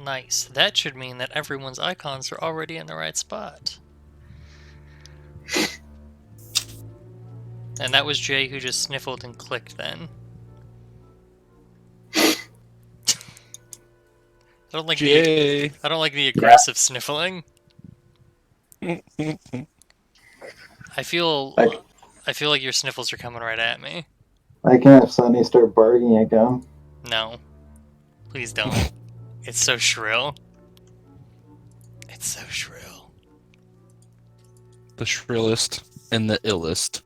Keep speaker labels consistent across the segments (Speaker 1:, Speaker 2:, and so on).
Speaker 1: Nice. That should mean that everyone's icons are already in the right spot. And that was Jay who just sniffled and clicked then. I don't like the aggressive sniffling. I feel like your sniffles are coming right at me.
Speaker 2: I can have Sunny start barking again.
Speaker 1: No. Please don't. It's so shrill. It's so shrill.
Speaker 3: The shrillest and the illest.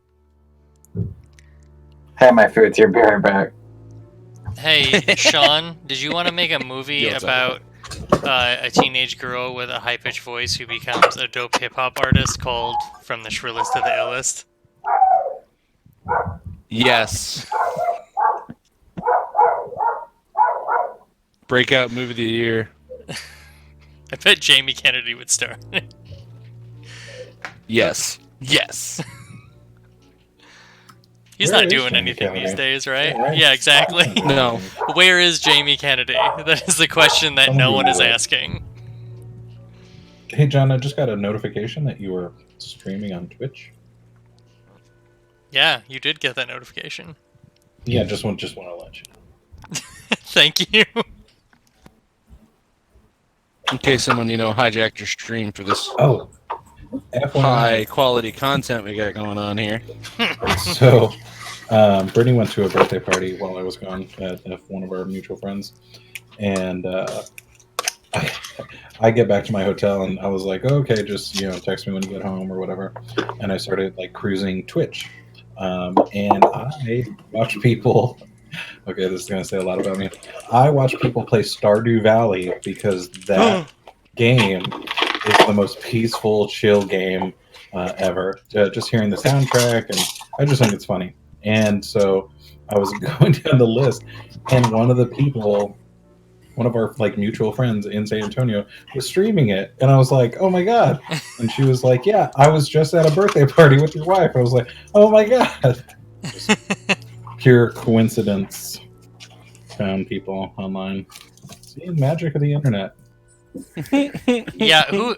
Speaker 2: Hey, my food's here. Be right back.
Speaker 1: Hey, Sean, did you want to make a movie about a teenage girl with a high-pitched voice who becomes a dope hip-hop artist called From the Shrillest to the Illest?
Speaker 3: Yes. Breakout movie of the year.
Speaker 1: I bet Jamie Kennedy would star.
Speaker 3: Yes. Yes.
Speaker 1: He's not doing anything these days, right? Yeah, exactly.
Speaker 3: No.
Speaker 1: Where is Jamie Kennedy? That is the question that no one is asking.
Speaker 4: Hey, John, I just got a notification that you were streaming on Twitch.
Speaker 1: Yeah, you did get that notification.
Speaker 4: Yeah, just want to let you know.
Speaker 1: Thank you.
Speaker 3: In case someone, hijacked your stream for this
Speaker 4: FYI.
Speaker 3: high quality content we got going on here.
Speaker 4: So, Brittany went to a birthday party while I was gone at one of our mutual friends, and I get back to my hotel and I was like, okay, just text me when you get home or whatever. And I started cruising Twitch, and I watch people. Okay, this is going to say a lot about me. I watch people play Stardew Valley because that game is the most peaceful, chill game ever. Just hearing the soundtrack, and I just think it's funny. And so I was going down the list, and one of our mutual friends in San Antonio was streaming it, and I was like, "Oh my god!" And she was like, "Yeah, I was just at a birthday party with your wife." I was like, "Oh my god!" Just pure coincidence. Found people online. See, magic of the internet.
Speaker 1: Yeah, who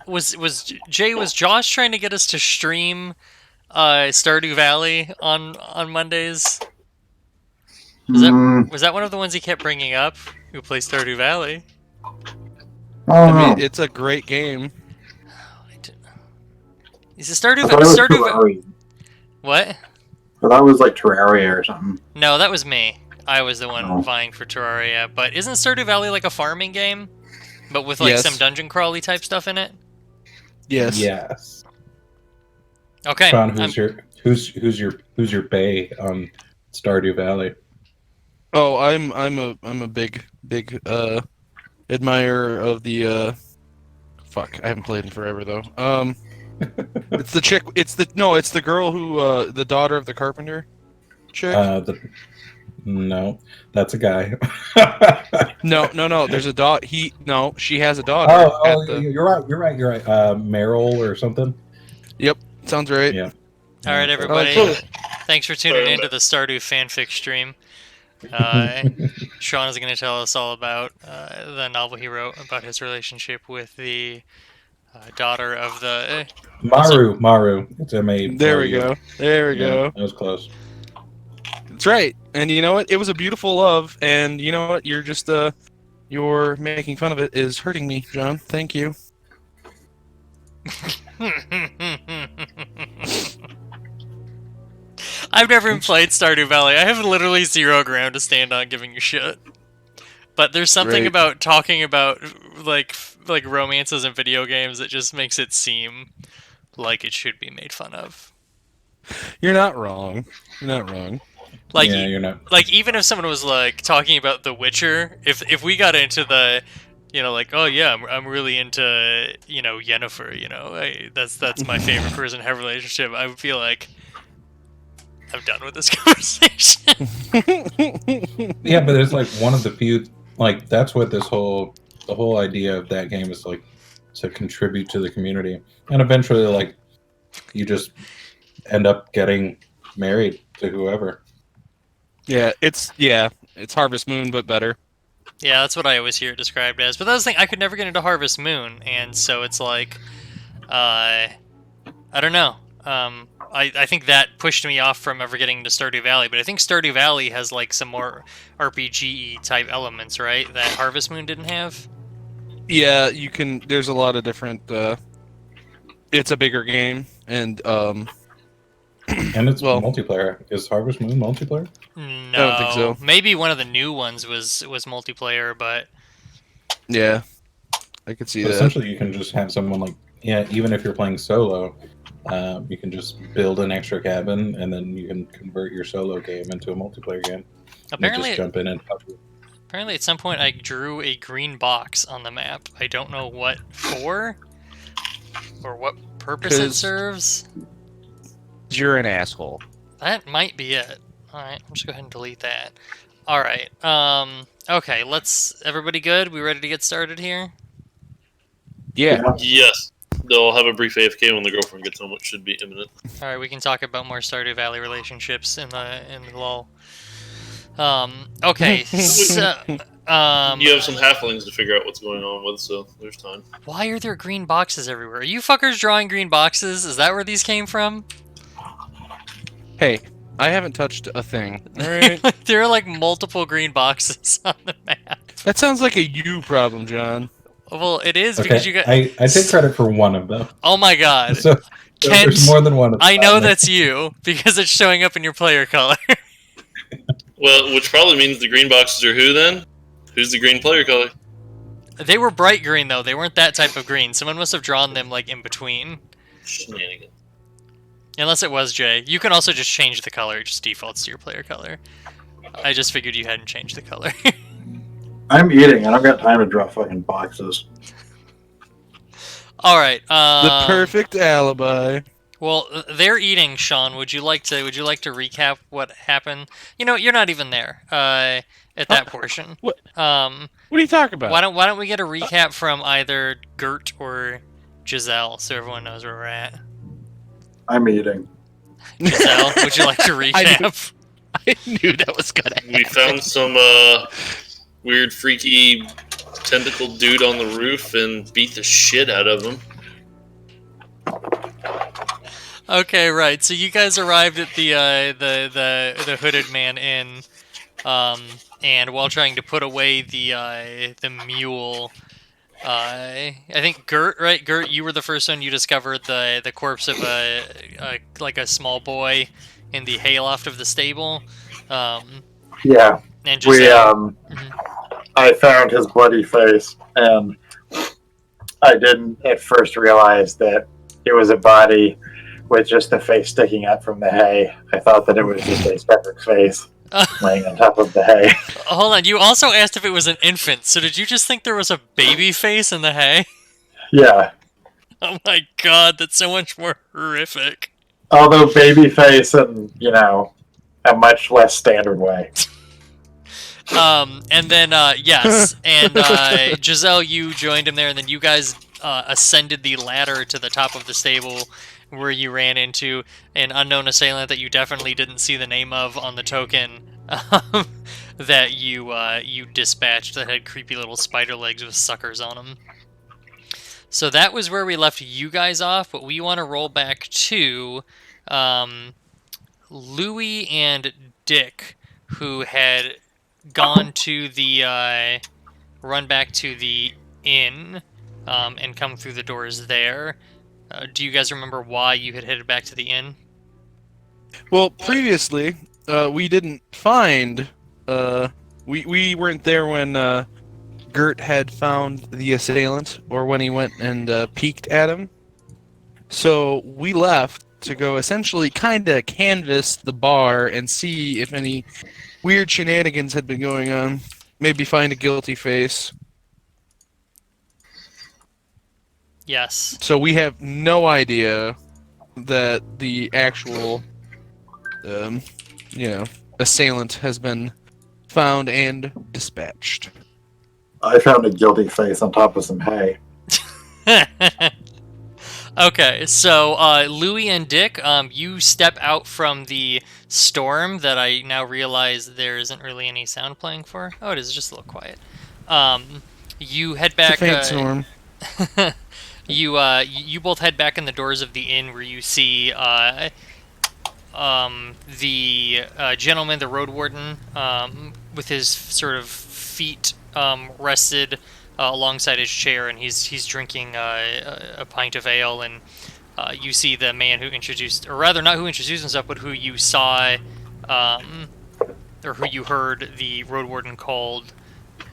Speaker 1: was Jay? Was Josh trying to get us to stream Stardew Valley on Mondays? Was that one of the ones he kept bringing up? Who plays Stardew Valley?
Speaker 3: I mean, it's a great game.
Speaker 1: Is it Stardew Valley? What?
Speaker 2: But that was like Terraria or something.
Speaker 1: No, that was me. I was the one vying for Terraria. But isn't Stardew Valley like a farming game, but with some dungeon crawly type stuff in it?
Speaker 3: Yes.
Speaker 4: Yes.
Speaker 1: Okay.
Speaker 4: Sean, who's your bae on Stardew Valley?
Speaker 3: Oh, I'm a big admirer of the fuck. I haven't played in forever though. It's the chick. It's the girl who the daughter of the carpenter chick.
Speaker 4: No, that's a guy.
Speaker 3: No. There's a daughter. She has a daughter.
Speaker 4: You're right. Meryl or something.
Speaker 3: Yep, sounds right.
Speaker 4: Yeah.
Speaker 1: All right, everybody. Thanks for tuning into the Stardew fanfic stream. Sean is going to tell us all about the novel he wrote about his relationship with the daughter of the
Speaker 4: Maru. It's M-A.
Speaker 3: There we go.
Speaker 4: That was close.
Speaker 3: That's right. And you know what? It was a beautiful love. And you know what? You're just you're making fun of it is hurting me, John. Thank you.
Speaker 1: I've never even played Stardew Valley. I have literally zero ground to stand on giving you shit. But there's something about talking about like romances in video games that just makes it seem like it should be made fun of.
Speaker 3: You're not wrong.
Speaker 4: You're not.
Speaker 1: Like, even if someone was talking about The Witcher, if we got into the, oh yeah, I'm really into Yennefer, that's my favorite person to have a relationship, I would feel like I'm done with this conversation.
Speaker 4: Yeah, but it's one of the few, that's what the whole idea of that game is, to contribute to the community. And eventually, you just end up getting married to whoever.
Speaker 3: Yeah, it's Harvest Moon, but better.
Speaker 1: Yeah, that's what I always hear it described as. But that was the thing, I could never get into Harvest Moon, and so it's like, I don't know. I think that pushed me off from ever getting into Stardew Valley, but I think Stardew Valley has like some more RPG type elements, right? That Harvest Moon didn't have.
Speaker 3: Yeah, you can. There's a lot of different. It's a bigger game, and
Speaker 4: And it's multiplayer. Is Harvest Moon multiplayer?
Speaker 1: No,
Speaker 3: I don't think so.
Speaker 1: Maybe one of the new ones was multiplayer, but
Speaker 3: yeah, I could see
Speaker 4: But
Speaker 3: that.
Speaker 4: essentially, you can just have someone like, yeah, even if you're playing solo, you can just build an extra cabin, and then you can convert your solo game into a multiplayer game.
Speaker 1: apparently,
Speaker 4: just jump in and
Speaker 1: apparently at some point I drew a green box on the map. I don't know what for or what purpose it
Speaker 3: 'Cause-
Speaker 1: serves.
Speaker 3: You're an asshole.
Speaker 1: That might be it. All right, I'm just go ahead and delete that. All right. Okay. Everybody good? We ready to get started here?
Speaker 3: Yeah.
Speaker 5: Yes. They'll have a brief AFK when the girlfriend gets home, which should be imminent.
Speaker 1: All right. We can talk about more Stardew Valley relationships in the lull. Okay. So,
Speaker 5: You have some halflings to figure out what's going on with, so there's time.
Speaker 1: why are there green boxes everywhere? Are you fuckers drawing green boxes? Is that where these came from?
Speaker 3: Hey, I haven't touched a thing. All right.
Speaker 1: There are like multiple green boxes on the map.
Speaker 3: That sounds like a you problem, John.
Speaker 1: Well, it is
Speaker 4: Okay,
Speaker 1: because you got.
Speaker 4: I take credit for one of them.
Speaker 1: Oh my god.
Speaker 4: So
Speaker 1: Kent,
Speaker 4: there's more than one of them.
Speaker 1: I know that's you because it's showing up in your player color.
Speaker 5: Well, which probably means the green boxes are who then? Who's the green player color?
Speaker 1: They were bright green though. They weren't that type of green. Someone must have drawn them like in between.
Speaker 5: Shenanigans.
Speaker 1: Unless it was Jay. You can also just change the color. It just defaults to your player color. I just figured you hadn't changed the color.
Speaker 2: I'm eating. I don't got time to draw fucking boxes.
Speaker 1: All right.
Speaker 3: The perfect alibi.
Speaker 1: Well, they're eating, Sean. Would you like to recap what happened? You know, you're not even there at that portion.
Speaker 3: What? What are you talking about?
Speaker 1: Why don't we get a recap from either Gert or Giselle so everyone knows where we're at?
Speaker 2: I'm eating.
Speaker 1: Giselle, would you like to recap?
Speaker 3: I knew that was gonna happen.
Speaker 5: We found some weird, freaky, tentacled dude on the roof and beat the shit out of him.
Speaker 1: Okay, right. So you guys arrived at the hooded man inn, and while trying to put away the mule, I think Gert, right? Gert, you were the first one. You discovered the corpse of a small boy in the hayloft of the stable.
Speaker 2: Yeah,
Speaker 1: And
Speaker 2: we
Speaker 1: Giselle,
Speaker 2: I found his bloody face, and I didn't at first realize that it was a body with just the face sticking out from the hay. I thought that it was just a separate face laying on top of the hay.
Speaker 1: hold on. You also asked if it was an infant. So did you just think there was a baby face in the hay?
Speaker 2: Yeah,
Speaker 1: Oh my god, that's so much more horrific.
Speaker 2: although baby face in, a much less standard way.
Speaker 1: And then, yes, and Giselle, you joined him there, and then you guys ascended the ladder to the top of the stable, where you ran into an unknown assailant that you definitely didn't see the name of on the token that you dispatched that had creepy little spider legs with suckers on them. So that was where we left you guys off, but we want to roll back to Louie and Dick, who had gone to the run back to the inn and come through the doors there. Do you guys remember why you had headed back to the inn?
Speaker 3: Well, previously, we didn't find. We weren't there when Gert had found the assailant, or when he went and peeked at him. So we left to go essentially kind of canvass the bar and see if any weird shenanigans had been going on. Maybe find a guilty face.
Speaker 1: Yes.
Speaker 3: So we have no idea that the actual, assailant has been found and dispatched.
Speaker 2: I found a guilty face on top of some hay.
Speaker 1: Okay, so Louie and Dick, you step out from the storm that I now realize there isn't really any sound playing for. Oh, it is just a little quiet. You head back.
Speaker 3: It's a faint storm.
Speaker 1: You both head back in the doors of the inn where you see the gentleman, the road warden, with his sort of feet rested alongside his chair, and he's drinking a pint of ale, and you see the man who introduced, or rather not who introduced himself, but who you saw, or who you heard the road warden call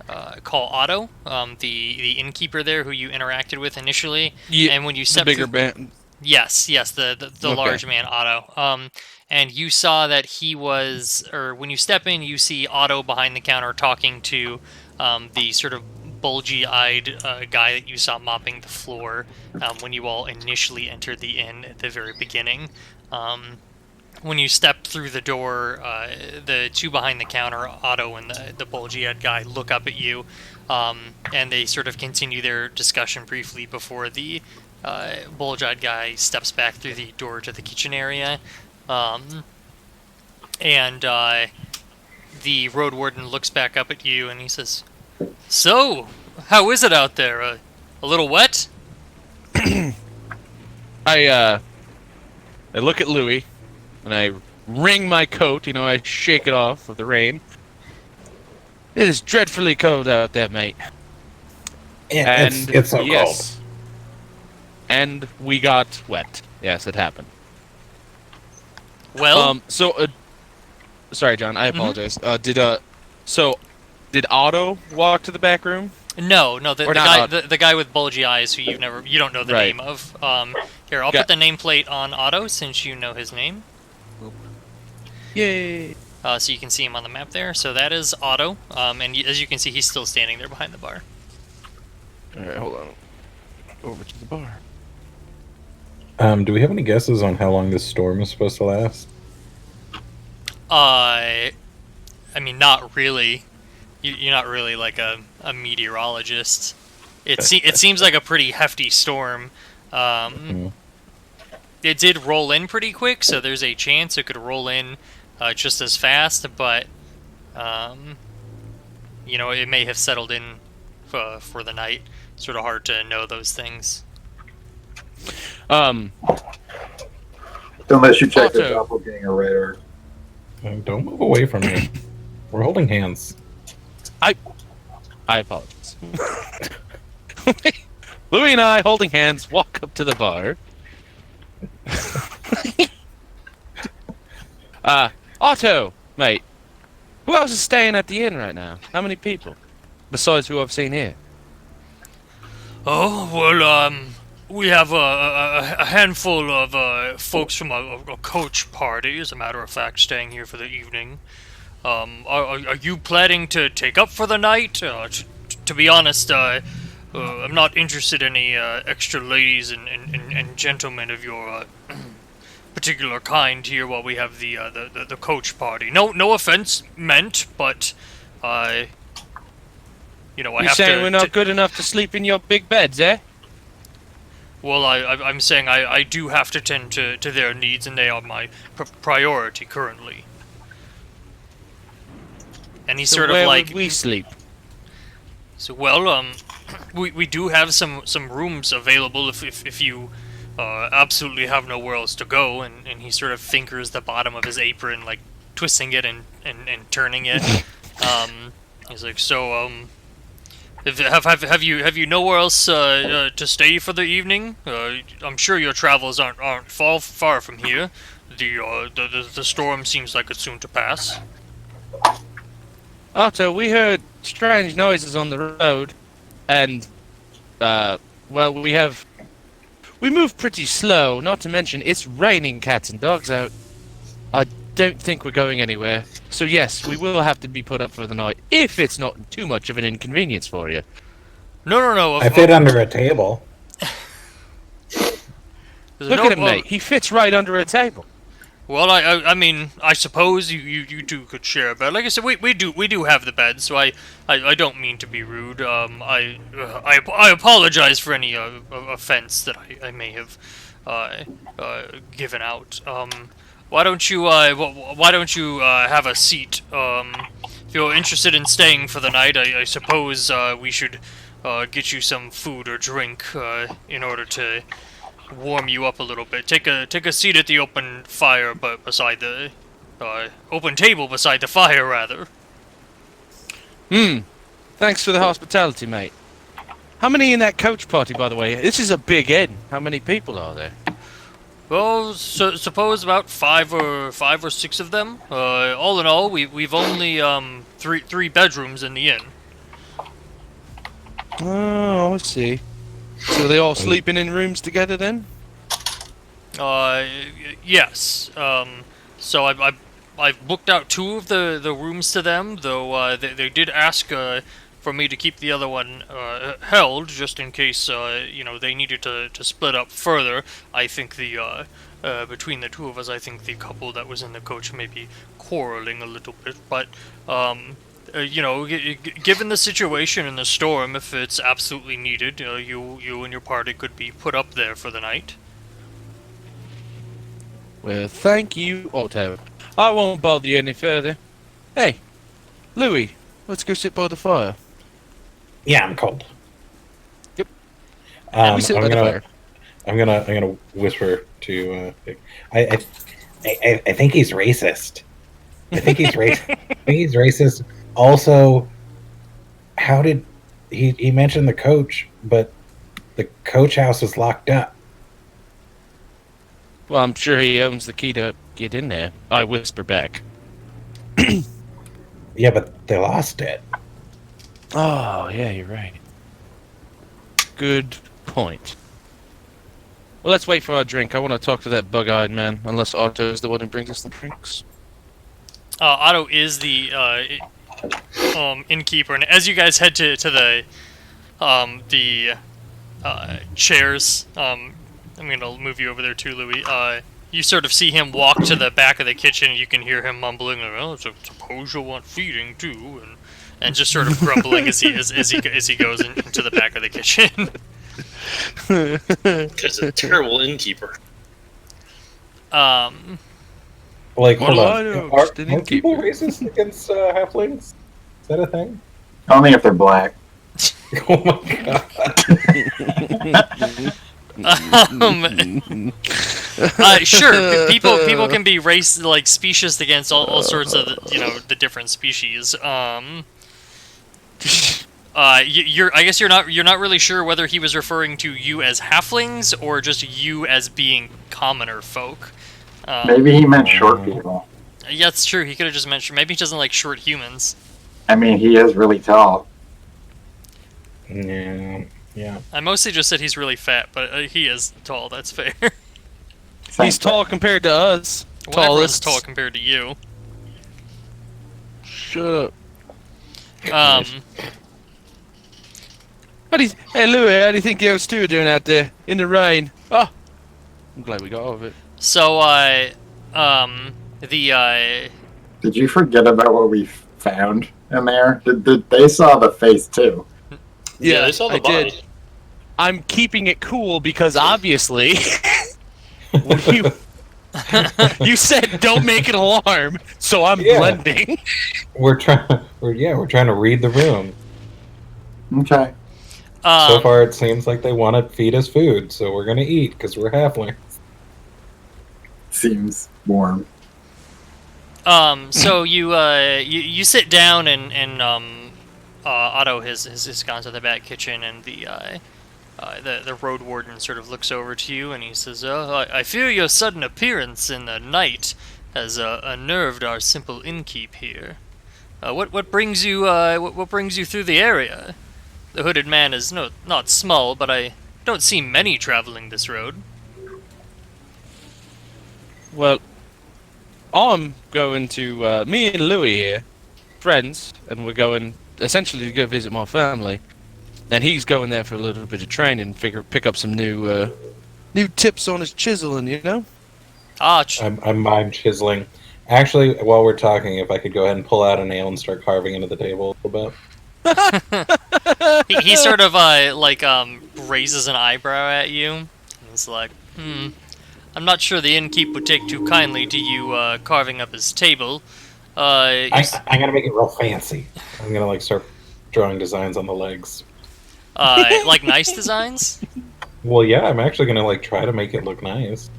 Speaker 1: Otto, the innkeeper there, who you interacted with initially.
Speaker 3: Yeah,
Speaker 1: and when you
Speaker 3: the
Speaker 1: stepped
Speaker 3: bigger
Speaker 1: through,
Speaker 3: band.
Speaker 1: yes, the
Speaker 3: Okay.
Speaker 1: large man Otto. And you saw that he was, or when you step in, you see Otto behind the counter talking to the sort of bulgy-eyed guy that you saw mopping the floor when you all initially entered the inn at the very beginning. When you stepped through the door, the two behind the counter, Otto and the bulgy-eyed guy, look up at you, and they sort of continue their discussion briefly before the bulgy-eyed guy steps back through the door to the kitchen area. And the road warden looks back up at you and he says, "So, how is it out there? A little wet?"
Speaker 3: I look at Louis, and I wring my coat. I shake it off with the rain. It is dreadfully cold out there, mate.
Speaker 4: Yeah, it's so cold.
Speaker 3: And we got wet. Yes, it happened.
Speaker 1: Well,
Speaker 3: sorry, John. I apologize. Did Otto walk to the back room?
Speaker 1: no, the
Speaker 3: Or
Speaker 1: guy,
Speaker 3: not
Speaker 1: the guy with bulgy eyes who you don't know the
Speaker 3: Right.
Speaker 1: name of. Here, I'll
Speaker 3: Got-
Speaker 1: put the nameplate on Otto since you know his name,
Speaker 3: Yay!
Speaker 1: so you can see him on the map there. So that is Otto, and as you can see, he's still standing there behind the bar.
Speaker 3: All right, hold on. Over to the bar.
Speaker 4: Do we have any guesses on how long this storm is supposed to last?
Speaker 1: I mean, not really. You're not really like a meteorologist. It seems like a pretty hefty storm. It did roll in pretty quick, so there's a chance it could roll in just as fast, but it may have settled in for the night. Sort of hard to know those things.
Speaker 2: Unless you check the
Speaker 3: Otto.
Speaker 2: doppelganger radar.
Speaker 4: Don't move away from me. We're holding hands.
Speaker 3: I apologize. Louis and I, holding hands, walk up to the bar. Otto, mate. Who else is staying at the inn right now? How many people? Besides who I've seen here.
Speaker 1: Oh, well, we have a handful of folks from a coach party, as a matter of fact, staying here for the evening. Are you planning to take up for the night? To be honest, I'm not interested in any extra ladies and gentlemen of your particular kind here while we have the coach party. No offense meant, but I
Speaker 3: You
Speaker 1: have
Speaker 3: saying
Speaker 1: to.
Speaker 3: we're not good enough to sleep in your big beds, eh?
Speaker 1: Well, I'm saying I do have to tend to their needs, and they are my priority currently. And he's
Speaker 3: So
Speaker 1: sort of
Speaker 3: where
Speaker 1: like,
Speaker 3: would we sleep?
Speaker 1: so well, we do have some rooms available if you absolutely have nowhere else to go. And he sort of fingers the bottom of his apron, like twisting it and turning it. He's like, so have you nowhere else to stay for the evening? I'm sure your travels aren't far from here. The storm seems like it's soon to pass.
Speaker 3: Otto, we heard strange noises on the road, and, we move pretty slow, not to mention it's raining cats and dogs out. I don't think we're going anywhere, so yes, we will have to be put up for the night, if it's not too much of an inconvenience for you.
Speaker 1: No.
Speaker 4: I fit under a table.
Speaker 3: Look at him, mate, he fits right under a table.
Speaker 1: Well, I mean, I suppose you two could share a bed. Like I said, we do have the bed, so I don't mean to be rude. I apologize for any offense that I may have given out. Why don't you have a seat? if you're interested in staying for the night, I suppose we should get you some food or drink in order to warm you up a little bit. Take a seat at the open fire, but beside the open table beside the fire, rather.
Speaker 3: Thanks for the hospitality, mate. How many in that coach party, by the way? This is a big inn. How many people are there?
Speaker 1: Well, suppose about five or six of them. All in all, we've only three bedrooms in the inn.
Speaker 3: Oh, I see. So are they all sleeping in rooms together then?
Speaker 1: Yes. So I've booked out two of the rooms to them, though they did ask for me to keep the other one held, just in case they needed to split up further. I think between the two of us, I think the couple that was in the coach may be quarreling a little bit, but given the situation in the storm, if it's absolutely needed, you and your party could be put up there for the night.
Speaker 3: Well, thank you, Otto. I won't bother you any further. Hey, Louis, let's go sit by the fire.
Speaker 4: Yeah, I'm cold.
Speaker 3: Yep.
Speaker 4: I'm
Speaker 3: sit by the fire.
Speaker 4: gonna whisper to. I think he's racist. I think he's racist. I think he's racist. Also, how did he mentioned the coach, but the coach house is locked up.
Speaker 3: Well, I'm sure he owns the key to get in there. I whisper back.
Speaker 4: Yeah, but they lost it.
Speaker 3: Oh, yeah, you're right. Good point. Well, let's wait for our drink. I want to talk to that bug-eyed man, unless Otto is the one who brings us the drinks.
Speaker 1: Otto is the innkeeper, and as you guys head to the chairs, I'm gonna move you over there too, Louis. You sort of see him walk to the back of the kitchen, and you can hear him mumbling, "Oh, suppose you'll want feeding too," and just sort of grumbling as he goes into the back of the kitchen.
Speaker 5: Because a terrible innkeeper.
Speaker 4: Like,
Speaker 3: What
Speaker 4: hold
Speaker 3: do
Speaker 4: on.
Speaker 3: I know?
Speaker 4: Are
Speaker 3: Just an
Speaker 4: people
Speaker 3: innkeeper.
Speaker 4: racist against halflings? Is that a thing?
Speaker 2: Only if they're black.
Speaker 4: Oh my god.
Speaker 1: Sure, people can be specious against all sorts of the different species. I guess you're not really sure whether he was referring to you as halflings or just you as being commoner folk.
Speaker 2: Maybe he meant short people.
Speaker 1: Yeah, it's true. He could have just mentioned. Maybe he doesn't like short humans.
Speaker 2: I mean, he is really tall.
Speaker 4: Yeah.
Speaker 1: I mostly just said he's really fat, but he is tall. That's fair.
Speaker 3: He's tall compared to us.
Speaker 1: Well, everyone's
Speaker 3: Tallest.
Speaker 1: tall compared to you.
Speaker 3: Shut up. Hey, Louis, how do you think those two are doing out there in the rain? Oh, I'm glad we got all of it.
Speaker 1: So,
Speaker 2: Did you forget about what we found in there? Did they saw the face too?
Speaker 5: Yeah, they saw the
Speaker 3: I
Speaker 5: body.
Speaker 3: did. I'm keeping it cool because obviously, when you said don't make an alarm, so I'm blending.
Speaker 4: We're trying to read the room.
Speaker 2: Okay.
Speaker 4: So far, it seems like they want to feed us food, so we're gonna eat because we're halflings.
Speaker 2: Seems warm.
Speaker 1: So you sit down and Otto has gone to the back kitchen, and the road warden sort of looks over to you and he says, I fear your sudden appearance in the night has unnerved our simple innkeep here. What brings you through the area? The hooded man is not small, but I don't see many traveling this road.
Speaker 3: Well, I'm going to me and Louis here, friends, and we're going essentially to go visit my family. And he's going there for a little bit of training, pick up some new tips on his chiseling, you know.
Speaker 4: I'm chiseling. Actually, while we're talking, if I could go ahead and pull out a nail and start carving into the table a little bit.
Speaker 1: he sort of raises an eyebrow at you. And he's like, I'm not sure the innkeep would take too kindly to you carving up his table.
Speaker 4: I'm gonna make it real fancy. I'm gonna like start drawing designs on the legs.
Speaker 1: like nice designs.
Speaker 4: Well, yeah, I'm actually gonna like try to make it look nice.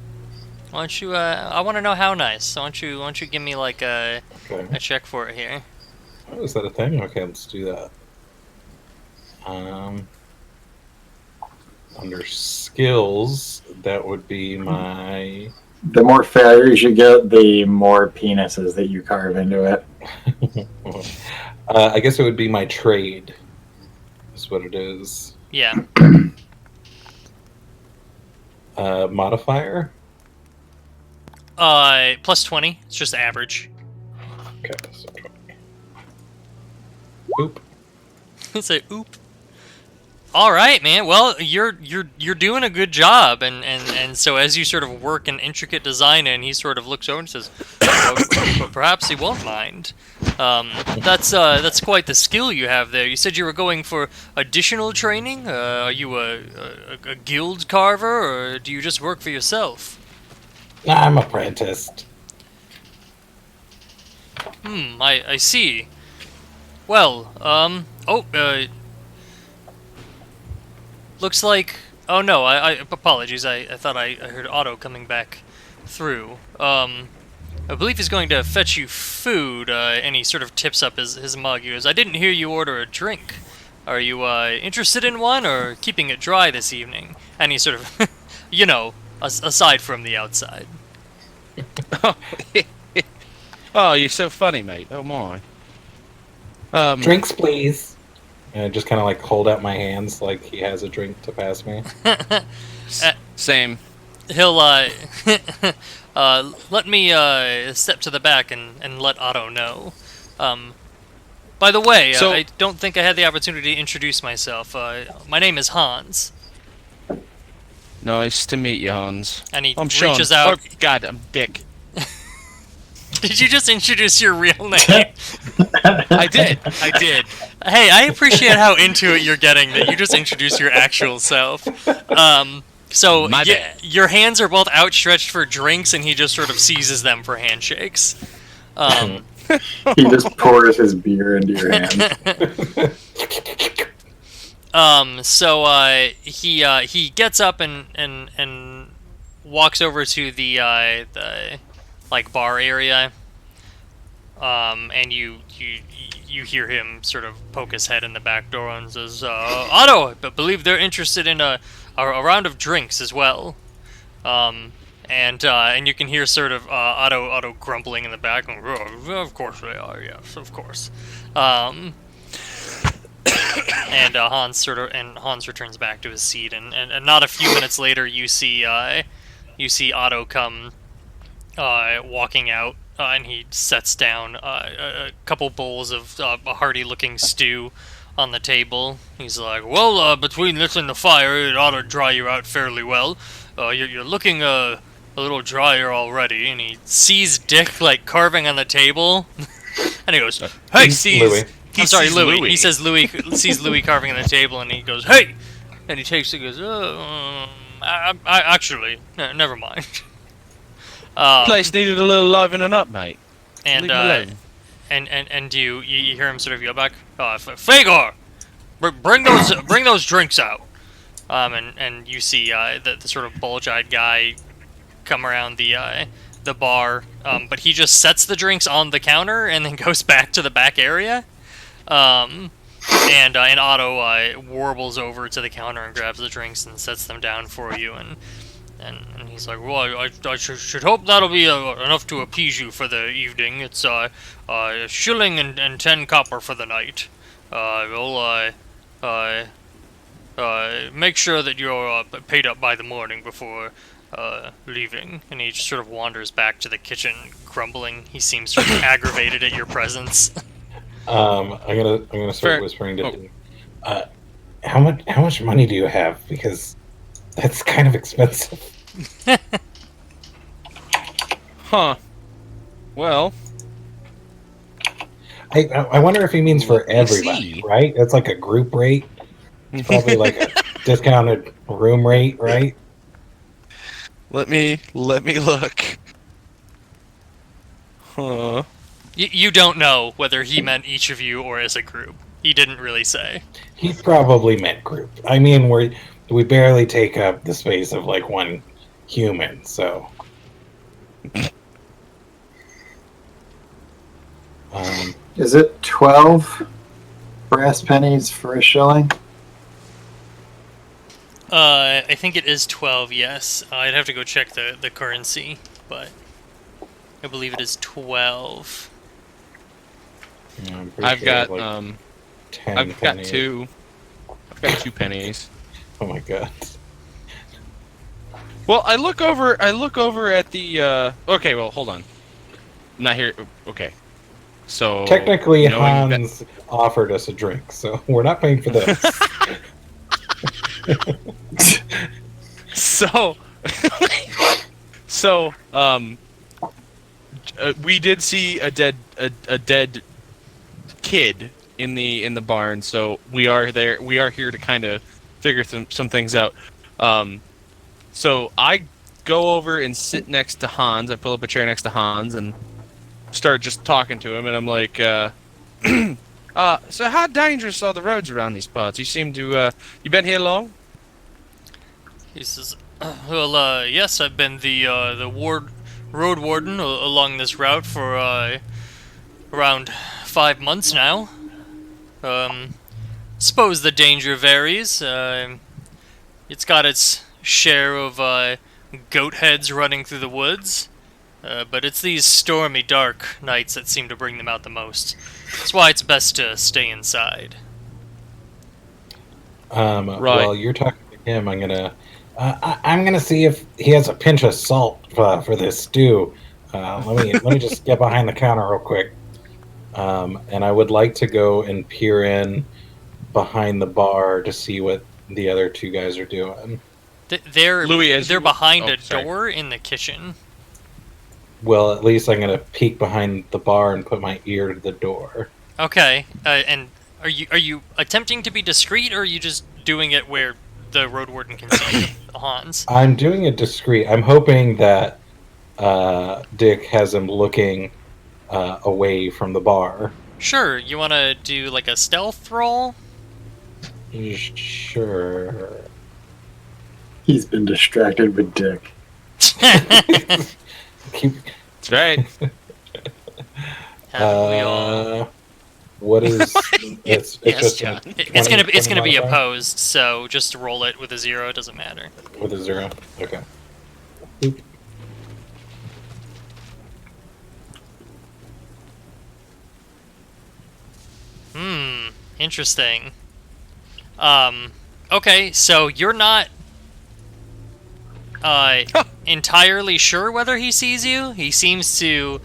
Speaker 1: Why don't you? I want to know how nice. So why don't you give me like a
Speaker 4: Okay.
Speaker 1: check for it here?
Speaker 4: Oh, is that a thing? Okay, let's do that. Under skills, that would be my.
Speaker 2: The more failures you get, the more penises that you carve into it.
Speaker 4: I guess it would be my trade. Is what it is.
Speaker 1: Yeah.
Speaker 4: Modifier.
Speaker 1: Plus 20. It's just average.
Speaker 4: Okay, so 20. Oop.
Speaker 1: Say oop. All right, man. Well, you're doing a good job, and so as you sort of work an intricate design in, he sort of looks over and says, well, perhaps he won't mind. That's quite the skill you have there. You said you were going for additional training. Are you a guild carver, or do you just work for yourself?
Speaker 4: I'm apprenticed.
Speaker 1: I see. Well, looks like... Oh no, I apologies, I thought I heard Otto coming back through. I believe he's going to fetch you food, and he sort of tips up his mug. He goes, I didn't hear you order a drink. Are you, interested in one, or keeping it dry this evening? And he sort of, you know, aside from the outside.
Speaker 3: Oh, you're so funny, mate. Oh my.
Speaker 4: Drinks, please. And I just kind of like hold out my hands like he has a drink to pass me.
Speaker 3: Same.
Speaker 1: He'll, let me, step to the back and let Otto know. By the way,
Speaker 3: So-
Speaker 1: I don't think I had the opportunity to introduce myself. My name is Hans.
Speaker 3: Nice to meet you, Hans.
Speaker 1: And he
Speaker 3: I'm Sean.
Speaker 1: reaches out.
Speaker 3: Oh, God, I'm Dick.
Speaker 1: Did you just introduce your real name?
Speaker 3: I did.
Speaker 1: Hey, I appreciate how into it you're getting that you just introduced your actual self. So
Speaker 3: My bad.
Speaker 1: your hands are both outstretched for drinks, and he just sort of seizes them for handshakes.
Speaker 2: He just pours his beer into your hand.
Speaker 1: He gets up and walks over to the like bar area. And you hear him sort of poke his head in the back door and says, Otto, I believe they're interested in a round of drinks as well. And you can hear sort of Otto grumbling in the back. Oh, of course they are, yes, of course. And Hans returns back to his seat, and not a few minutes later, you see Otto come walking out, and he sets down a couple bowls of a hearty-looking stew on the table. He's like, well, between this and the fire, it ought to dry you out fairly well. You're looking a little drier already. And he sees Dick, like, carving on the table. And he goes, hey,
Speaker 4: Louis.
Speaker 1: I'm sorry, Louis. He says Louis sees Louis carving on the table, and he goes, hey! And he takes it and goes, actually, never mind.
Speaker 3: Place needed a little livening up, mate.
Speaker 1: And
Speaker 3: Leave me alone.
Speaker 1: and you hear him sort of yell back, Fagor, bring those drinks out. And you see the sort of bulge-eyed guy come around the bar, but he just sets the drinks on the counter and then goes back to the back area. And Otto warbles over to the counter and grabs the drinks and sets them down for you, and he's like, well, I should hope that'll be enough to appease you for the evening. It's a shilling and 10 copper for the night. We'll make sure that you're paid up by the morning before leaving. And he just sort of wanders back to the kitchen, grumbling. He seems sort of aggravated at your presence.
Speaker 4: I'm gonna start
Speaker 3: Fair.
Speaker 4: whispering to him. How much money do you have? Because that's kind of expensive.
Speaker 3: Huh. Well,
Speaker 4: I wonder if he means for
Speaker 3: me
Speaker 4: everybody,
Speaker 3: see.
Speaker 4: right? That's like a group rate. It's probably like a discounted room rate, right?
Speaker 3: let me look. Huh.
Speaker 1: You don't know whether he meant each of you or as a group. He didn't really say.
Speaker 4: He probably meant group. I mean, we barely take up the space of like one human, so.
Speaker 2: Is it 12 brass pennies for a shilling?
Speaker 1: I think it is 12, yes. I'd have to go check the currency, but I believe it is 12.
Speaker 4: Yeah, I'm pretty
Speaker 3: I've
Speaker 4: sure
Speaker 3: got
Speaker 4: like 10
Speaker 3: I've got
Speaker 4: pennies.
Speaker 3: two. I've got 2 pennies.
Speaker 4: Oh my god.
Speaker 3: Well, I look over at the okay, well, hold on. I'm not here. Okay. So
Speaker 4: Technically,
Speaker 3: knowing that-
Speaker 4: Hans offered us a drink, so we're not paying for this.
Speaker 3: So, we did see a dead kid in the barn. So we are there. We are here to kind of figure some things out. So I go over and sit next to Hans. I pull up a chair next to Hans and start just talking to him. And I'm like, so how dangerous are the roads around these parts? You seem to you been here long?
Speaker 1: He says, well, yes, I've been the road warden along this route for around 5 months now. Suppose the danger varies. It's got its share of goat heads running through the woods, but it's these stormy, dark nights that seem to bring them out the most. That's why it's best to stay inside.
Speaker 4: While you're talking to him, I'm gonna see if he has a pinch of salt for this stew. Let me just get behind the counter real quick. And I would like to go and peer in behind the bar to see what the other 2 guys are doing.
Speaker 1: They're
Speaker 3: Louis,
Speaker 1: they're behind a
Speaker 3: sorry.
Speaker 1: door in the kitchen.
Speaker 4: Well, at least I'm gonna peek behind the bar and put my ear to the door.
Speaker 1: Okay, and are you attempting to be discreet, or are you just doing it where the road warden can see Hans?
Speaker 4: I'm doing it discreet. I'm hoping that Dick has him looking away from the bar.
Speaker 1: Sure. You want to do like a stealth roll?
Speaker 4: Sure.
Speaker 2: He's been distracted with Dick.
Speaker 4: Keep,
Speaker 3: That's right.
Speaker 1: Haven't we all?
Speaker 4: what is? It's
Speaker 3: Yes,
Speaker 4: just
Speaker 3: John.
Speaker 1: It's gonna be
Speaker 4: 20 modifier?
Speaker 1: opposed, so just roll it with a 0. It doesn't matter.
Speaker 4: With a 0. Okay.
Speaker 1: Interesting. Okay, so you're not entirely sure whether he sees you. He seems to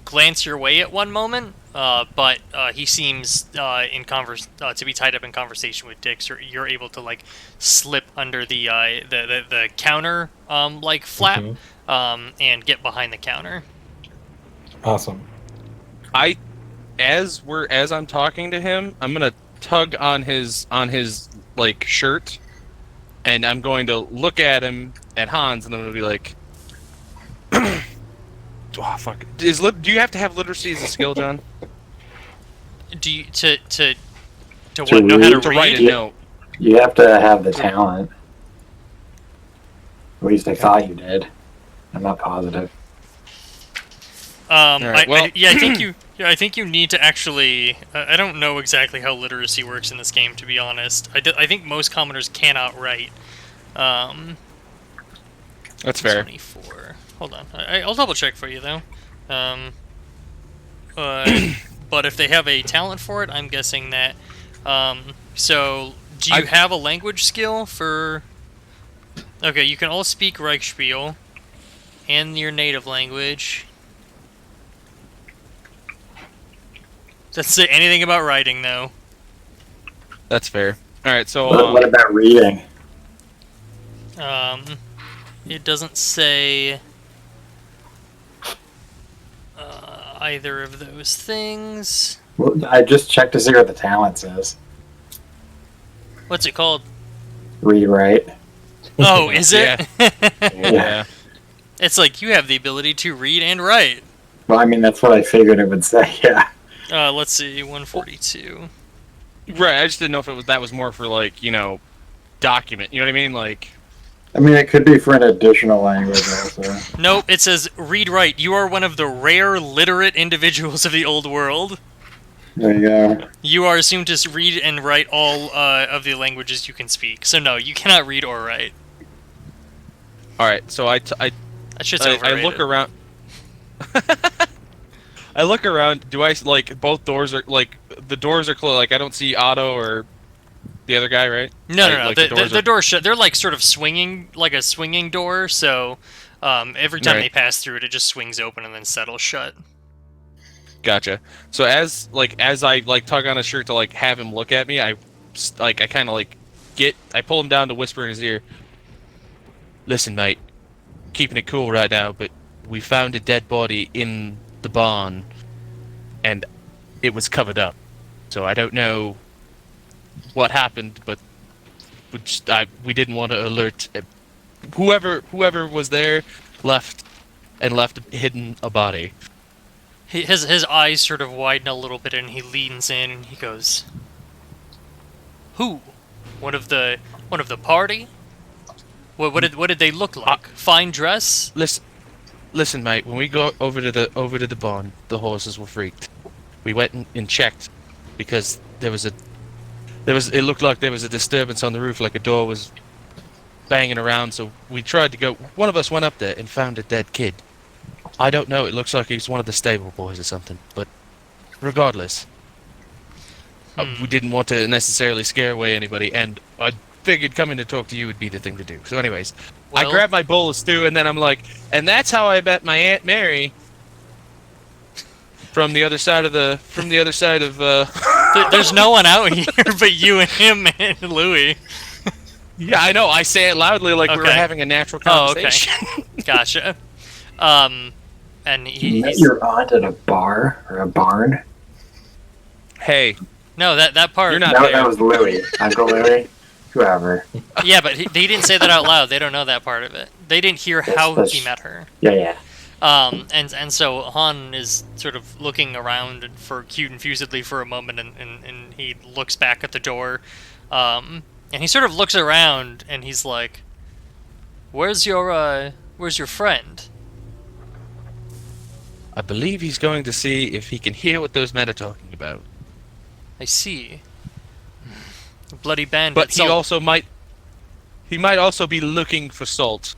Speaker 1: glance your way at one moment, but he seems to be tied up in conversation with Dick. So you're able to like slip under the counter like flap and get behind the counter.
Speaker 4: Awesome.
Speaker 3: As I'm talking to him, I'm gonna tug on his like shirt, and I'm going to look at him at Hans, and I'm gonna be like, "Oh fuck! Do you have to have literacy as a skill, John?
Speaker 1: Do you to what? Know how to
Speaker 3: To write
Speaker 1: read?
Speaker 3: a note?
Speaker 2: You have to have the talent. At least I thought you did. I'm not positive.
Speaker 3: Right, well-
Speaker 1: I think you need to actually. I don't know exactly how literacy works in this game, to be honest. I think most commoners cannot write.
Speaker 3: That's fair.
Speaker 1: 24. Hold on, I'll double check for you though. But if they have a talent for it, I'm guessing that. So, do you have a language skill for? Okay, you can all speak Reichspiel, and your native language. Doesn't say anything about writing, though.
Speaker 3: That's fair. All right, so
Speaker 2: What about reading?
Speaker 1: It doesn't say either of those things.
Speaker 2: Well, I just checked to see what the talent says.
Speaker 1: What's it called?
Speaker 2: Read, write.
Speaker 1: Oh, is it?
Speaker 3: yeah.
Speaker 1: It's like you have the ability to read and write.
Speaker 2: Well, I mean, that's what I figured it would say, yeah.
Speaker 1: Let's see, 142.
Speaker 3: Right, I just didn't know if that was more for, like, you know, document. You know what I mean? Like,
Speaker 2: I mean, it could be for an additional language also.
Speaker 1: Nope, it says, read right. You are one of the rare literate individuals of the old world.
Speaker 2: There you go.
Speaker 1: You are assumed to read and write all of the languages you can speak. So no, you cannot read or write.
Speaker 3: all right. So I
Speaker 1: That shit's overrated.
Speaker 3: look around. I look around. Do I like both doors are like the doors are closed? Like I don't see Otto or the other guy, right?
Speaker 1: No,
Speaker 3: Like,
Speaker 1: the door's shut. They're like sort of swinging, like a swinging door. So every time
Speaker 3: Right.
Speaker 1: they pass through it, it just swings open and then settles shut.
Speaker 3: Gotcha. So as I like tug on his shirt to like have him look at me, I kind of like I pull him down to whisper in his ear. Listen, mate, keeping it cool right now, but we found a dead body in the barn, and it was covered up. So I don't know what happened, but we didn't want to alert whoever was there. Left hidden a body.
Speaker 1: His eyes sort of widen a little bit, and he leans in and he goes, "Who? One of the party? What did they look like? Fine dress?
Speaker 3: Listen, mate. When we go over to the barn, the horses were freaked. We went and checked because it looked like there was a disturbance on the roof, like a door was banging around. So we tried to go. One of us went up there and found a dead kid. I don't know. It looks like he's one of the stable boys or something. But regardless, we didn't want to necessarily scare away anybody, and I figured coming to talk to you would be the thing to do. So, anyways, I
Speaker 1: Well-
Speaker 3: grabbed my bowl of stew, and then I'm like, and that's how I met my Aunt Mary from the other side of
Speaker 1: There's no one out here but you and him and Louis.
Speaker 3: Yeah, I know. I say it loudly like we were
Speaker 1: Okay.
Speaker 3: having a natural
Speaker 1: Oh, okay.
Speaker 3: conversation.
Speaker 1: Gotcha. And
Speaker 2: You met
Speaker 1: he's
Speaker 2: your aunt at a bar or a barn?
Speaker 3: Hey,
Speaker 1: no that part.
Speaker 3: You're not-
Speaker 2: No,
Speaker 3: there.
Speaker 2: that was Louis. Uncle Louis? Whoever.
Speaker 1: Yeah, but he didn't say that out loud. They don't know that part of it. They didn't hear how
Speaker 2: That's-
Speaker 1: he met her.
Speaker 2: Yeah.
Speaker 1: And so Han is sort of looking around for confusedly for a moment, and he looks back at the door, and he sort of looks around, and he's like, where's your friend?"
Speaker 3: I believe he's going to see if he can hear what those men are talking about.
Speaker 1: I see. Bloody bandit.
Speaker 3: But he
Speaker 1: salt.
Speaker 3: also might also be looking for salt.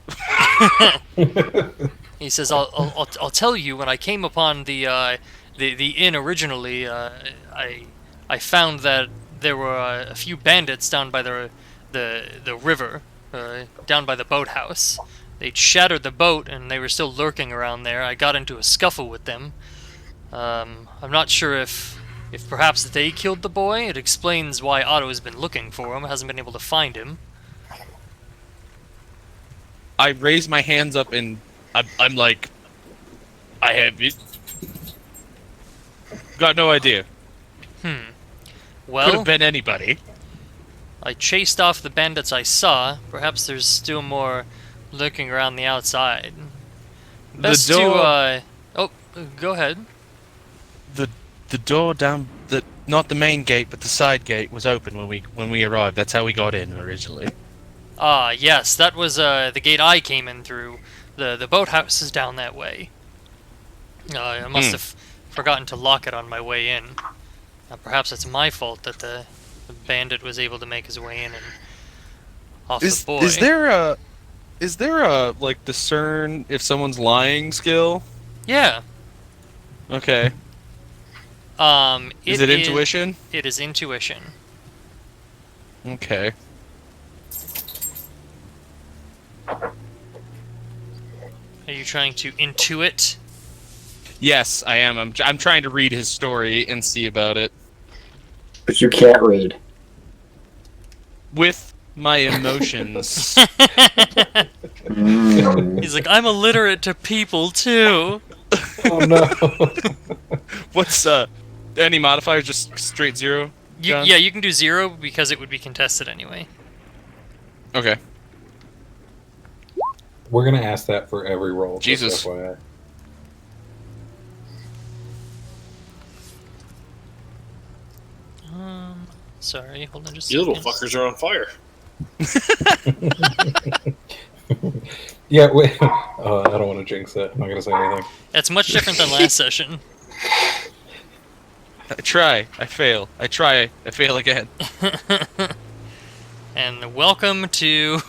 Speaker 1: He says, "I'll tell you. When I came upon the inn originally, I found that there were a few bandits down by the river, down by the boathouse. They'd shattered the boat, and they were still lurking around there. I got into a scuffle with them. I'm not sure if perhaps they killed the boy. It explains why Otto has been looking for him, hasn't been able to find him."
Speaker 3: I raise my hands up and I'm like, I have it. Got no idea. Could
Speaker 1: Well,
Speaker 3: have been anybody.
Speaker 1: I chased off the bandits I saw. Perhaps there's still more lurking around the outside. Best
Speaker 3: door-
Speaker 1: go ahead.
Speaker 3: The door down not the main gate, but the side gate was open when we arrived. That's how we got in originally.
Speaker 1: Ah, yes, that was the gate I came in through. The boathouse is down that way. I must have forgotten to lock it on my way in. Perhaps it's my fault that the bandit was able to make his way in and off the boy.
Speaker 3: Is there a like discern if someone's lying skill?
Speaker 1: Yeah.
Speaker 3: Okay. Is it intuition?
Speaker 1: It is intuition.
Speaker 3: Okay.
Speaker 1: Are you trying to intuit?
Speaker 3: Yes, I am. I'm trying to read his story and see about it
Speaker 2: But you can't read.
Speaker 3: with my emotions.
Speaker 1: He's like, I'm illiterate to people too.
Speaker 4: Oh no.
Speaker 3: What's any modifiers? Just straight 0? John?
Speaker 1: Yeah, you can do 0 because it would be contested anyway.
Speaker 3: Okay.
Speaker 4: We're gonna ask that for every roll. just
Speaker 3: Jesus.
Speaker 4: FYI.
Speaker 1: Sorry, hold on just a
Speaker 5: You little
Speaker 1: second.
Speaker 5: fuckers are on fire.
Speaker 4: Yeah, wait. I don't want to jinx it. I'm not gonna say anything.
Speaker 1: That's much different than last session.
Speaker 3: I try. I fail. I try. I fail again.
Speaker 1: And welcome to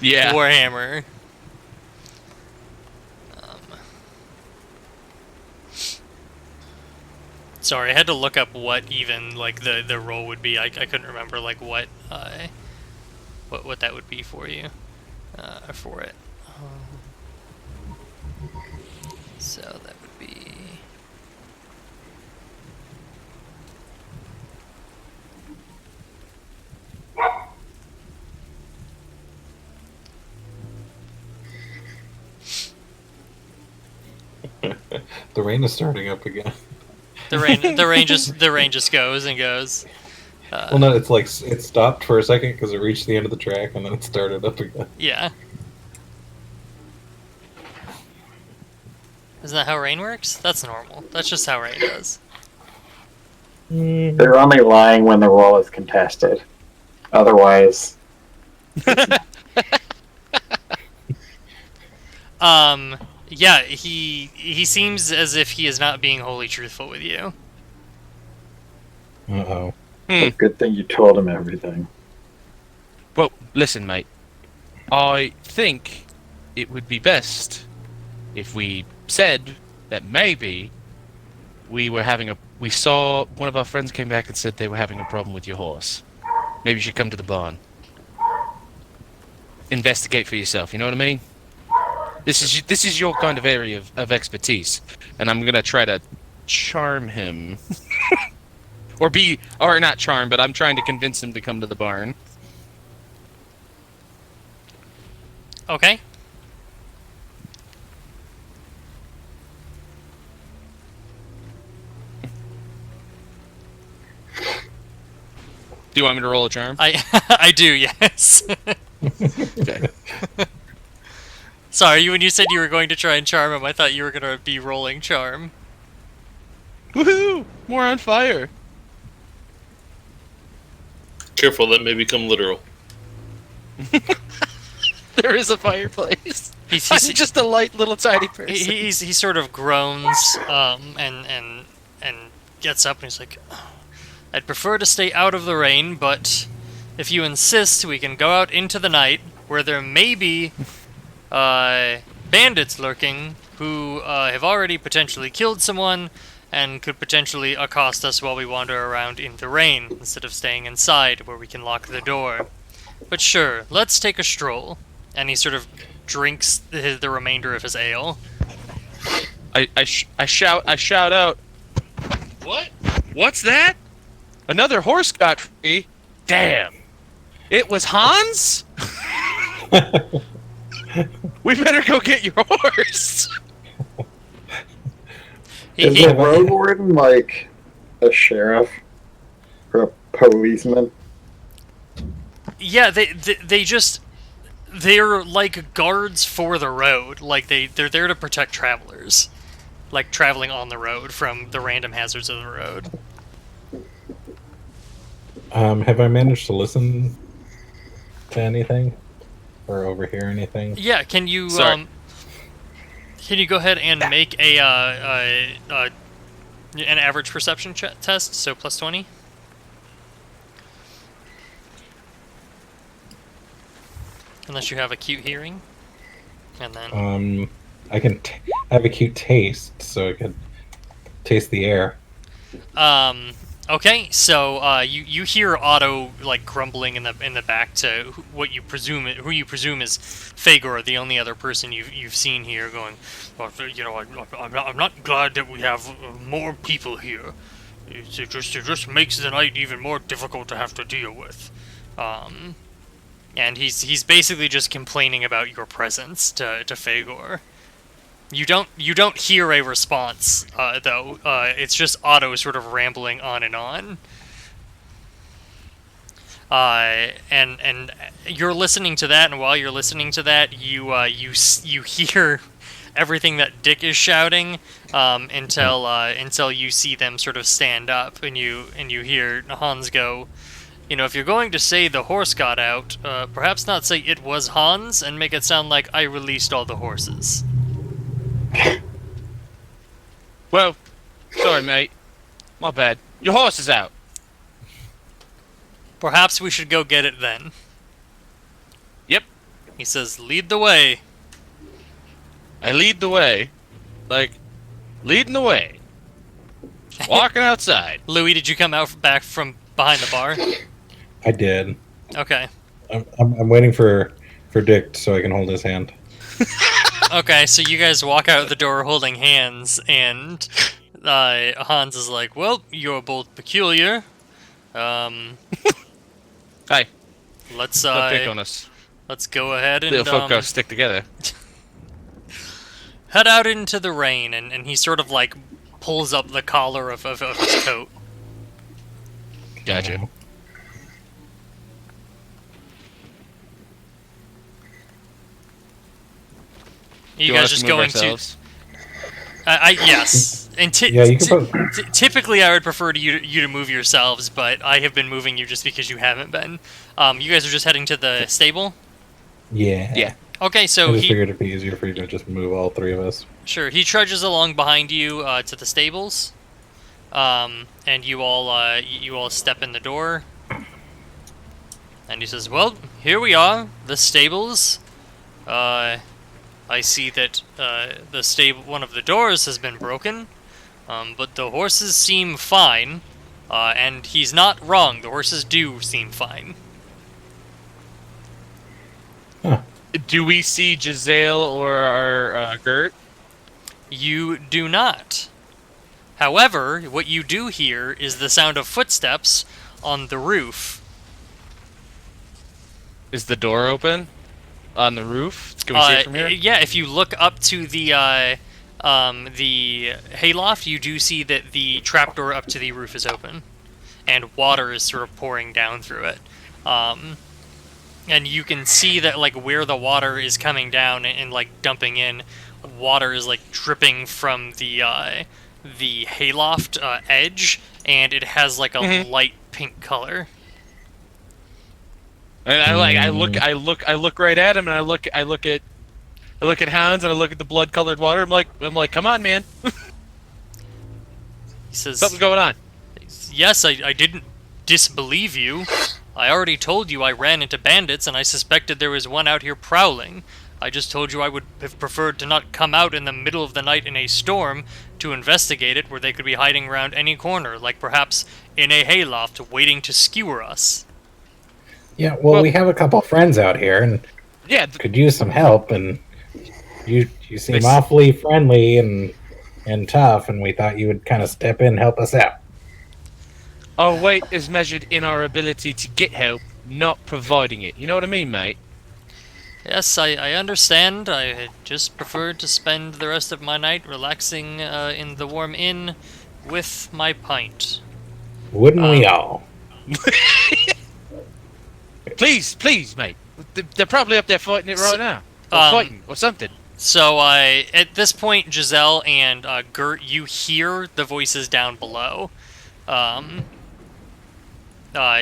Speaker 3: Yeah.
Speaker 1: Warhammer. Sorry, I had to look up what even like the role would be. I couldn't remember like what that would be for you for it. So that would be.
Speaker 4: The rain is starting up again.
Speaker 1: The rain just goes and goes.
Speaker 4: Well, no, it's like it stopped for a second because it reached the end of the track and then it started up again.
Speaker 1: Yeah. Isn't that how rain works? That's normal. That's just how rain does.
Speaker 2: They're only lying when the roll is contested. Otherwise,
Speaker 1: Yeah, he seems as if he is not being wholly truthful with you.
Speaker 4: Uh-oh.
Speaker 2: good thing you told him everything.
Speaker 3: Well, listen, mate. I think it would be best if we said that maybe we saw one of our friends came back and said they were having a problem with your horse. Maybe you should come to the barn. Investigate for yourself, you know what I mean? This is your kind of area of expertise, and I'm gonna try to charm him. or not charm, but I'm trying to convince him to come to the barn.
Speaker 1: Okay.
Speaker 3: Do you want me to roll a charm?
Speaker 1: I do, yes.
Speaker 3: Okay.
Speaker 1: Sorry, when you said you were going to try and charm him, I thought you were going to be rolling charm.
Speaker 3: Woohoo! More on fire.
Speaker 5: Careful, that may become literal.
Speaker 3: There is a fireplace. I'm
Speaker 1: He's
Speaker 3: just a light little tiny person.
Speaker 1: he sort of groans and gets up and he's like, I'd prefer to stay out of the rain, but if you insist, we can go out into the night where there may be bandits lurking who have already potentially killed someone and could potentially accost us while we wander around in the rain instead of staying inside where we can lock the door. But sure, let's take a stroll. And he sort of drinks the remainder of his ale.
Speaker 3: I shout out.
Speaker 5: What?
Speaker 3: What's that? Another horse got free. Damn. It was Hans? We better go get your horse.
Speaker 2: Is the road warden like a sheriff or a policeman?
Speaker 1: Yeah, they're like guards for the road. Like they're there to protect travelers, like traveling on the road from the random hazards of the road.
Speaker 4: Have I managed to listen to anything or overhear anything?
Speaker 1: Yeah, can you
Speaker 3: Sorry.
Speaker 1: can you go ahead and make an average perception test? So plus 20. Unless you have acute hearing, and then
Speaker 4: I can have a cute taste, so I can taste the air.
Speaker 1: Okay, so you hear Otto like grumbling in the back to who you presume is Fagor, the only other person you've seen here, going, well, you know, I'm not glad that we have more people here. It just makes the night even more difficult to have to deal with. And he's basically just complaining about your presence to Fagor. You don't hear a response though. It's just Otto sort of rambling on and on. And you're listening to that, and while you're listening to that, you hear everything that Dick is shouting, until you see them sort of stand up, and you hear Hans go, if you're going to say the horse got out, perhaps not say it was Hans, and make it sound like I released all the horses.
Speaker 3: Well, sorry, mate. My bad. Your horse is out.
Speaker 1: Perhaps we should go get it then.
Speaker 3: Yep.
Speaker 1: He says, lead the way.
Speaker 3: I lead the way. Like, leading the way. Walking outside.
Speaker 1: Louis, did you come out back from behind the bar?
Speaker 4: I did.
Speaker 1: Okay.
Speaker 4: I'm waiting for Dick so I can hold his hand.
Speaker 1: Okay, so you guys walk out the door holding hands, and Hans is like, well, you're both peculiar.
Speaker 3: Hi.
Speaker 1: Let's
Speaker 3: Don't pick on us.
Speaker 1: let's go ahead and
Speaker 3: Little folk go stick together.
Speaker 1: head out into the rain, and he sort of like pulls up the collar of his coat.
Speaker 3: Gotcha.
Speaker 1: You guys just going to? Yes. And
Speaker 4: Yeah, you can
Speaker 1: typically, I would prefer you to move yourselves, but I have been moving you just because you haven't been. You guys are just heading to the stable?
Speaker 4: Yeah.
Speaker 3: Yeah.
Speaker 1: Okay, so
Speaker 4: I just figured it'd be easier for you to just move all three of us.
Speaker 1: Sure, he trudges along behind you to the stables, and you all step in the door, and he says, "Well, here we are, the stables. I see that one of the doors has been broken, but the horses seem fine, and he's not wrong. The horses do seem fine."
Speaker 4: Huh.
Speaker 3: Do we see Giselle or our Gert?
Speaker 1: You do not. However, what you do hear is the sound of footsteps on the roof.
Speaker 3: Is the door open on the roof? Can we see it from here?
Speaker 1: Yeah, if you look up to the hayloft, you do see that the trapdoor up to the roof is open, and water is sort of pouring down through it. And you can see that, like, where the water is coming down and like dumping in, water is like dripping from the hayloft edge, and it has like a light pink color.
Speaker 3: And I look right at him, and I look at Hans, and I look at the blood-colored water. I'm like, come on, man.
Speaker 1: He says,
Speaker 3: Something's going on.
Speaker 1: Yes, I didn't disbelieve you. I already told you I ran into bandits, and I suspected there was one out here prowling. I just told you I would have preferred to not come out in the middle of the night in a storm to investigate it, where they could be hiding around any corner, like perhaps in a hayloft waiting to skewer us.
Speaker 4: Yeah, well, we have a couple friends out here, and could use some help. And you seem awfully friendly and tough, and we thought you would kind of step in and help us out.
Speaker 3: Our weight is measured in our ability to get help, not providing it. You know what I mean, mate?
Speaker 1: Yes, I understand. I just preferred to spend the rest of my night relaxing in the warm inn with my pint.
Speaker 4: Wouldn't we all?
Speaker 3: Please, mate. They're probably up there fighting it right now. Or fighting, or something.
Speaker 1: So, at this point, Giselle and Gert, you hear the voices down below.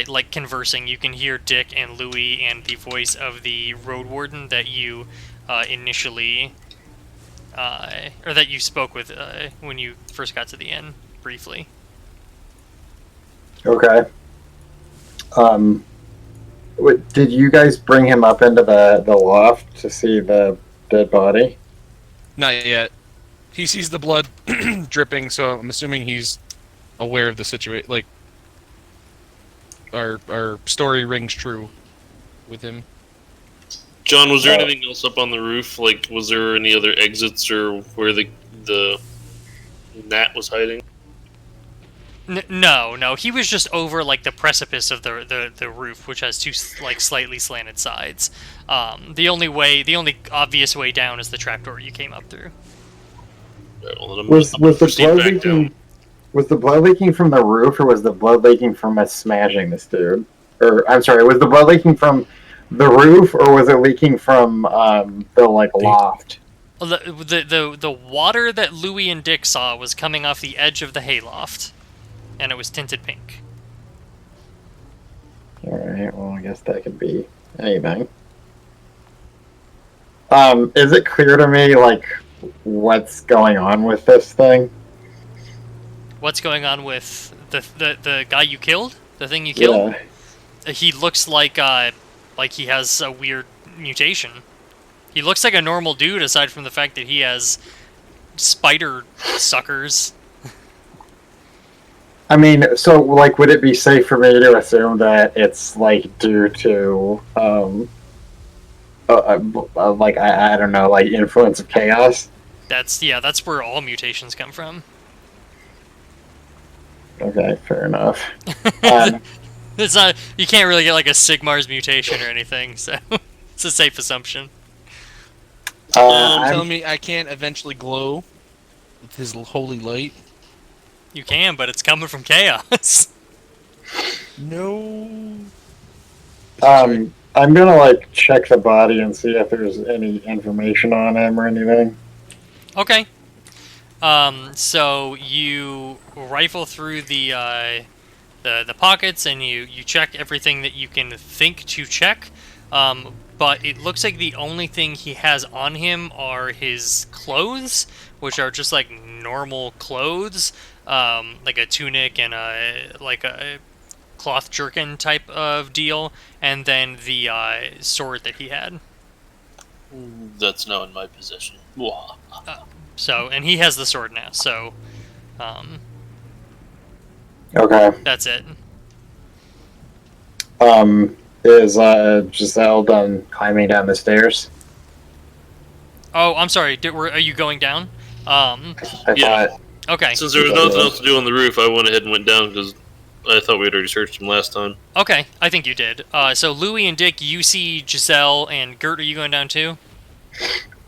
Speaker 1: Like conversing. You can hear Dick and Louis and the voice of the road warden that you initially, or that you spoke with when you first got to the inn, briefly.
Speaker 2: Okay. Did you guys bring him up into the loft to see the dead body?
Speaker 3: Not yet. He sees the blood dripping, so I'm assuming he's aware of the situation. Like, our story rings true with him.
Speaker 5: John, was there anything else up on the roof? Like, was there any other exits or where the gnat was hiding?
Speaker 1: No. He was just over like the precipice of the roof, which has two like slightly slanted sides. The only obvious way down is the trapdoor you came up through.
Speaker 5: Right, well,
Speaker 2: Was the blood leaking from the roof, or was the blood leaking from us smashing this dude? Or I'm sorry, was the blood leaking from the roof, or was it leaking from the loft?
Speaker 1: The water that Louie and Dick saw was coming off the edge of the hayloft, and it was tinted pink.
Speaker 2: Alright, well, I guess that could be anything. Is it clear to me, like, what's going on with this thing?
Speaker 1: What's going on with the guy you killed? The thing you killed?
Speaker 2: Yeah.
Speaker 1: He looks like he has a weird mutation. He looks like a normal dude, aside from the fact that he has spider suckers.
Speaker 2: I mean, so, like, would it be safe for me to assume that it's, like, due to, like, I don't know, like, influence of chaos?
Speaker 1: That's where all mutations come from.
Speaker 2: Okay, fair enough.
Speaker 1: It's not, you can't really get like a Sigmar's mutation or anything, so it's a safe assumption.
Speaker 3: You're telling me I can't eventually glow with his holy light?
Speaker 1: You can, but it's coming from chaos.
Speaker 3: No.
Speaker 2: I'm gonna, like, check the body and see if there's any information on him or anything.
Speaker 1: Okay. So you rifle through the pockets and you check everything that you can think to check. But it looks like the only thing he has on him are his clothes, which are just like normal clothes, like a tunic and a cloth jerkin type of deal, and then the sword that he had.
Speaker 5: That's now in my possession.
Speaker 1: So, and he has the sword now, so
Speaker 2: Okay.
Speaker 1: that's it.
Speaker 2: Is Giselle done climbing down the stairs?
Speaker 1: Oh, I'm sorry. Are you going down?
Speaker 2: I
Speaker 5: Yeah.
Speaker 2: thought.
Speaker 1: Okay.
Speaker 5: Since there was nothing else to do on the roof, I went ahead and went down because I thought we had already searched him last time.
Speaker 1: Okay, I think you did. So Louie and Dick, you see Giselle, and Gert, are you going down too?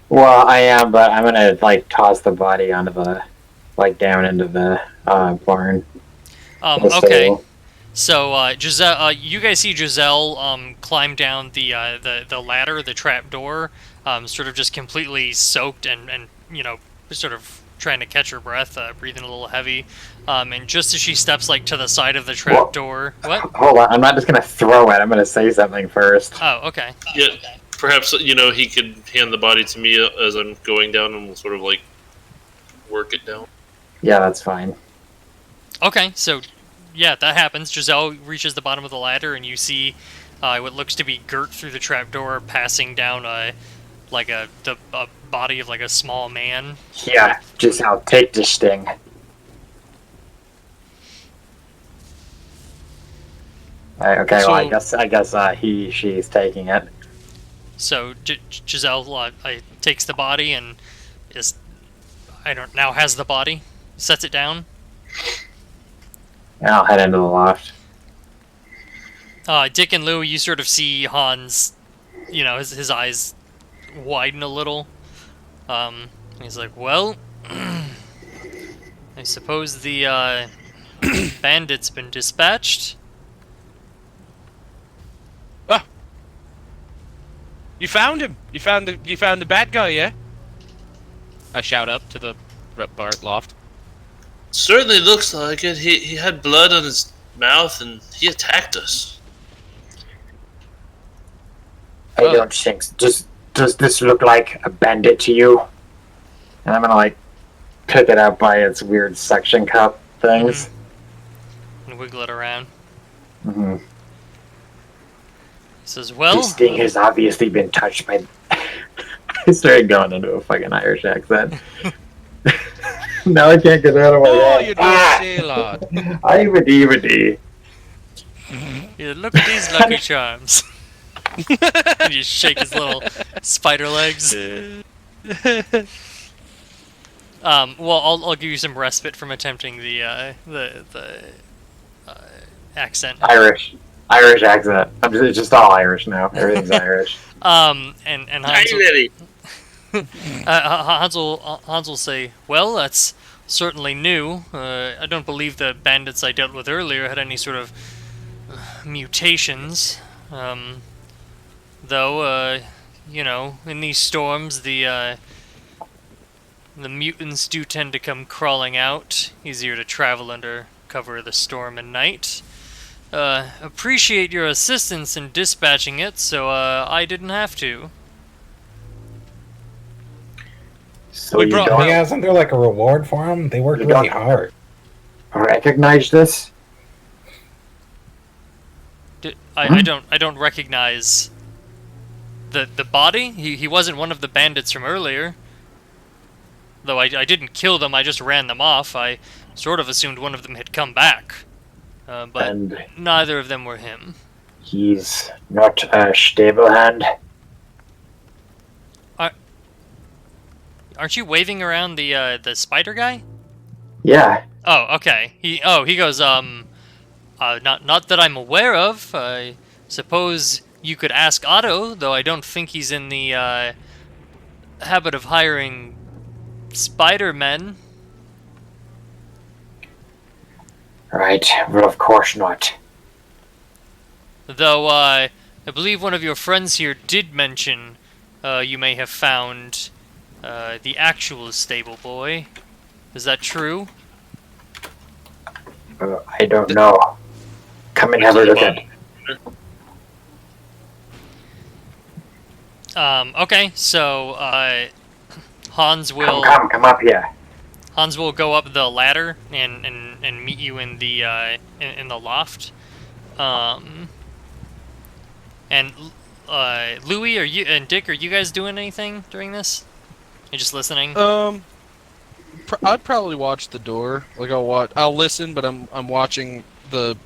Speaker 2: Well, I am, but I'm gonna, like, toss the body onto the, like, down into the barn.
Speaker 1: Okay. So Giselle, you guys see Giselle climb down the ladder, the trap door, sort of just completely soaked and you know, sort of trying to catch her breath, breathing a little heavy. And just as she steps like to the side of the trap door, what?
Speaker 2: Hold on, I'm not just gonna throw it. I'm gonna say something first.
Speaker 1: Oh, okay.
Speaker 5: Yeah, perhaps he could hand the body to me as I'm going down, and we'll sort of like work it down.
Speaker 2: Yeah, that's fine.
Speaker 1: Okay, so yeah, that happens. Giselle reaches the bottom of the ladder, and you see what looks to be Gert through the trapdoor, passing down a body of like a small man.
Speaker 2: Yeah, Giselle, take this thing. Okay,
Speaker 3: So-
Speaker 2: well, I guess she's taking it.
Speaker 1: So Giselle takes the body and now has the body, sets it down.
Speaker 2: And I'll head into the loft.
Speaker 1: Dick and Lou, you sort of see Hans, you know, his eyes widen a little. He's like, well, I suppose the bandit's been dispatched.
Speaker 3: Ah! You found him! You found the bad guy, yeah? I shout up to the bar loft.
Speaker 5: Certainly looks like it. He had blood on his mouth and he attacked us.
Speaker 2: I don't think. Does this look like a bandit to you? And I'm gonna, like, pick it up by its weird suction cup things.
Speaker 1: And wiggle it around.
Speaker 2: Mm-hmm.
Speaker 1: He says, well,
Speaker 2: This thing has obviously been touched by. I started going into a fucking Irish accent. Now I can't get out of my
Speaker 3: Oh,
Speaker 2: head.
Speaker 3: you don't say, lad.
Speaker 2: Ivedy.
Speaker 1: yeah, look at these Lucky Charms. And you shake his little spider legs. Well, I'll give you some respite from attempting the accent.
Speaker 2: Irish accent. It's just all Irish now. Everything's Irish.
Speaker 1: And Hans will,
Speaker 5: ready?
Speaker 1: Hans will say, well, that's certainly new. I don't believe the bandits I dealt with earlier had any sort of mutations. Though, you know, in these storms, the the mutants do tend to come crawling out. Easier to travel under cover of the storm at night. Appreciate your assistance in dispatching it, so I didn't have to.
Speaker 2: So
Speaker 3: We
Speaker 2: you
Speaker 3: brought
Speaker 2: don't
Speaker 3: help.
Speaker 4: Yeah, isn't there like a reward for them? They worked
Speaker 2: You
Speaker 4: really
Speaker 2: don't-
Speaker 4: hard.
Speaker 2: recognize this?
Speaker 1: I don't recognize the body. He wasn't one of the bandits from earlier. Though I didn't kill them, I just ran them off. I sort of assumed one of them had come back. But
Speaker 2: And
Speaker 1: neither of them were him.
Speaker 2: he's not a stable hand.
Speaker 1: Aren't you waving around the spider guy?
Speaker 2: Yeah,
Speaker 1: Oh, okay. He goes, not that I'm aware of. I suppose you could ask Otto, though I don't think he's in the habit of hiring Spider-Men.
Speaker 2: right. Well, of course not.
Speaker 1: Though, I believe one of your friends here did mention you may have found the actual stable boy. Is that true?
Speaker 2: I don't know. Come and have a look at.
Speaker 1: Okay, so, Hans will...
Speaker 2: Come up here.
Speaker 1: Hans will go up the ladder and meet you in the in the loft. And Louis, and Dick, are you guys doing anything during this? You're just listening.
Speaker 3: I'd probably watch the door. Like I'll listen, but I'm watching the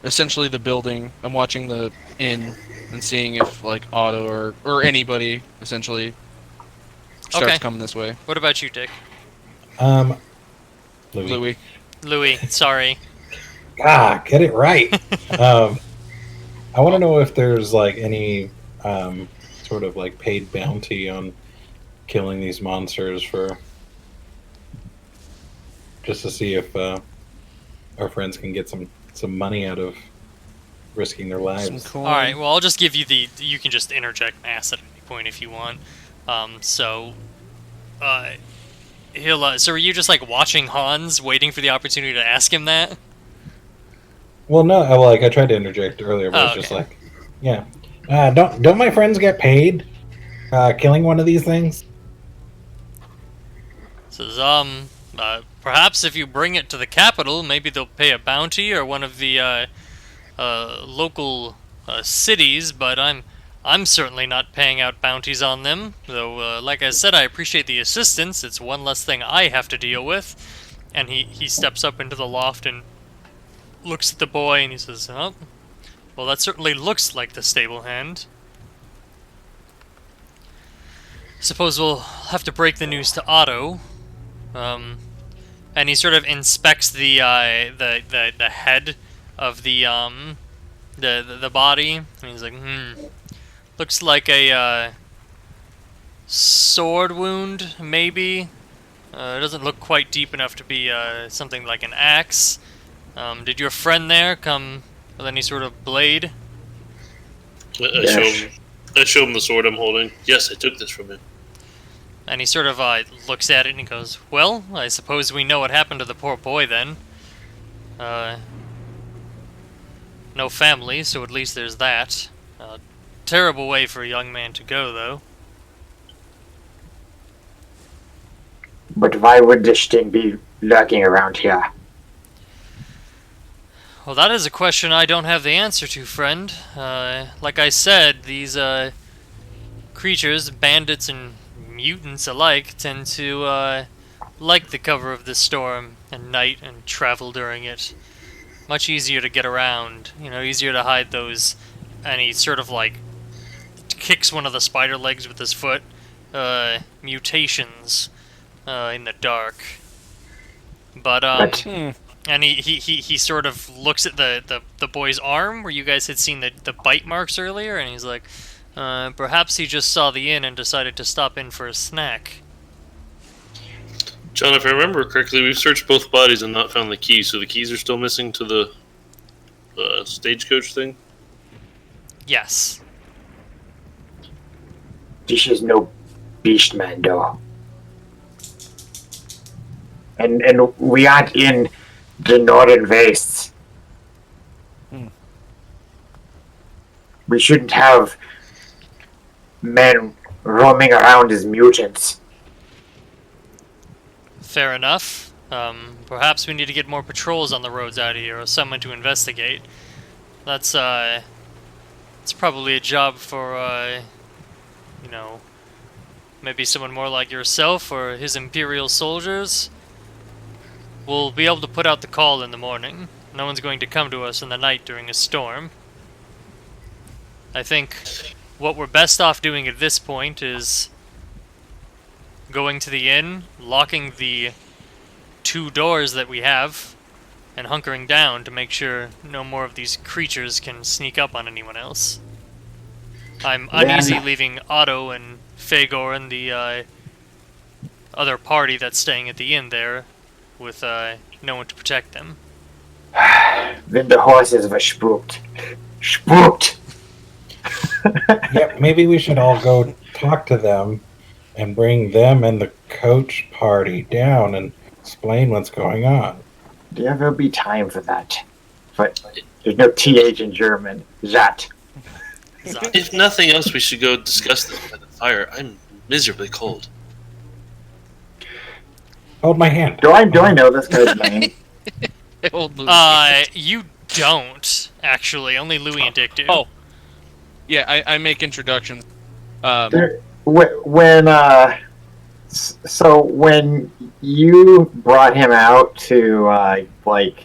Speaker 3: essentially the building. I'm watching the inn and seeing if like Otto or anybody essentially starts
Speaker 1: Okay.
Speaker 3: coming this way.
Speaker 1: What about you, Dick?
Speaker 3: Louis.
Speaker 1: Louis, sorry.
Speaker 4: Get it right. I want to know if there's like any sort of like paid bounty on killing these monsters for just to see if our friends can get some money out of risking their
Speaker 3: Some
Speaker 4: lives.
Speaker 3: coin.
Speaker 1: All right. Well, I'll just give you the. You can just interject and ask at any point if you want. So he'll. So are you just like watching Hans, waiting for the opportunity to ask him that?
Speaker 4: Well, no, I tried to interject earlier, but it's just
Speaker 1: okay.
Speaker 4: like, yeah. Don't my friends get paid killing one of these things?
Speaker 1: Says, perhaps if you bring it to the capital, maybe they'll pay a bounty or one of the local cities. But I'm certainly not paying out bounties on them. Though, like I said, I appreciate the assistance. It's one less thing I have to deal with. And he steps up into the loft and looks at the boy and he says, "Oh, well, that certainly looks like the stable hand. Suppose we'll have to break the news to Otto." And he sort of inspects the head of the body, and he's like, looks like a sword wound, maybe. It doesn't look quite deep enough to be something like an axe. Did your friend there come with any sort of blade?
Speaker 5: I show him the sword I'm holding. Yes, I took this from him.
Speaker 1: And he sort of looks at it and he goes, "Well, I suppose we know what happened to the poor boy then. No family, so at least there's that. Terrible way for a young man to go, though."
Speaker 2: But why would this thing be lurking around here?
Speaker 1: Well, that is a question I don't have the answer to, friend. Like I said, these creatures, bandits and mutants alike, tend to like the cover of the storm and night and travel during it. Much easier to get around, easier to hide those. And he sort of like kicks one of the spider legs with his foot. Mutations in the dark. But and he sort of looks at the boy's arm where you guys had seen the bite marks earlier, and he's like, perhaps he just saw the inn and decided to stop in for a snack.
Speaker 5: John, if I remember correctly, we've searched both bodies and not found the keys, so the keys are still missing to the stagecoach thing?
Speaker 1: Yes.
Speaker 2: This is no beast man, though. And we aren't in the northern wastes. We shouldn't have men roaming around as mutants.
Speaker 1: Fair enough. Perhaps we need to get more patrols on the roads out here, or someone to investigate. That's it's probably a job for, you know, maybe someone more like yourself or his Imperial soldiers. We'll be able to put out the call in the morning. No one's going to come to us in the night during a storm. I think what we're best off doing at this point is going to the inn, locking the 2 doors that we have, and hunkering down to make sure no more of these creatures can sneak up on anyone else. I'm uneasy leaving Otto and Fagor and the other party that's staying at the inn there with no one to protect them.
Speaker 2: Then the horses were spooked. Spooked!
Speaker 4: Yeah, maybe we should all go talk to them and bring them and the coach party down and explain what's going on.
Speaker 2: There will be time for that. But there's no TH in German. That.
Speaker 5: If nothing else, we should go discuss this by the fire. I'm miserably cold.
Speaker 4: Hold my hand.
Speaker 2: Do I know this guy's name?
Speaker 1: You don't, actually. Only Louis and Dick do.
Speaker 3: Oh. Yeah, I make introductions.
Speaker 2: When you brought him out to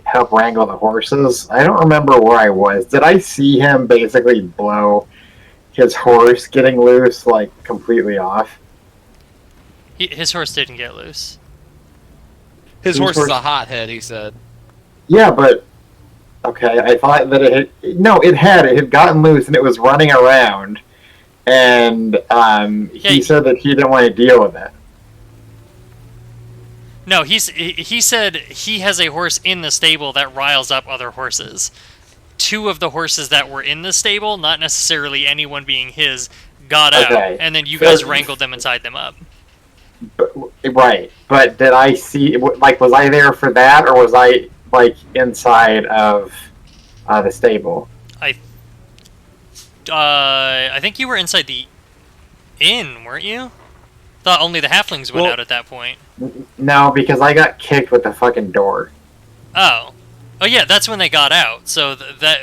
Speaker 2: help wrangle the horses, I don't remember where I was. Did I see him basically blow his horse getting loose completely off?
Speaker 1: His horse didn't get loose.
Speaker 3: His horse is a hothead, he said.
Speaker 2: Yeah, but okay, I thought that it had gotten loose and it was running around, and he said that he didn't want to deal with it.
Speaker 1: No, he said he has a horse in the stable that riles up other horses. 2 of the horses that were in the stable, not necessarily anyone being his, got out, and then you guys wrangled them and tied them up.
Speaker 2: Right, but did I see, was I there for that, or was I, inside of the stable?
Speaker 1: I think you were inside the inn, weren't you? Thought only the halflings went out at that point.
Speaker 2: No, because I got kicked with the fucking door.
Speaker 1: Oh yeah, that's when they got out. So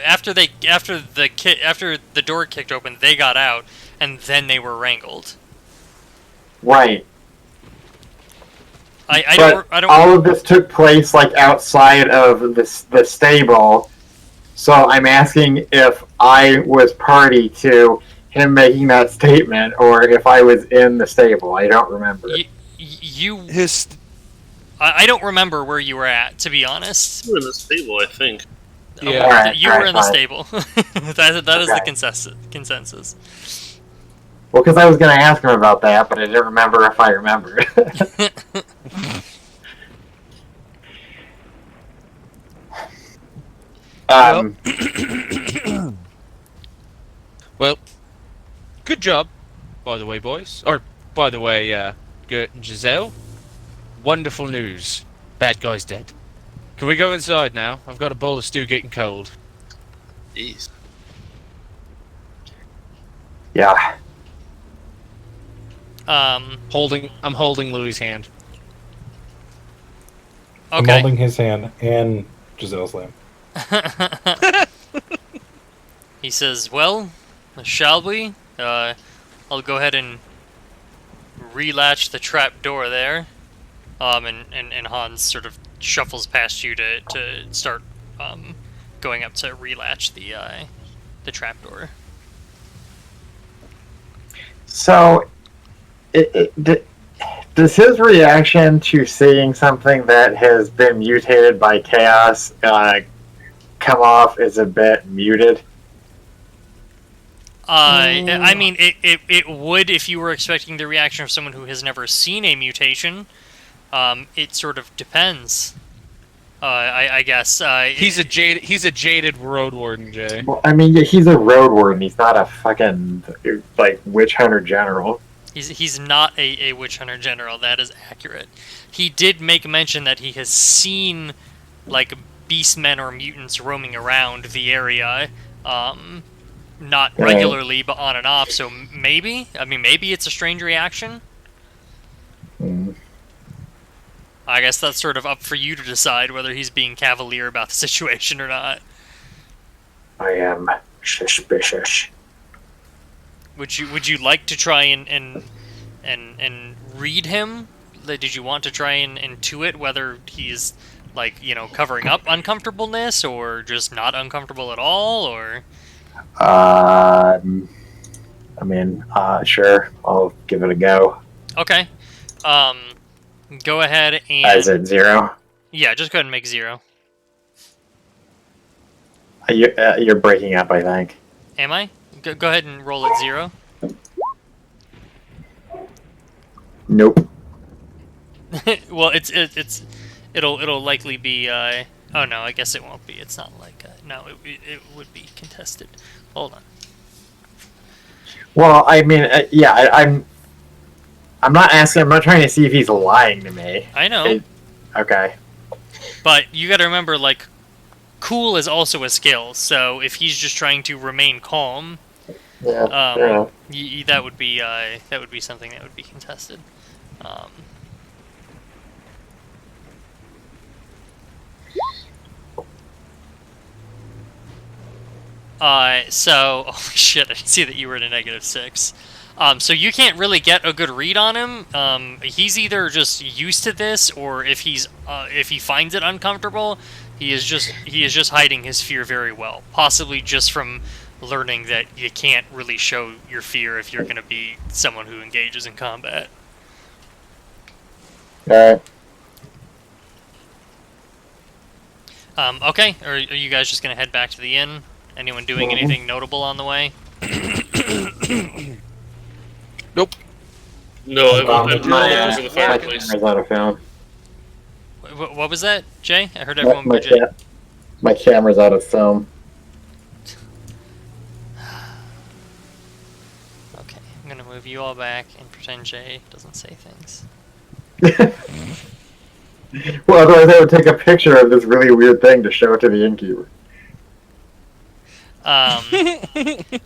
Speaker 1: after the door kicked open, they got out, and then they were wrangled.
Speaker 2: Right.
Speaker 1: I don't.
Speaker 2: All of this took place outside of the stable. So I'm asking if I was party to him making that statement, or if I was in the stable. I don't remember.
Speaker 1: I don't remember where you were at, to be honest.
Speaker 5: You were in the stable, I think.
Speaker 3: Yeah,
Speaker 2: right,
Speaker 1: you were in the
Speaker 2: fine.
Speaker 1: stable. that is the consensus.
Speaker 2: Well, because I was going to ask him about that, but I didn't remember if I remembered.
Speaker 3: Well, good job, by the way, boys. Or, by the way, Gert and Giselle. Wonderful news. Bad guy's dead. Can we go inside now? I've got a bowl of stew getting cold.
Speaker 5: Jeez.
Speaker 2: Yeah.
Speaker 3: I'm holding Louis' hand.
Speaker 4: I'm
Speaker 1: Okay.
Speaker 4: holding his hand and Giselle's lamb.
Speaker 1: He says, "Well, shall we? I'll go ahead and relatch the trap door there." And Hans sort of shuffles past you to start going up to relatch the trap door.
Speaker 2: So, does his reaction to seeing something that has been mutated by chaos come off as a bit muted?
Speaker 1: I mean, it would if you were expecting the reaction of someone who has never seen a mutation. It sort of depends. I guess.
Speaker 3: He's a jaded road warden, Jay.
Speaker 2: Well, I mean, he's a road warden. He's not a fucking witch hunter general.
Speaker 1: He's not a witch hunter general. That is accurate. He did make mention that he has seen like beastmen or mutants roaming around the area, not regularly, but on and off. So maybe, I mean, maybe it's a strange reaction. I guess that's sort of up for you to decide whether he's being cavalier about the situation or not.
Speaker 2: I am suspicious.
Speaker 1: Would you like to try and read him? Did you want to try and intuit whether he's like, you know, covering up uncomfortableness or just not uncomfortable at all, or?
Speaker 2: I mean, sure, I'll give it a go.
Speaker 1: Okay. Go ahead and...
Speaker 2: Is it 0?
Speaker 1: Yeah, just go ahead and make 0.
Speaker 2: You're breaking up, I think.
Speaker 1: Am I? Go ahead and roll at 0.
Speaker 2: Nope.
Speaker 1: Well, it'll likely be, oh no, I guess it won't be. It's not like, no, it would be contested. Hold on.
Speaker 2: Well, I mean, yeah, I'm not asking. I'm not trying to see if he's lying to me.
Speaker 1: I know.
Speaker 2: Okay.
Speaker 1: But you got to remember, like, cool is also a skill. So if he's just trying to remain calm,
Speaker 2: Yeah.
Speaker 1: that would be something that would be contested. So, holy shit, I didn't see that you were at a -6. So you can't really get a good read on him. He's either just used to this, or if he finds it uncomfortable, he is just hiding his fear very well. Possibly just from learning that you can't really show your fear if you're going to be someone who engages in combat.
Speaker 2: Alright.
Speaker 1: Okay, or are you guys just going to head back to the inn? Anyone doing anything notable on the way?
Speaker 3: Nope.
Speaker 5: No, I'm over the
Speaker 2: My
Speaker 5: fireplace.
Speaker 2: camera's out of film.
Speaker 1: What was that, Jay? I heard everyone but Jay.
Speaker 2: My camera's out of film.
Speaker 1: Okay, I'm gonna move you all back and pretend Jay doesn't say things.
Speaker 2: Well, otherwise I would take a picture of this really weird thing to show it to the innkeeper.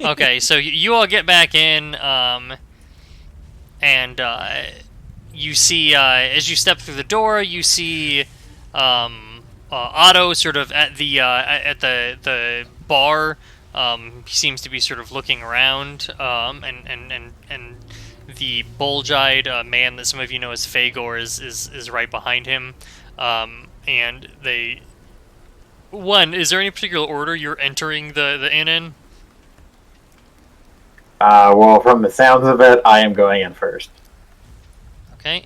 Speaker 1: Okay, so you all get back in, and you see, as you step through the door, you see Otto sort of at the bar. He seems to be sort of looking around, and the bulge-eyed man that some of you know as Fagor is right behind him, and they. Is there any particular order you're entering the inn in?
Speaker 2: Well, from the sounds of it, I am going in first.
Speaker 1: Okay.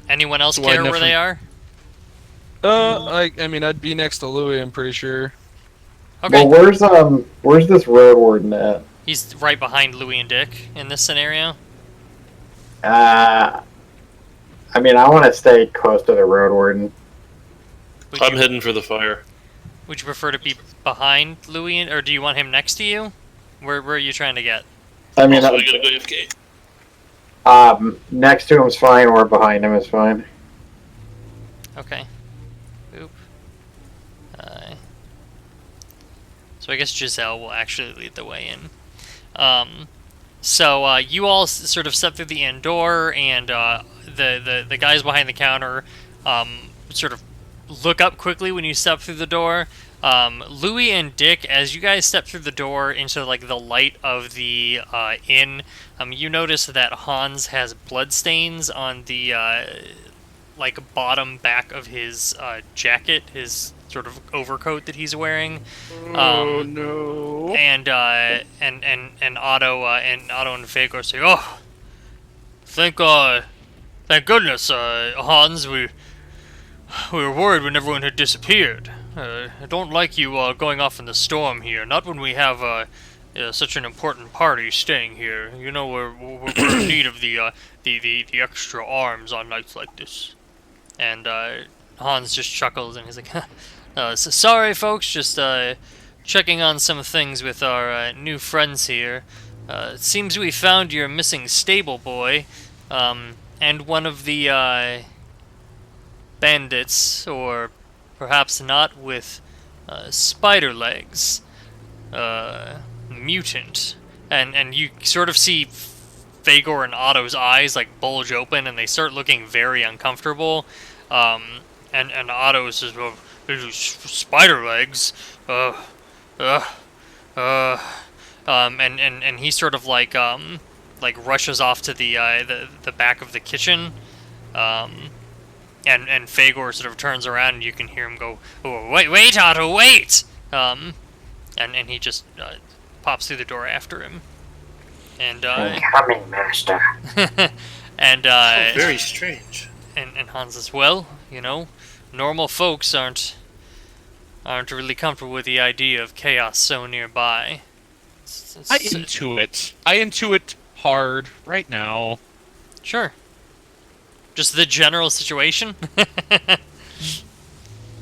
Speaker 1: Anyone else care where they are?
Speaker 3: I mean, I'd be next to Louis, I'm pretty sure.
Speaker 1: Okay.
Speaker 2: Well, where's this road warden at?
Speaker 1: He's right behind Louis and Dick in this scenario.
Speaker 2: I mean, I want to stay close to the road warden.
Speaker 5: I'm heading for the fire.
Speaker 1: Would you prefer to be behind Louis, or do you want him next to you? Where are you trying to get?
Speaker 2: I mean,
Speaker 5: Also, we gotta go AFK.
Speaker 2: next to him's fine, or behind him is fine.
Speaker 1: Okay. Oop. So I guess Giselle will actually lead the way in. So you all sort of step through the inn door, and the guys behind the counter sort of look up quickly when you step through the door. Louis and Dick, as you guys step through the door into like the light of the inn, you notice that Hans has bloodstains on the like bottom back of his jacket, his sort of overcoat that he's wearing.
Speaker 3: Oh no!
Speaker 1: And Otto and Fagor say, "Oh, thank goodness, Hans. We were worried when everyone had disappeared. I don't like you going off in the storm here. Not when we have such an important party staying here. You know, we're in need of the extra arms on nights like this." And Hans just chuckles and he's like, so sorry folks, just checking on some things with our new friends here. It seems we found your missing stable boy, and one of the bandits, or perhaps not, with spider legs, mutant. And you sort of see Fagor and Otto's eyes like bulge open and they start looking very uncomfortable. And Otto says, well, spider legs, and he sort of like rushes off to the back of the kitchen, and Fagor sort of turns around and you can hear him go, oh, wait, Otto, wait, and he just pops through the door after him, and
Speaker 2: Coming, master.
Speaker 1: and
Speaker 5: Very strange.
Speaker 1: and Hans says, well, normal folks aren't really comfortable with the idea of chaos so nearby.
Speaker 3: I intuit hard right now.
Speaker 1: Sure. Just the general situation?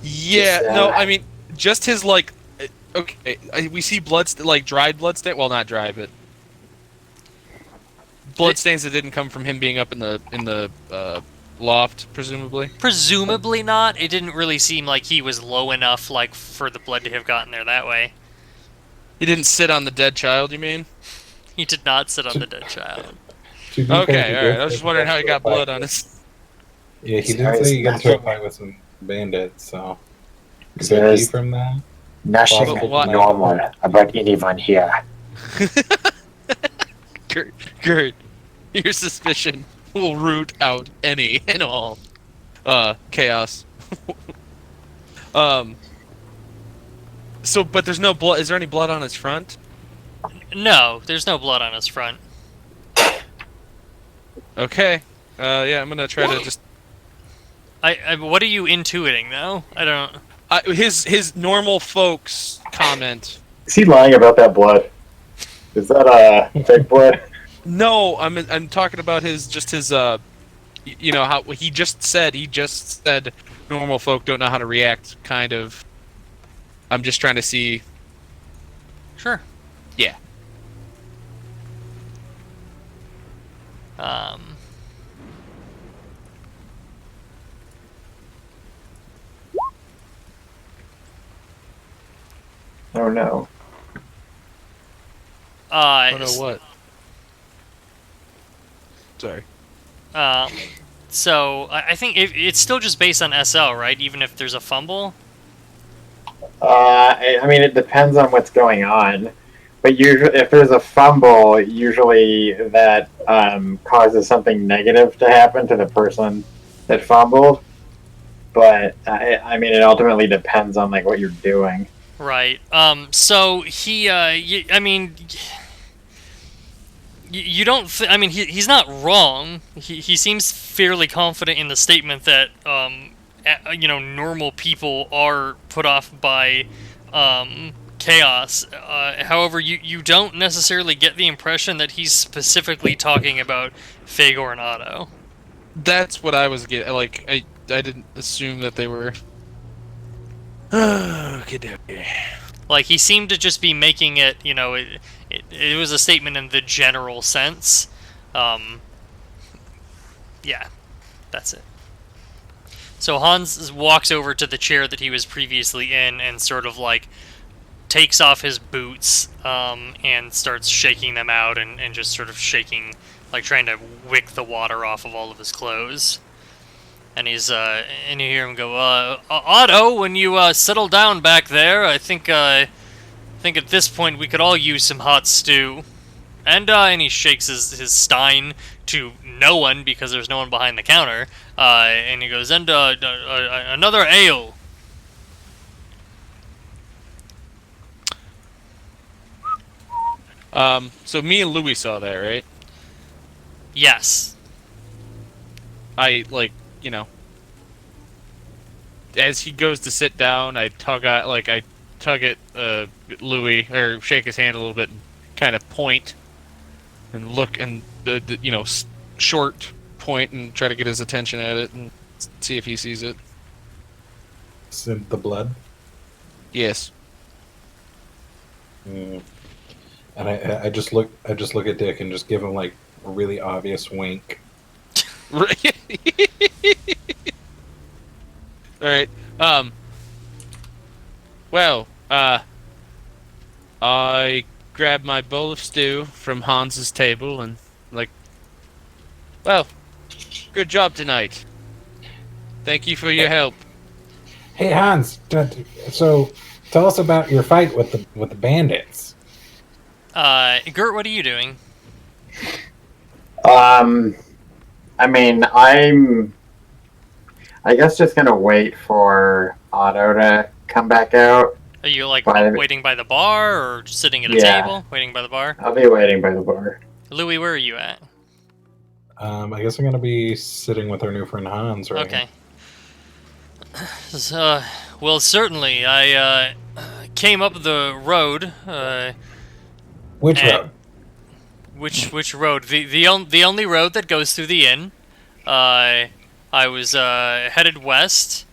Speaker 3: Yeah, no, I mean, just his, like, okay, we see dried blood stain, well, not dry, but blood stains that didn't come from him being up in the loft, presumably.
Speaker 1: Presumably not. It didn't really seem like he was low enough, like, for the blood to have gotten there that way.
Speaker 3: He didn't sit on the dead child, you mean?
Speaker 1: He did not sit on the dead child.
Speaker 3: Okay, alright, I was just wondering how he got blood on his...
Speaker 4: Yeah, he did say he got into a fight with some bandits, so... Is that key from that?
Speaker 2: Nothing
Speaker 3: What?
Speaker 2: normal about anyone here.
Speaker 3: Gert, your suspicion will root out any and all chaos. So, but there's no blood. Is there any blood on his front?
Speaker 1: No, there's no blood on his front.
Speaker 3: Okay. Yeah, I'm gonna try to just...
Speaker 1: What are you intuiting, though? I don't...
Speaker 3: his normal folks comment.
Speaker 2: Is he lying about that blood? Is that fake blood?
Speaker 3: No, I'm talking about his how he just said normal folk don't know how to react, kind of. I'm just trying to see.
Speaker 1: Sure.
Speaker 3: Yeah.
Speaker 2: Oh no.
Speaker 3: I don't know what. Sorry.
Speaker 1: So I think it's still just based on SL, right? Even if there's a fumble.
Speaker 2: I mean, it depends on what's going on. But usually, if there's a fumble, usually that causes something negative to happen to the person that fumbled. But I mean, it ultimately depends on like what you're doing.
Speaker 1: Right. So he, I mean, you don't. I mean, he's not wrong. He seems fairly confident in the statement that normal people are put off by chaos. However, you don't necessarily get the impression that he's specifically talking about Fagor and Otto.
Speaker 3: That's what I was getting. Like, I didn't assume that they were. Okay.
Speaker 1: Like, he seemed to just be making it. It was a statement in the general sense. Yeah, that's it. So Hans walks over to the chair that he was previously in and sort of like takes off his boots and starts shaking them out and just sort of shaking, like trying to wick the water off of all of his clothes. And he's and you hear him go, Otto, when you settle down back there, I think at this point we could all use some hot stew. And he shakes his stein to no one because there's no one behind the counter. And he goes, and another ale.
Speaker 3: So me and Louis saw that, right?
Speaker 1: Yes.
Speaker 3: I as he goes to sit down, I tug at Louis, or shake his hand a little bit, and kind of point and look, and short point and try to get his attention at it and see if he sees it.
Speaker 4: the blood.
Speaker 3: Yes.
Speaker 4: Mm. And I just look at Dick and just give him like a really obvious wink.
Speaker 3: Right. All right. Well, I grabbed my bowl of stew from Hans's table and well, good job tonight. Thank you for your help.
Speaker 4: Hey Hans, so tell us about your fight with the bandits.
Speaker 1: Gert, what are you doing?
Speaker 2: I mean, I guess just gonna wait for Otto to come back out.
Speaker 1: Are you like
Speaker 2: By the-
Speaker 1: waiting by the bar, or just sitting at a
Speaker 2: Yeah.
Speaker 1: table waiting by the bar?
Speaker 2: I'll be waiting by the bar.
Speaker 1: Louis, where are you at?
Speaker 4: I guess I'm gonna be sitting with our new friend Hans right
Speaker 1: Okay. So, well, certainly, I came up the road.
Speaker 4: Which
Speaker 1: and-
Speaker 4: road?
Speaker 1: Which road? The only road that goes through the inn. I was headed west,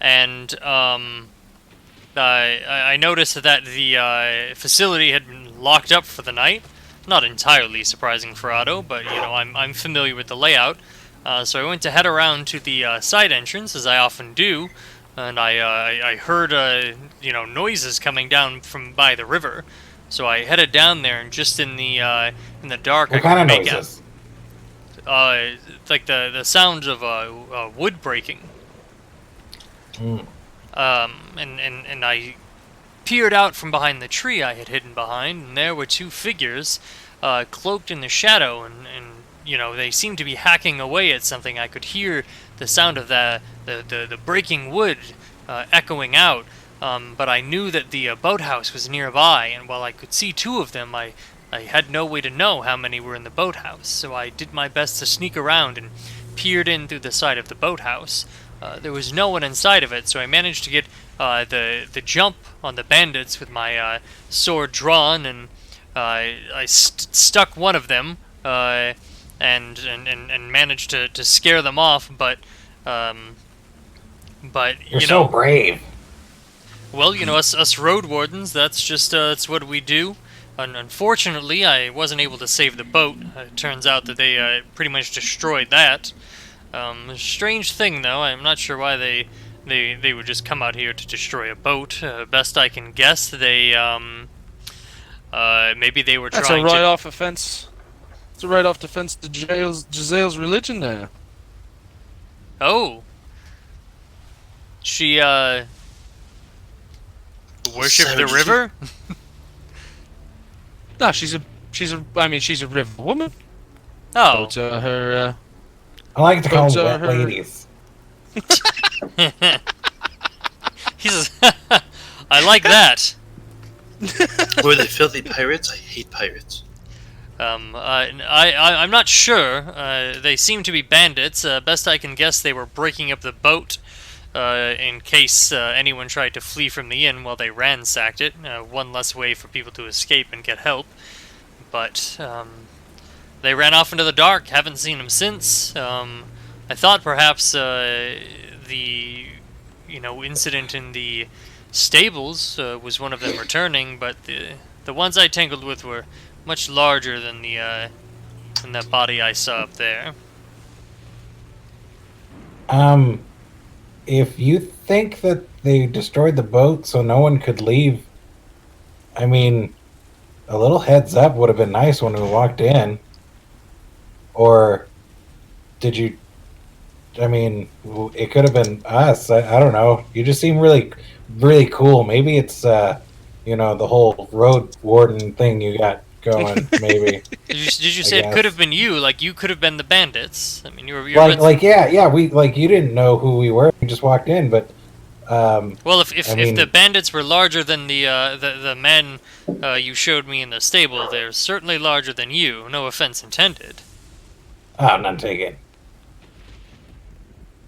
Speaker 1: and I noticed that the facility had been locked up for the night. Not entirely surprising for Otto, but you know I'm familiar with the layout. So I went to head around to the side entrance, as I often do, and I heard noises coming down from by the river. So I headed down there, and just in the dark,
Speaker 4: What
Speaker 1: I could
Speaker 4: kind of
Speaker 1: make
Speaker 4: noises?
Speaker 1: out like the sounds of wood breaking.
Speaker 4: Mm.
Speaker 1: And I peered out from behind the tree I had hidden behind, and there were two figures, cloaked in the shadow, and they seemed to be hacking away at something. I could hear the sound of the breaking wood echoing out, but I knew that the boathouse was nearby, and while I could see two of them, I had no way to know how many were in the boathouse, so I did my best to sneak around and peered in through the side of the boathouse. There was no one inside of it, so I managed to get the jump on the bandits with my sword drawn, and I stuck one of them and managed to scare them off. But
Speaker 4: You're so brave.
Speaker 1: well, us road wardens, that's what we do. Unfortunately, I wasn't able to save the boat. It turns out that they pretty much destroyed that. Strange thing, though. I'm not sure why they would just come out here to destroy a boat. Best I can guess, they maybe they were
Speaker 3: That's
Speaker 1: trying
Speaker 3: a
Speaker 1: to.
Speaker 3: write-off offense. It's a write-off defense to Giselle's religion there.
Speaker 1: Oh, she worshipped the river.
Speaker 3: No, she's a river woman.
Speaker 1: Oh,
Speaker 3: Boats are her.
Speaker 4: I like to call
Speaker 3: Boats
Speaker 4: them
Speaker 3: are
Speaker 4: wet
Speaker 3: her-
Speaker 4: ladies.
Speaker 1: he's. I like that.
Speaker 5: Were they filthy pirates? I hate pirates.
Speaker 1: I'm not sure. They seem to be bandits. Best I can guess, they were breaking up the boat in case anyone tried to flee from the inn while they ransacked it. One less way for people to escape and get help. But they ran off into the dark. Haven't seen them since. I thought perhaps the incident in the stables was one of them returning, but the ones I tangled with were much larger than that body I saw up there.
Speaker 4: If you think that they destroyed the boat so no one could leave, I mean, a little heads up would have been nice when we walked in. Or did you? I mean, it could have been us. I don't know. You just seem really, really cool. Maybe it's the whole road warden thing you got going. Maybe.
Speaker 1: Did you say it could have been you? Like you could have been the bandits? I mean, you're
Speaker 4: yeah. We you didn't know who we were. We just walked in, but.
Speaker 1: Well, if
Speaker 4: I mean,
Speaker 1: the bandits were larger than the men you showed me in the stable, they're certainly larger than you. No offense intended.
Speaker 4: Oh, none taken.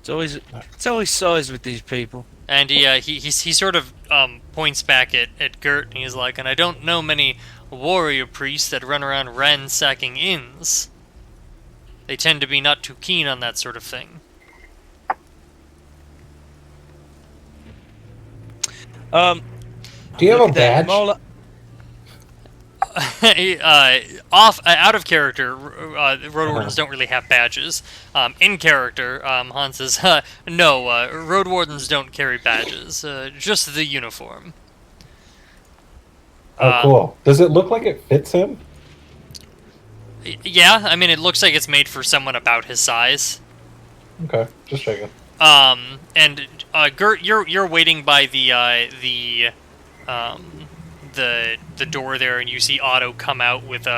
Speaker 3: It's always size with these people.
Speaker 1: And he sort of points back at Gert, and he's like, and I don't know many warrior priests that run around ransacking inns. They tend to be not too keen on that sort of thing.
Speaker 4: Do you have
Speaker 3: look
Speaker 4: a
Speaker 3: at that
Speaker 4: badge?
Speaker 3: mola-
Speaker 1: Out of character, road wardens don't really have badges. In character, Hans says, no, road wardens don't carry badges, just the uniform.
Speaker 4: Oh, cool. Does it look like it fits him?
Speaker 1: Yeah, I mean, it looks like it's made for someone about his size.
Speaker 4: Okay, just checking.
Speaker 1: And Gert, you're waiting by the door there, and you see Otto come out with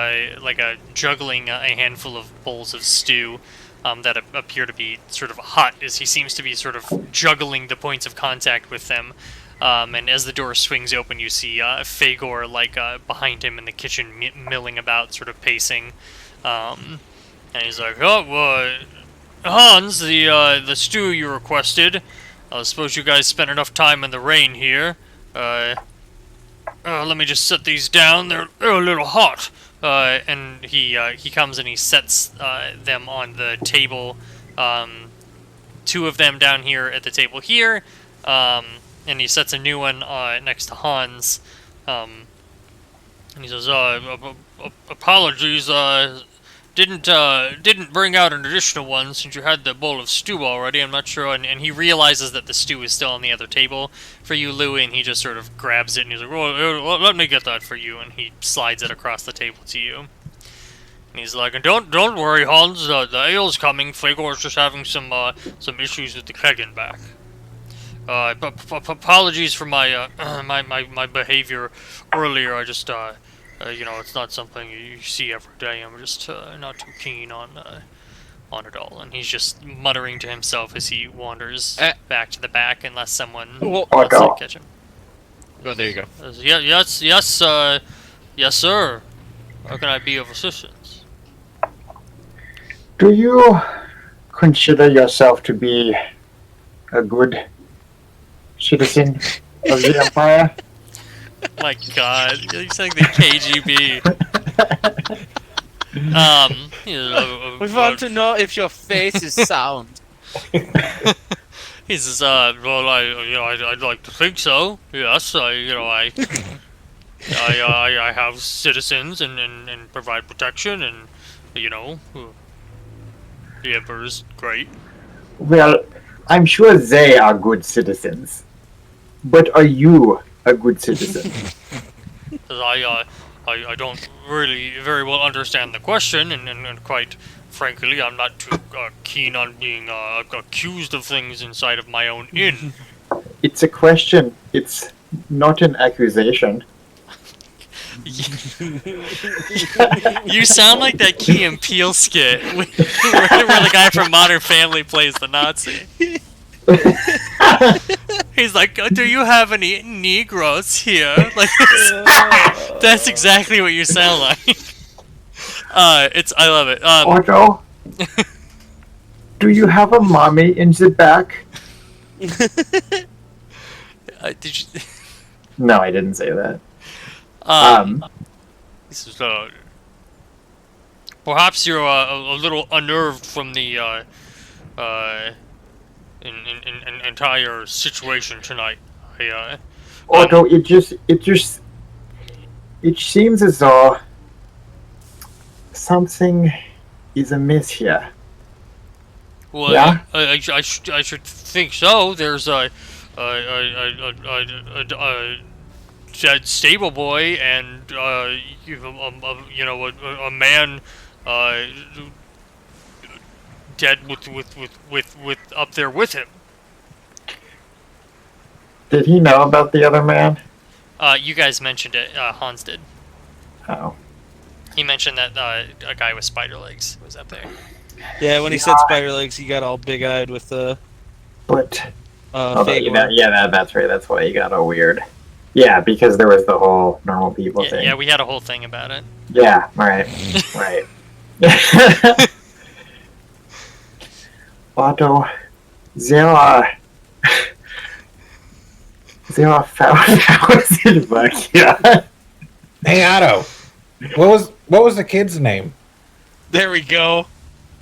Speaker 1: juggling a handful of bowls of stew that appear to be sort of hot, as he seems to be sort of juggling the points of contact with them. And as the door swings open, you see Fagor behind him in the kitchen, milling about, sort of pacing. And he's like, "Oh, Hans, the stew you requested. I suppose you guys spent enough time in the rain here. Let me just set these down. They're a little hot." And he comes and he sets them on the table. Two of them down here at the table here. And he sets a new one next to Hans. And he says, "Apologies. Didn't bring out an additional one since you had the bowl of stew already. I'm not sure." And he realizes that the stew is still on the other table for you, Louie, and he just sort of grabs it and he's like, "Well, let me get that for you." And he slides it across the table to you. And he's like, "Don't worry, Hans. The ale's coming. Fagor's just having some issues with the keg in back. Apologies for my my behavior earlier. I just it's not something you see every day. I'm just not too keen on it all." And he's just muttering to himself as he wanders back to the back, unless someone wants to catch him.
Speaker 3: Oh, there you go.
Speaker 1: Yes, sir. How can I be of assistance?
Speaker 2: Do you consider yourself to be a good citizen of the Empire?
Speaker 1: My God, you sound like the KGB.
Speaker 3: We want to know if your face is sound.
Speaker 1: He says, "Well, I'd like to think so. Yes, I have citizens and provide protection, and the Emperor's great."
Speaker 2: Well, I'm sure they are good citizens. But are you a good citizen?
Speaker 1: I don't really very well understand the question, and quite frankly, I'm not too keen on being accused of things inside of my own inn.
Speaker 2: It's a question. It's not an accusation.
Speaker 1: You sound like that Key and Peele skit where the guy from Modern Family plays the Nazi. He's like, "Do you have any Negroes here?" Like, that's exactly what you sound like. I love it.
Speaker 2: Otto, do you have a mommy in the back?
Speaker 1: Did you?
Speaker 2: No, I didn't say that.
Speaker 1: This is perhaps you're a little unnerved from the entire situation tonight.
Speaker 2: Otto, it seems as though something is amiss here.
Speaker 1: Well,
Speaker 2: yeah?
Speaker 1: I should think so. There's a dead stable boy and a man dead with up there with him.
Speaker 2: Did he know about the other man?
Speaker 1: You guys mentioned it. Hans did.
Speaker 2: Oh.
Speaker 1: He mentioned that a guy with spider legs was up there.
Speaker 3: Yeah, when he said spider legs, he got all big-eyed with the.
Speaker 2: But.
Speaker 3: Fagor.
Speaker 2: That's right. That's why he got all weird. Yeah, because there was the whole normal people thing.
Speaker 1: Yeah, we had a whole thing about it.
Speaker 2: Yeah, right. Right. Otto, there are 1,000 bucks here.
Speaker 4: Hey, Otto. What was the kid's name?
Speaker 3: There we go.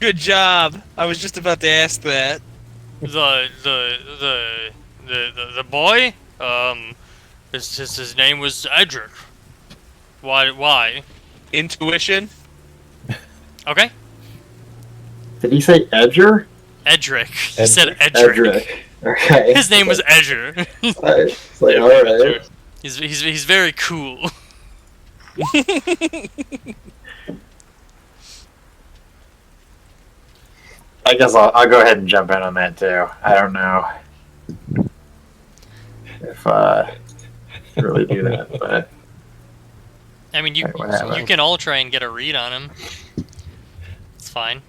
Speaker 3: Good job. I was just about to ask that.
Speaker 1: The boy, His name was Edric. Why?
Speaker 3: Intuition.
Speaker 1: Okay.
Speaker 2: Did he say Edger?
Speaker 1: Edric. He said Edric.
Speaker 2: Edric. Okay.
Speaker 1: His name was Edger.
Speaker 2: It's like,
Speaker 5: Yeah,
Speaker 2: alright.
Speaker 1: He's very cool.
Speaker 2: I guess I'll go ahead and jump in on that too. I don't know if really do that, but
Speaker 1: I mean, you can all try and get a read on him. It's fine.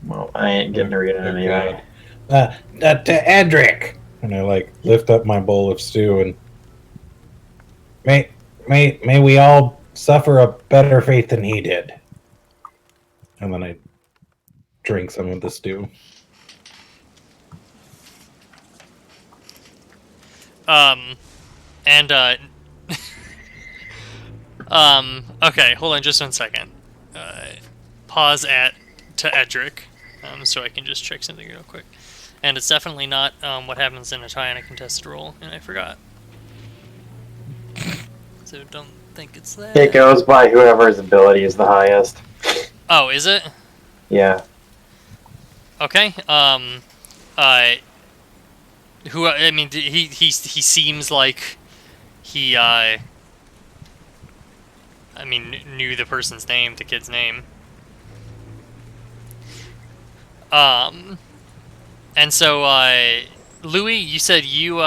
Speaker 2: well, I ain't getting to read it anyway.
Speaker 4: To Edric, and I like lift up my bowl of stew and may we all suffer a better fate than he did. And then I drink some of the stew.
Speaker 1: Okay, hold on just 1 second. Pause to Edric, so I can just check something real quick. And it's definitely not what happens in a tie on a contested roll, and I forgot. So don't think it's that.
Speaker 2: It goes by whoever's ability is the highest.
Speaker 1: Oh, is it?
Speaker 2: Yeah.
Speaker 1: Okay. Who? I mean, he seems like he knew the person's name, the kid's name. And so, Louis, you said you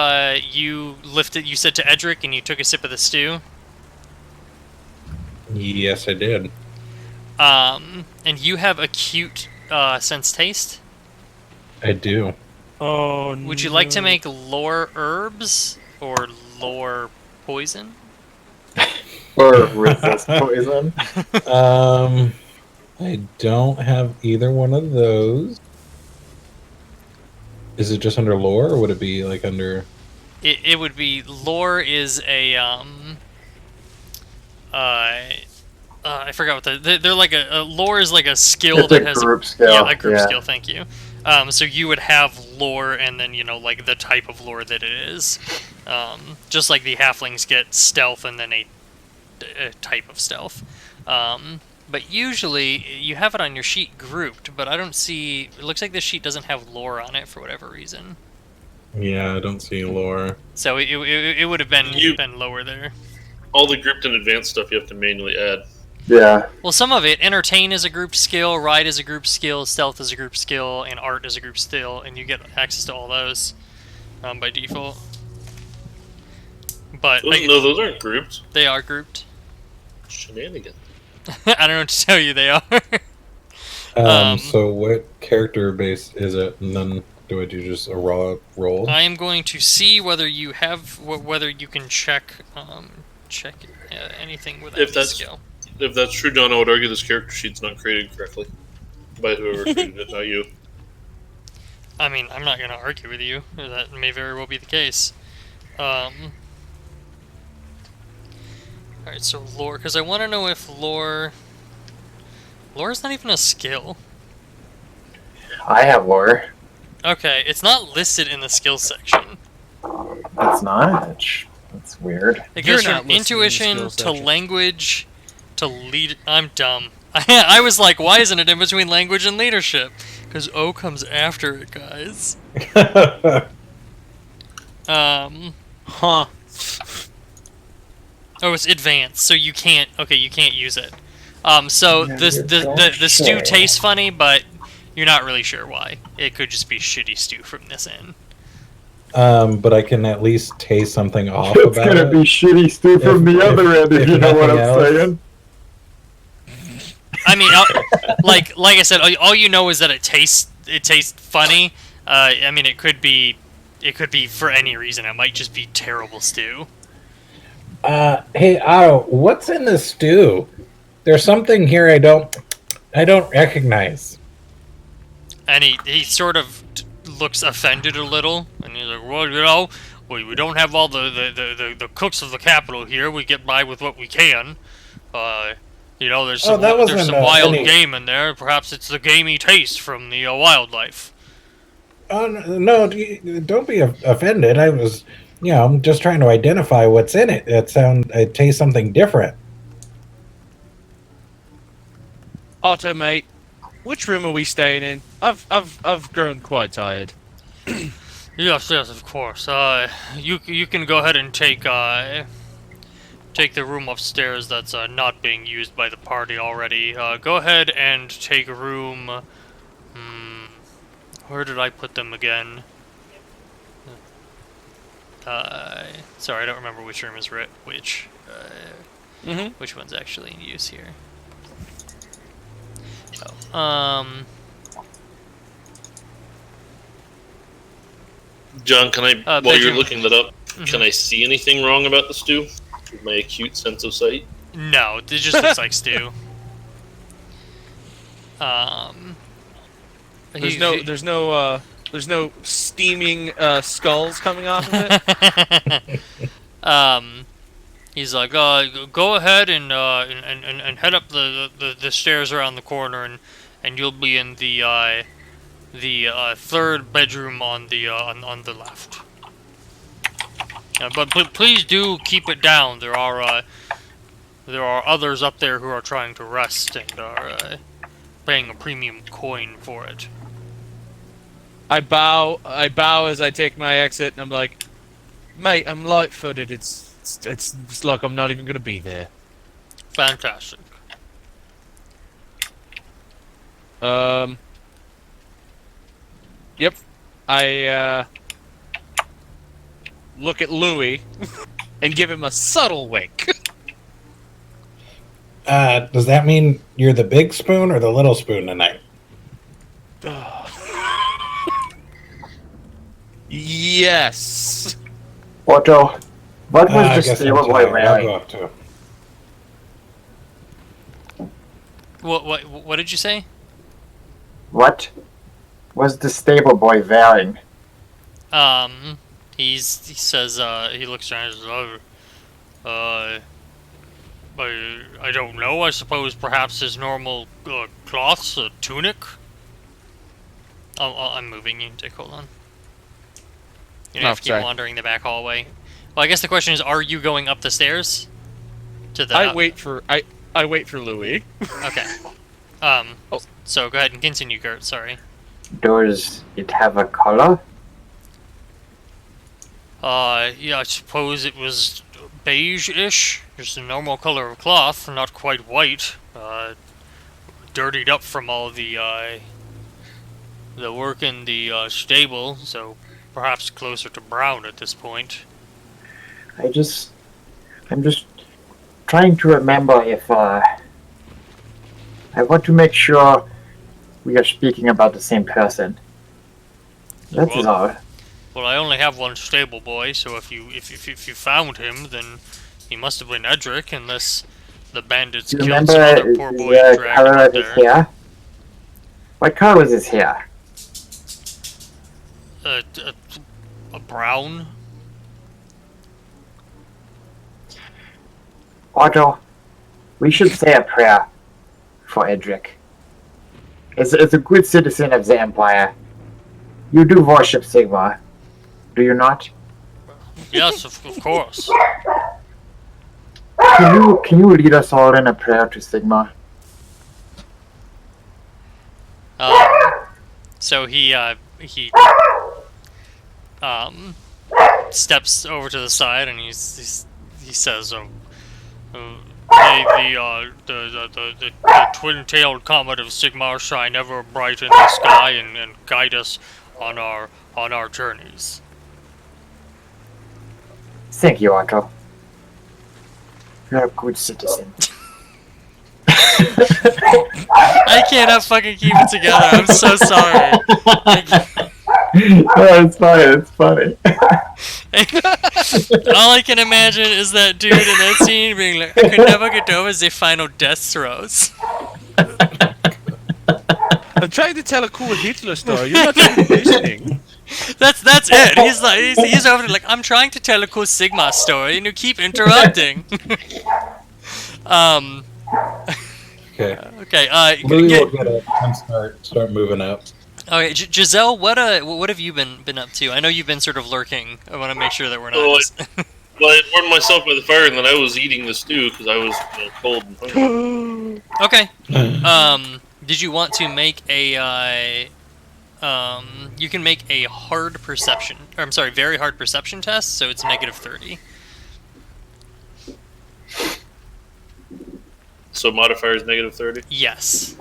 Speaker 1: said to Edric and you took a sip of the stew?
Speaker 4: Yes, I did.
Speaker 1: And you have acute, sense taste?
Speaker 4: I do.
Speaker 3: Oh,
Speaker 1: Would you like to make lore herbs or lore poison?
Speaker 2: Or resist poison.
Speaker 4: I don't have either one of those. Is it just under lore, or would it be like under?
Speaker 1: It would be lore is a I forgot what they're like a lore is like a skill
Speaker 2: It's
Speaker 1: that
Speaker 2: a
Speaker 1: has
Speaker 2: group skill.
Speaker 1: yeah, a group
Speaker 2: Yeah.
Speaker 1: skill. Thank you. So you would have lore, and then like the type of lore that it is. Just like the halflings get stealth, and then a type of stealth. But usually you have it on your sheet grouped, but I don't see. It looks like this sheet doesn't have lore on it for whatever reason.
Speaker 4: Yeah, I don't see lore.
Speaker 1: So it would have been lower there.
Speaker 5: All the grouped and advanced stuff you have to manually add.
Speaker 2: Yeah.
Speaker 1: Well, some of it, entertain is a group skill, ride is a group skill, stealth is a group skill, and art is a group skill, and you get access to all those by default. But
Speaker 5: No, those aren't grouped.
Speaker 1: they are grouped.
Speaker 5: Shenanigans.
Speaker 1: I don't know what to tell you. They are.
Speaker 4: So what character base is it? And then do I do just a raw roll?
Speaker 1: I am going to see whether you have whether you can check anything with that skill.
Speaker 5: If that's true, John, I would argue this character sheet's not created correctly by whoever created it, not you.
Speaker 1: I mean, I'm not going to argue with you. That may very well be the case. Alright, so lore, because I want to know if lore is not even a skill.
Speaker 2: I have lore.
Speaker 1: Okay, it's not listed in the skills section.
Speaker 2: It's not. That's weird.
Speaker 1: It
Speaker 3: You're
Speaker 1: goes
Speaker 3: not
Speaker 1: from
Speaker 3: listed in the
Speaker 1: intuition
Speaker 3: skills
Speaker 1: to
Speaker 3: section.
Speaker 1: language to lead. I'm dumb. I was like, why isn't it in between language and leadership? Because O comes after it, guys.
Speaker 3: Huh.
Speaker 1: Oh, it's advanced, so you can't. Okay, you can't use it. So
Speaker 2: Yeah,
Speaker 1: the stew
Speaker 2: sure.
Speaker 1: tastes funny, but you're not really sure why. It could just be shitty stew from this end.
Speaker 4: But I can at least taste something off
Speaker 2: It's
Speaker 4: about
Speaker 2: gonna
Speaker 4: it.
Speaker 2: be shitty stew from the other end, if you know what I'm
Speaker 4: nothing else.
Speaker 2: saying.
Speaker 1: I mean, like I said, all you know is that it tastes funny. I mean, it could be for any reason. It might just be terrible stew.
Speaker 4: Hey Otto, what's in the stew? There's something here I don't recognize.
Speaker 1: And he sort of looks offended a little, and he's like, well, we don't have all the cooks of the capital here. We get by with what we can. There's some, there's some wild game in there. Perhaps it's the gamey taste from the wildlife.
Speaker 4: Oh no! Don't be offended. I was I'm just trying to identify what's in it. It tastes something different.
Speaker 3: Otto, mate, which room are we staying in? I've grown quite tired.
Speaker 1: Yes, of course. You can go ahead and take the room upstairs that's not being used by the party already. Go ahead and take room. Where did I put them again? Sorry, I don't remember which room is which. Which one's actually in use here? Oh,
Speaker 5: John, can I, while
Speaker 1: bedroom.
Speaker 5: you're looking that up, can I see anything wrong about the stew? With my acute sense of sight?
Speaker 1: No, it just looks like stew.
Speaker 3: There's no steaming skulls coming off of it.
Speaker 1: He's like, go ahead and head up the stairs around the corner, and you'll be in the third bedroom on the left. But please do keep it down. There are others up there who are trying to rest and are paying a premium coin for it.
Speaker 3: I bow as I take my exit, and I'm like, mate, I'm light-footed. It's like I'm not even gonna be there.
Speaker 1: Fantastic.
Speaker 3: Yep. I look at Louis and give him a subtle wink.
Speaker 4: Does that mean you're the big spoon or the little spoon tonight?
Speaker 3: Yes.
Speaker 2: Otto, what was
Speaker 4: I
Speaker 2: the
Speaker 4: guess
Speaker 2: stable
Speaker 4: I'm
Speaker 2: boy
Speaker 4: tired. I'll go
Speaker 2: wearing?
Speaker 4: up too.
Speaker 1: What did you say?
Speaker 2: What was the stable boy wearing?
Speaker 1: He says, he looks around and says, I don't know, I suppose perhaps his normal, cloths, a tunic? I'm moving you, Dick, hold on. You don't have to keep wandering the back hallway. Well, I guess the question is, are you going up the stairs? To the...
Speaker 3: I wait for Louis.
Speaker 1: Okay. So go ahead and continue, Gert, sorry.
Speaker 2: Does it have a color?
Speaker 1: Yeah, I suppose it was beige-ish. Just a normal color of cloth, not quite white. Dirtied up from all the work in the stable, so perhaps closer to brown at this point.
Speaker 2: I'm just trying to remember if I want to make sure we are speaking about the same person. That is all.
Speaker 1: Well, I only have one stable boy, so if you found him, then he must have been Edric, unless the bandits
Speaker 2: Do you
Speaker 1: killed
Speaker 2: remember
Speaker 1: some other poor boy
Speaker 2: the
Speaker 1: and dragged him
Speaker 2: color
Speaker 1: up
Speaker 2: of his
Speaker 1: there.
Speaker 2: hair? What color was his hair?
Speaker 1: A brown.
Speaker 2: Otto, we should say a prayer for Edric. As a good citizen of the Empire, you do worship Sigmar, do you not?
Speaker 1: Yes, of course.
Speaker 2: Can you lead us all in a prayer to Sigmar?
Speaker 1: So he steps over to the side and he says, may the twin-tailed comet of Sigmar shine ever bright in the sky and guide us on our journeys.
Speaker 2: Thank you, Otto. You're a good citizen.
Speaker 1: I cannot fucking keep it together. I'm so sorry.
Speaker 2: No, it's funny. It's funny.
Speaker 1: All I can imagine is that dude in that scene being like, I could never get over the final death throes.
Speaker 3: I'm trying to tell a cool Hitler story. You're not even listening.
Speaker 1: That's it. He's like he's over there like, I'm trying to tell a cool Sigma story and you keep interrupting.
Speaker 4: Okay.
Speaker 1: Okay.
Speaker 4: Louis will get up and start moving up.
Speaker 1: Okay, Giselle, what have you been up to? I know you've been sort of lurking. I want to make sure that we're not.
Speaker 5: Oh,
Speaker 1: Just...
Speaker 5: Well, I warmed myself by the fire, and then I was eating the stew because I was cold and hungry.
Speaker 1: Okay. Did you want to make a you can make a hard perception. Or, I'm sorry, very hard perception test. So it's -30.
Speaker 5: So modifier is -30.
Speaker 1: Yes.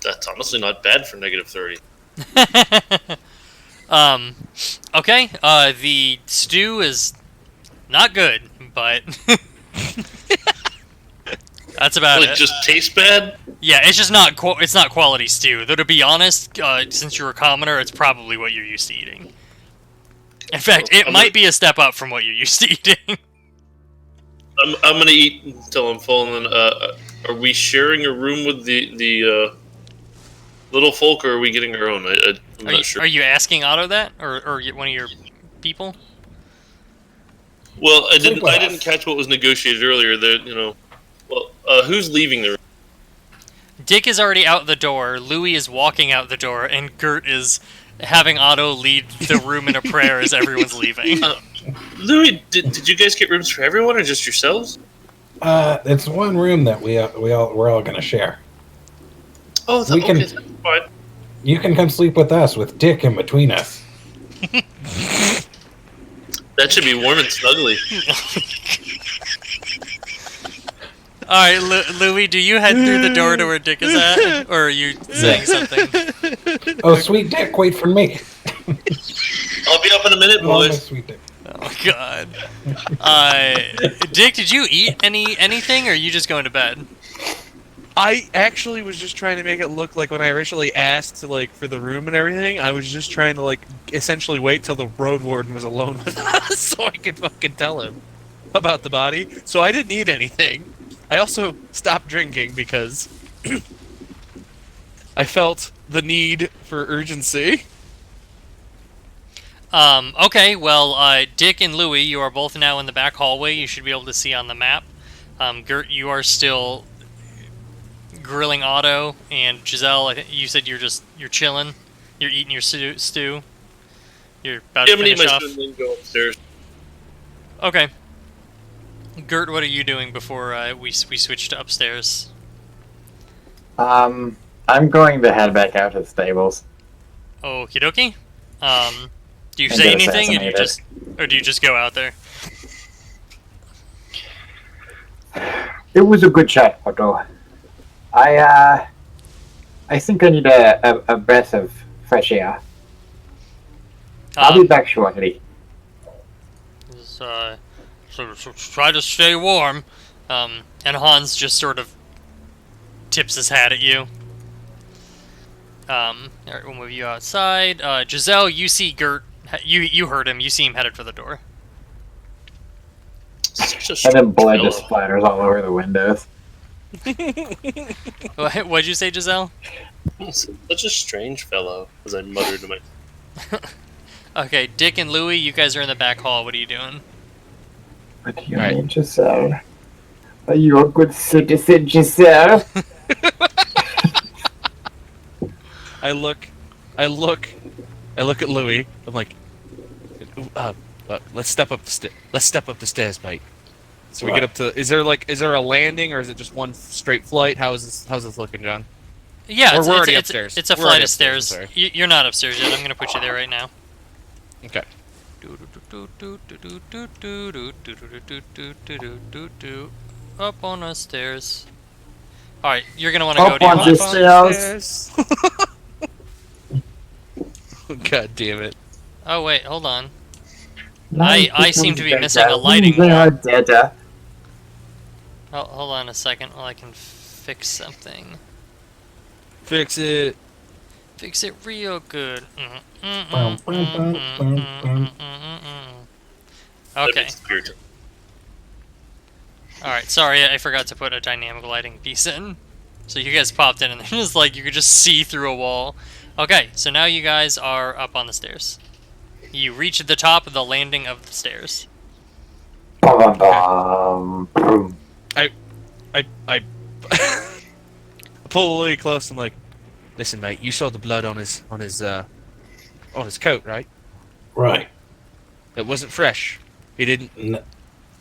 Speaker 5: That's honestly not bad for -30.
Speaker 1: Okay. The stew is not good, but that's about
Speaker 5: Like,
Speaker 1: it.
Speaker 5: just tastes bad.
Speaker 1: Yeah, it's just not it's not quality stew. Though to be honest, since you're a commoner, it's probably what you're used to eating. In fact, it might be a step up from what you're used to eating.
Speaker 5: I'm gonna eat until I'm full, and then are we sharing a room with the little folk, or are we getting our own? I'm not sure.
Speaker 1: Are you asking Otto that, or one of your people?
Speaker 5: Well, I didn't catch what was negotiated earlier. There, well, who's leaving the room?
Speaker 1: Dick is already out the door. Louis is walking out the door, and Gert is having Otto lead the room in a prayer as everyone's leaving.
Speaker 5: Louis, did you guys get rooms for everyone, or just yourselves?
Speaker 4: It's one room that we're all gonna share.
Speaker 5: Oh, that's fine.
Speaker 4: You can come sleep with us with Dick in between us.
Speaker 5: That should be warm and snuggly.
Speaker 1: All right, Louis, do you head through the door to where Dick is at, or are you saying something?
Speaker 4: Oh, sweet Dick, wait for me.
Speaker 5: I'll be up in a minute,
Speaker 4: Oh, my
Speaker 5: boys.
Speaker 4: sweet Dick.
Speaker 1: Oh God. Dick, did you eat anything, or are you just going to bed?
Speaker 3: I actually was just trying to make it look like when I originally asked for the room and everything, I was just trying to essentially wait till the road warden was alone with us so I could fucking tell him about the body. So I didn't eat anything. I also stopped drinking because I felt the need for urgency.
Speaker 1: Okay, well, Dick and Louis, you are both now in the back hallway. You should be able to see on the map. Gert, you are still grilling Otto, and Giselle, I think you said you're chilling. You're eating your stew. You're about to finish off.
Speaker 5: And then go upstairs.
Speaker 1: Okay. Gert, what are you doing before we switch to upstairs?
Speaker 2: I'm going to head back out to the stables.
Speaker 1: Okie dokie. Do you
Speaker 2: And
Speaker 1: say
Speaker 2: get
Speaker 1: anything,
Speaker 2: assassinated.
Speaker 1: or do you just go out there?
Speaker 2: It was a good chat, Otto. I think I need a breath of fresh air. I'll be back shortly.
Speaker 1: So try to stay warm. And Hans just sort of tips his hat at you. Alright, we'll move you outside. Giselle, you see Gert. You heard him. You see him headed for the door.
Speaker 2: And then blood just splatters all over the windows.
Speaker 1: What'd you say, Giselle?
Speaker 5: Such a strange fellow, as I muttered to myself.
Speaker 1: Okay, Dick and Louie, you guys are in the back hall. What are you doing?
Speaker 2: What do you mean, Giselle? Are you a good citizen, Giselle?
Speaker 3: I look at Louis. I'm like, let's step up the stairs, mate. So we get up to. Is there a landing, or is it just one straight flight? How's this looking, John?
Speaker 1: Yeah,
Speaker 3: we're already upstairs.
Speaker 1: It's a flight of stairs. You're not upstairs yet. I'm gonna put you there right now.
Speaker 3: Okay.
Speaker 1: Up on the stairs. All right, you're gonna want to go.
Speaker 2: Up on the stairs.
Speaker 3: God damn it!
Speaker 1: Oh wait, hold on. I seem to be missing a lighting
Speaker 2: wall.
Speaker 1: Oh, hold on a second while I can fix something.
Speaker 3: Fix it.
Speaker 1: Fix it real good. Okay. Alright, sorry, I forgot to put a dynamic lighting piece in. So you guys popped in and it's just like you could just see through a wall. Okay, so now you guys are up on the stairs. You reach the top of the landing of the stairs.
Speaker 2: Bum, bum, bum.
Speaker 3: I pull Louis close. I'm like, listen, mate. You saw the blood on his coat, right?
Speaker 4: Right.
Speaker 3: It wasn't fresh. He didn't.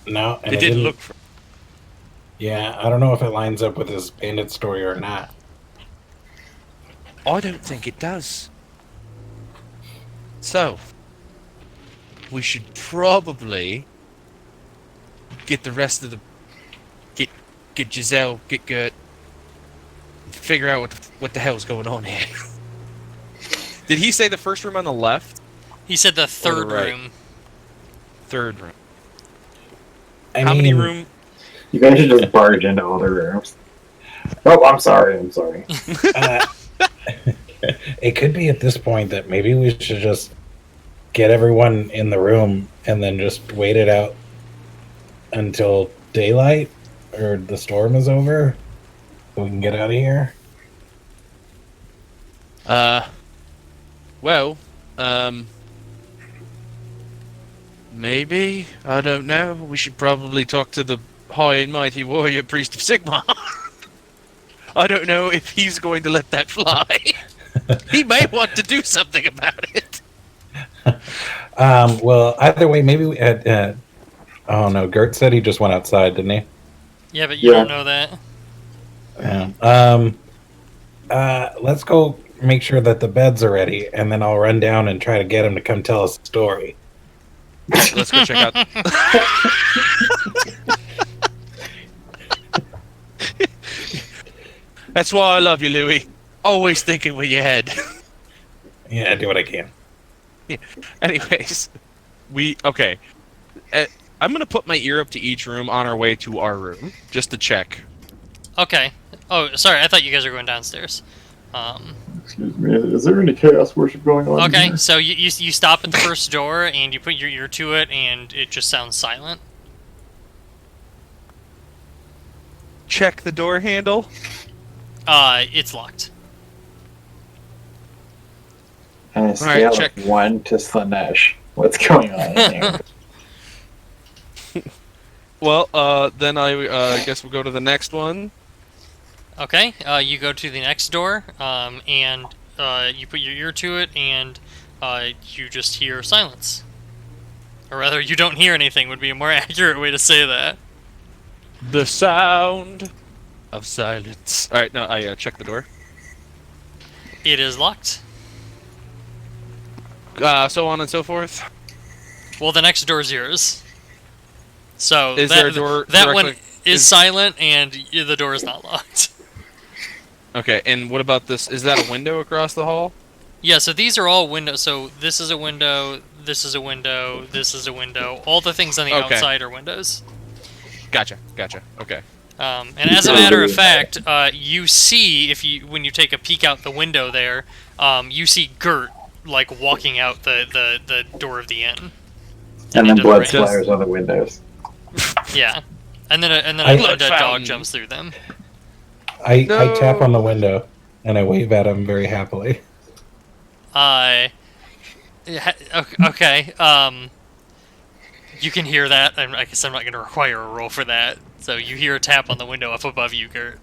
Speaker 4: No, and
Speaker 3: It didn't look.
Speaker 4: Yeah, I don't know if it lines up with his bandit story or not.
Speaker 3: I don't think it does. So, we should probably get the rest of the get Giselle, get Gert, figure out what the hell's going on here. Did he say the first room on the left?
Speaker 1: He said the third
Speaker 3: right?
Speaker 1: room.
Speaker 3: Third room.
Speaker 4: I
Speaker 3: How many
Speaker 4: mean,
Speaker 3: room?
Speaker 2: You guys should just barge into all the rooms. Oh, I'm sorry.
Speaker 4: It could be at this point that maybe we should just get everyone in the room and then just wait it out until daylight or the storm is over so we can get out of here.
Speaker 3: Well, maybe, I don't know. We should probably talk to the high and mighty warrior priest of Sigmar. I don't know if he's going to let that fly. He may want to do something about it.
Speaker 4: Well, either way, maybe we had. Oh no, Gert said he just went outside, didn't he?
Speaker 1: Yeah, but you don't know that.
Speaker 4: Yeah. Let's go make sure that the beds are ready, and then I'll run down and try to get him to come tell us a story.
Speaker 3: Let's go check out. That's why I love you, Louis. Always thinking with your head.
Speaker 4: Yeah, I do what I can.
Speaker 3: Yeah. Anyways, okay. I'm gonna put my ear up to each room on our way to our room just to check.
Speaker 1: Okay. Oh, sorry. I thought you guys were going downstairs.
Speaker 2: Excuse me. Is there any chaos worship going on?
Speaker 1: Okay,
Speaker 2: here?
Speaker 1: so you stop at the first door and you put your ear to it and it just sounds silent.
Speaker 3: Check the door handle.
Speaker 1: It's locked.
Speaker 2: On a
Speaker 3: All
Speaker 2: scale
Speaker 3: right, check.
Speaker 2: of 1 to Slanesh, what's going on in here?
Speaker 3: Well, then I guess we'll go to the next one.
Speaker 1: Okay, you go to the next door, and you put your ear to it, and you just hear silence. Or rather, you don't hear anything would be a more accurate way to say that.
Speaker 3: The sound of silence. All right, no, I check the door.
Speaker 1: It is locked.
Speaker 3: So on and so forth.
Speaker 1: Well, the next door is yours. So
Speaker 3: Is
Speaker 1: that,
Speaker 3: there a door
Speaker 1: that one
Speaker 3: directly-
Speaker 1: is silent, and the door is not locked.
Speaker 3: Okay, and what about this? Is that a window across the hall?
Speaker 1: Yeah, so these are all windows. So this is a window, this is a window, this is a window. All the things on the
Speaker 3: Okay.
Speaker 1: outside are windows.
Speaker 3: Gotcha. Okay.
Speaker 1: And as a matter of fact, you see when you take a peek out the window there, you see Gert like walking out the door of the inn.
Speaker 2: And then
Speaker 1: into the
Speaker 2: blood
Speaker 1: rain.
Speaker 2: splatters on the windows.
Speaker 1: Yeah, and then a
Speaker 3: Blood
Speaker 1: undead dog
Speaker 3: fountain.
Speaker 1: jumps through them.
Speaker 4: I
Speaker 3: No.
Speaker 4: tap on the window and I wave at him very happily.
Speaker 1: Yeah, okay. You can hear that, and I guess I'm not going to require a roll for that. So you hear a tap on the window up above you, Gert.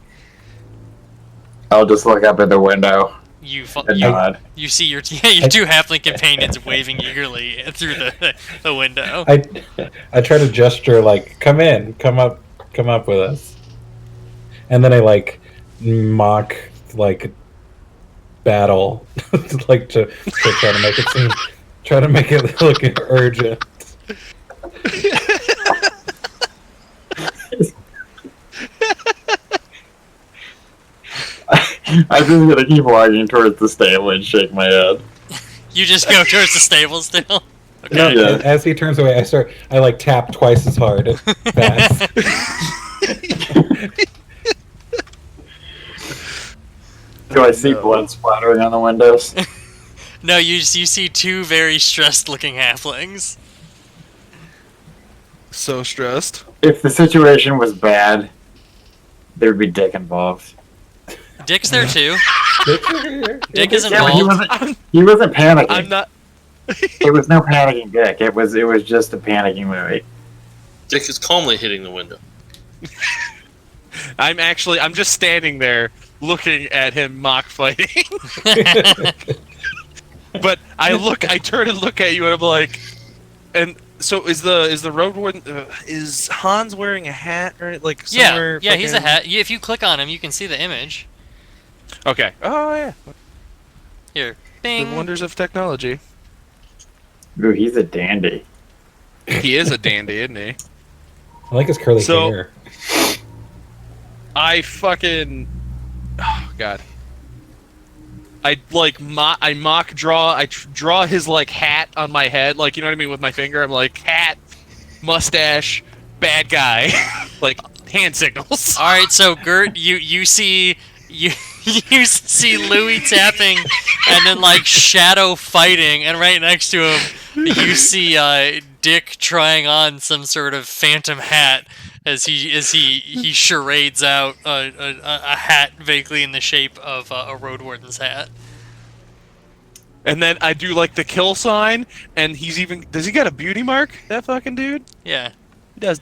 Speaker 2: I'll just look up at the window and nod.
Speaker 1: You see your two halfling companions waving eagerly through the window.
Speaker 4: I try to gesture like, come in, come up with us. And then I like mock like battle, like to try to make it seem, try to make it look urgent.
Speaker 2: I'm just gonna keep walking towards the stable and shake my head.
Speaker 1: You just go towards the stable still. Okay.
Speaker 4: No,
Speaker 2: Yeah.
Speaker 4: as he turns away, I like tap twice as hard as fast.
Speaker 2: Do I see blood splattering on the windows?
Speaker 1: No, you see two very stressed-looking halflings.
Speaker 3: So stressed.
Speaker 2: If the situation was bad, there'd be Dick involved.
Speaker 1: Dick's there too. Dick is
Speaker 2: Yeah, but
Speaker 1: involved.
Speaker 2: he wasn't panicking.
Speaker 3: I'm not.
Speaker 2: It was no panicking Dick. It was just a panicking movie.
Speaker 5: Dick is calmly hitting the window.
Speaker 3: I'm just standing there looking at him mock fighting. But I turn and look at you, and I'm like, and so is the road warden? Is Hans wearing a hat or like somewhere?
Speaker 1: Yeah, he's a hat. If you click on him, you can see the image.
Speaker 3: Okay. Oh yeah.
Speaker 1: Here, bing.
Speaker 3: The wonders of technology.
Speaker 2: Ooh, he's a dandy.
Speaker 3: He is a dandy, isn't he?
Speaker 4: I like his curly hair.
Speaker 3: I fucking, oh god. I mock draw. I draw his like hat on my head, like, you know what I mean, with my finger. I'm like, hat, mustache, bad guy, like hand signals.
Speaker 1: All right, so Gert, you see you see Louis tapping, and then like Shadow fighting, and right next to him you see Dick trying on some sort of phantom hat as he charades out a hat vaguely in the shape of a road warden's hat.
Speaker 3: And then I do like the kill sign, and does he got a beauty mark? That fucking dude?
Speaker 1: Yeah.
Speaker 3: He does.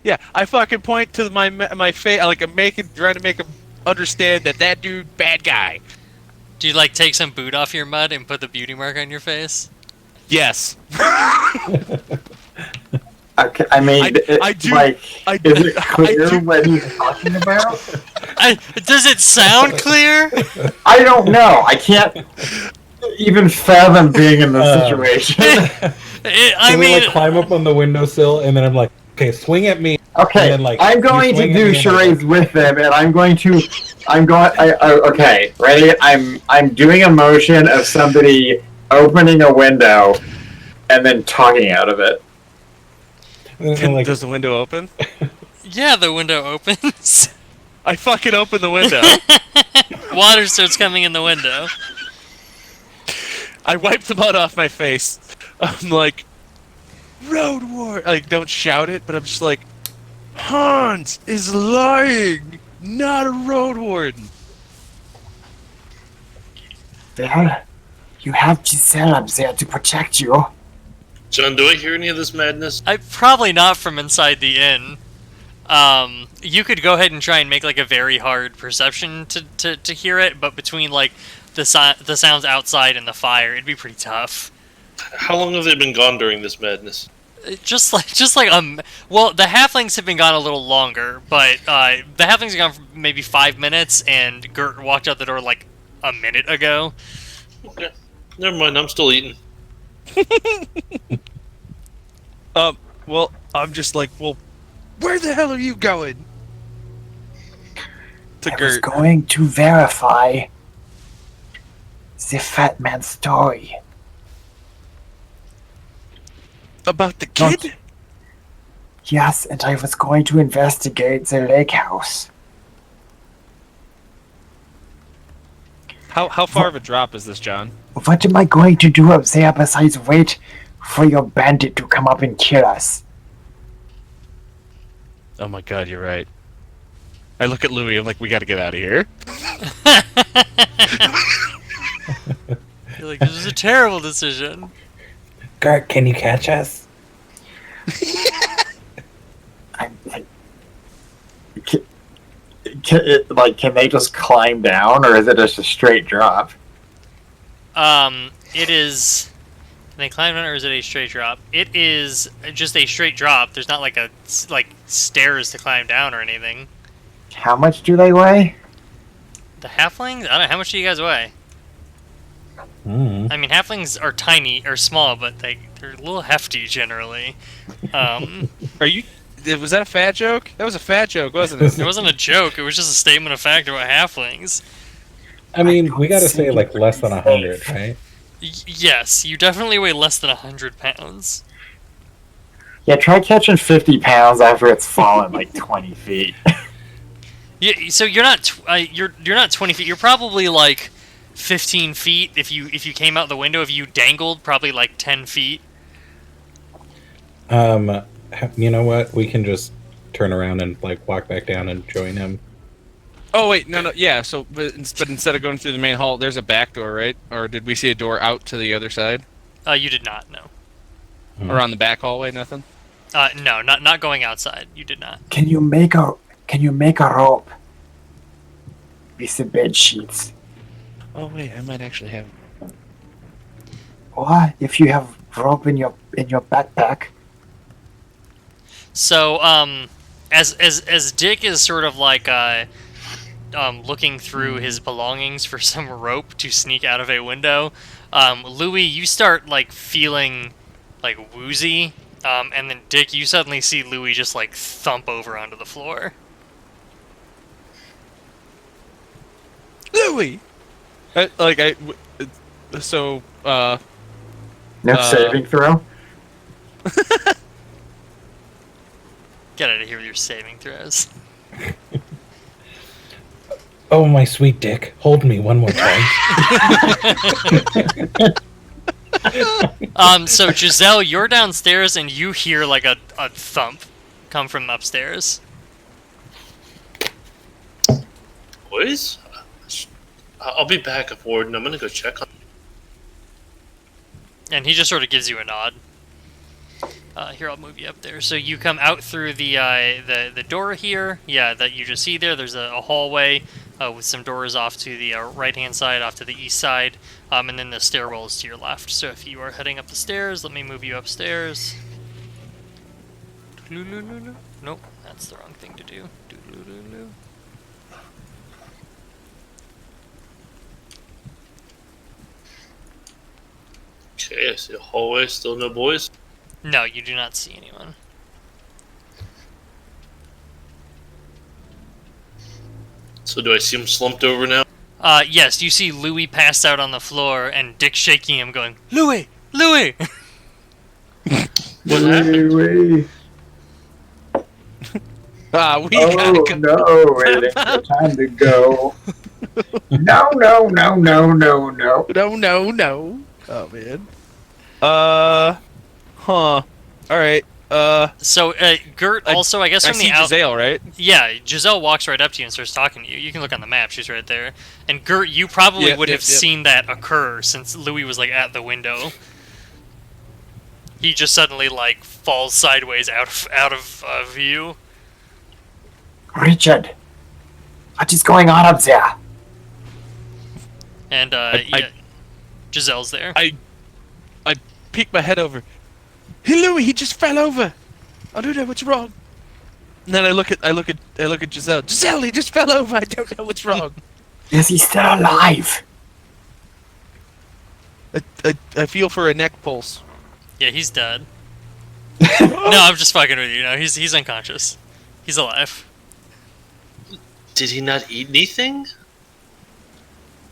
Speaker 3: Yeah, I fucking point to my face, like I'm trying to make him understand that dude bad guy.
Speaker 1: Do you like take some boot off your mud and put the beauty mark on your face?
Speaker 3: Yes.
Speaker 2: Okay, I mean,
Speaker 3: I do.
Speaker 2: Like, is it clear what he's talking about?
Speaker 1: Does it sound clear?
Speaker 2: I don't know. I can't even fathom being in this situation.
Speaker 1: I
Speaker 4: Can we
Speaker 1: mean,
Speaker 4: like climb up on the windowsill, and then I'm like, okay, swing at me.
Speaker 2: Okay,
Speaker 4: And then, like,
Speaker 2: I'm going
Speaker 4: you
Speaker 2: to
Speaker 4: swing
Speaker 2: do
Speaker 4: at me and
Speaker 2: charades with them, and okay, ready? I'm doing a motion of somebody opening a window and then talking out of it.
Speaker 4: And then, like,
Speaker 3: Does the window open?
Speaker 1: yeah, the window opens.
Speaker 3: I fucking open the window.
Speaker 1: Water starts coming in the window.
Speaker 3: I wipe the mud off my face. I'm like, Road War. Like, don't shout it, but I'm just like, Hans is lying. Not a road warden.
Speaker 2: Well, you have Giselle up there to protect you.
Speaker 5: John, do I hear any of this madness?
Speaker 1: Probably not from inside the inn. You could go ahead and try and make like a very hard perception to hear it, but between like the sounds outside and the fire, it'd be pretty tough.
Speaker 5: How long have they been gone during this madness?
Speaker 1: Well, the halflings have been gone a little longer, but the halflings have gone for maybe 5 minutes, and Gert walked out the door like a minute ago.
Speaker 5: Okay, never mind. I'm still eating.
Speaker 3: Well, I'm just like, well, where the hell are you going? To
Speaker 2: I was
Speaker 3: Gert.
Speaker 2: going to verify the fat man's story.
Speaker 3: About the kid?
Speaker 2: Yes, and I was going to investigate the lake house.
Speaker 3: How far of a drop is this, John?
Speaker 2: What am I going to do up there besides wait for your bandit to come up and kill us?
Speaker 3: Oh my god, you're right. I look at Louis, I'm like, we gotta get out of here.
Speaker 1: You're like, this is a terrible decision.
Speaker 4: Gert, can you catch us?
Speaker 2: Can they just climb down, or is it just a straight drop?
Speaker 1: It is. Can they climb down, or is it a straight drop? It is just a straight drop. There's not like stairs to climb down or anything.
Speaker 2: How much do they weigh?
Speaker 1: The halflings? I don't know. How much do you guys weigh?
Speaker 4: Mm.
Speaker 1: I mean, halflings are tiny or small, but they're a little hefty generally.
Speaker 3: Are you... Was that a fat joke? That was a fat joke, wasn't it?
Speaker 1: It wasn't a joke. It was just a statement of fact about halflings.
Speaker 4: I mean, we gotta say like less than 100, right?
Speaker 1: Yes, you definitely weigh less than 100 pounds.
Speaker 2: Yeah, try catching 50 pounds after it's fallen like 20 feet.
Speaker 1: Yeah, so you're not you're not 20 feet. You're probably like 15 feet if you came out the window. If you dangled, probably like 10 feet.
Speaker 4: You know what? We can just turn around and like walk back down and join him.
Speaker 3: Oh wait, no, yeah. So, but instead of going through the main hall, there's a back door, right? Or did we see a door out to the other side?
Speaker 1: You did not know.
Speaker 3: Or on the back hallway? Nothing.
Speaker 1: No, not going outside. You did not.
Speaker 2: Can you make a rope with the bed sheets?
Speaker 3: Oh wait, I might actually have.
Speaker 2: Or if you have rope in your backpack.
Speaker 1: So, as Dick is sort of like looking through his belongings for some rope to sneak out of a window, Louis, you start like feeling like woozy, and then Dick, you suddenly see Louis just like thump over onto the floor.
Speaker 3: Louis. So
Speaker 2: No saving throw.
Speaker 1: Get out of here with your saving throws.
Speaker 4: Oh, my sweet dick. Hold me one more time.
Speaker 1: So Giselle, you're downstairs and you hear like a thump come from upstairs.
Speaker 5: Boys, I'll be back up, Warden. I'm gonna go check on.
Speaker 1: And he just sort of gives you a nod. Here, I'll move you up there. So you come out through the door here. Yeah, that you just see there. There's a hallway with some doors off to the right-hand side, off to the east side. And then the stairwell is to your left. So if you are heading up the stairs, let me move you upstairs. Nope, that's the wrong thing to do.
Speaker 5: Okay, I see a hallway. Still no boys.
Speaker 1: No, you do not see anyone.
Speaker 5: So do I see him slumped over now?
Speaker 1: Yes, you see Louis passed out on the floor and Dick shaking him going, Louis! Louis!
Speaker 5: What happened?
Speaker 2: Wait.
Speaker 3: we gotta go.
Speaker 2: No, it ain't the time to go. No.
Speaker 3: No. Oh man. All right.
Speaker 1: So, Gert also, I guess
Speaker 3: I
Speaker 1: from
Speaker 3: see
Speaker 1: the out...
Speaker 3: Giselle, right?
Speaker 1: Yeah, Giselle walks right up to you and starts talking to you. You can look on the map, she's right there. And Gert, you probably would have seen that occur since Louis was, like, at the window. He just suddenly, like, falls sideways out of view.
Speaker 2: Richard, what is going on up there?
Speaker 1: And, Giselle's there.
Speaker 3: I peek my head over. Hey Louis, he just fell over. I don't know what's wrong. And then I look at Giselle. Giselle, he just fell over. I don't know what's wrong.
Speaker 2: Is he still alive?
Speaker 3: I feel for a neck pulse.
Speaker 1: Yeah, he's dead. No, I'm just fucking with you. No, he's unconscious. He's alive.
Speaker 5: Did he not eat anything?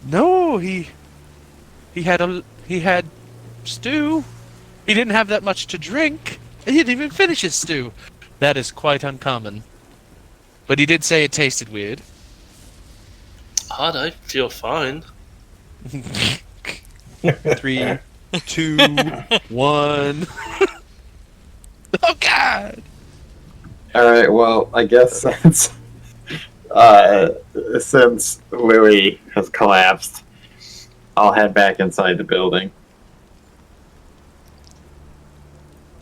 Speaker 3: No, he had stew. He didn't have that much to drink. He didn't even finish his stew. That is quite uncommon. But he did say it tasted weird.
Speaker 5: Odd, I feel fine.
Speaker 3: 3, 2, 1. Oh God!
Speaker 2: All right. Well, I guess since Louis has collapsed, I'll head back inside the building.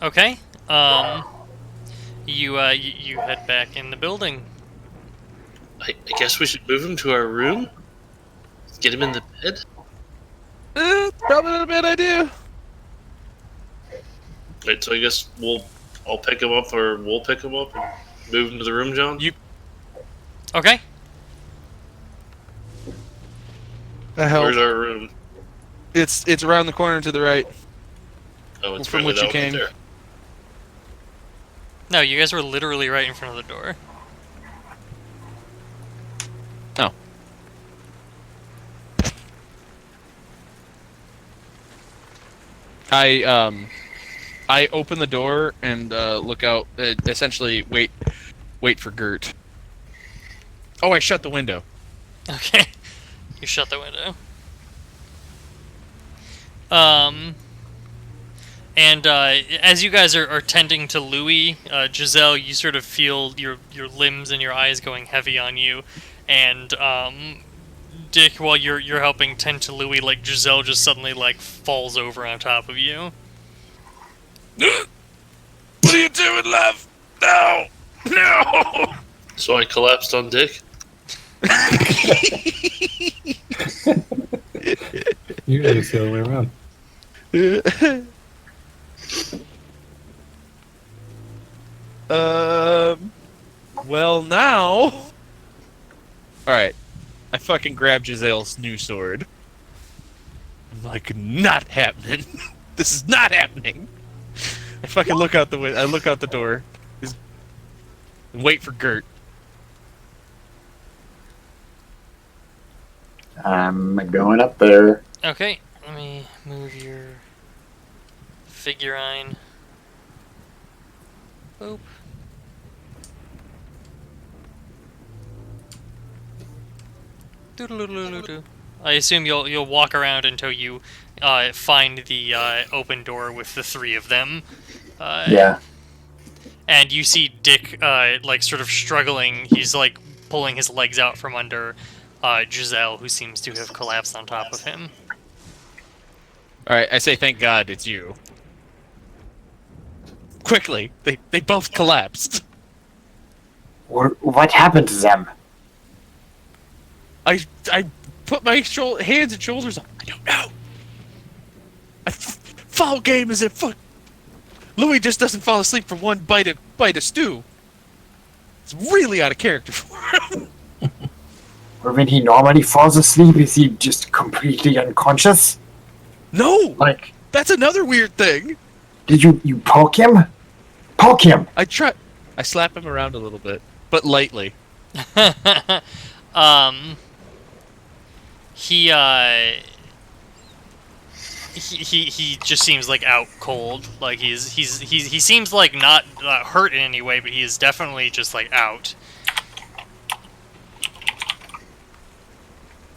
Speaker 1: Okay. You head back in the building.
Speaker 5: I guess we should move him to our room. Get him in the bed.
Speaker 3: Probably not a bad idea.
Speaker 5: Right, so I guess I'll pick him up, or we'll pick him up and move him to the room, John.
Speaker 1: Okay.
Speaker 3: The hell?
Speaker 5: Where's our room?
Speaker 3: It's around the corner to the right.
Speaker 5: Oh, it's
Speaker 3: From
Speaker 5: really
Speaker 3: which you
Speaker 5: that one
Speaker 3: came.
Speaker 5: there.
Speaker 1: No, you guys were literally right in front of the door.
Speaker 3: Oh. I open the door and look out. Essentially, wait for Gert. Oh, I shut the window.
Speaker 1: Okay. You shut the window. And as you guys are tending to Louis, Giselle, you sort of feel your limbs and your eyes going heavy on you, and Dick, while you're helping tend to Louis, like Giselle just suddenly like falls over on top of you.
Speaker 3: What are you doing, love? No! No!
Speaker 5: So I collapsed on Dick.
Speaker 4: Usually it's the other way around.
Speaker 3: Well, now. Alright. I fucking grabbed Giselle's new sword. I'm like, not happening. This is not happening. I fucking look out the window. I look out the door. And wait for Gert.
Speaker 2: I'm going up there.
Speaker 1: Okay, let me move your figurine. Boop. Doodle-doodle-doodle-doo. I assume you'll walk around until you find the open door with the three of them.
Speaker 2: Yeah.
Speaker 1: And you see Dick like sort of struggling. He's like pulling his legs out from under Giselle, who seems to have collapsed on top of him.
Speaker 3: Alright, I say thank God it's you. Quickly, they both collapsed.
Speaker 2: What happened to them?
Speaker 3: I put my hands and shoulders up. I don't know. Foul game is afoot. Louis just doesn't fall asleep from one bite of stew. It's really out of character for him.
Speaker 2: Or when he normally falls asleep, is he just completely unconscious?
Speaker 3: No!
Speaker 2: Like,
Speaker 3: That's another weird thing.
Speaker 2: did you poke him? Poke him!
Speaker 3: I slap him around a little bit, but lightly.
Speaker 1: He just seems like out cold. Like he seems like not hurt in any way, but he is definitely just like out.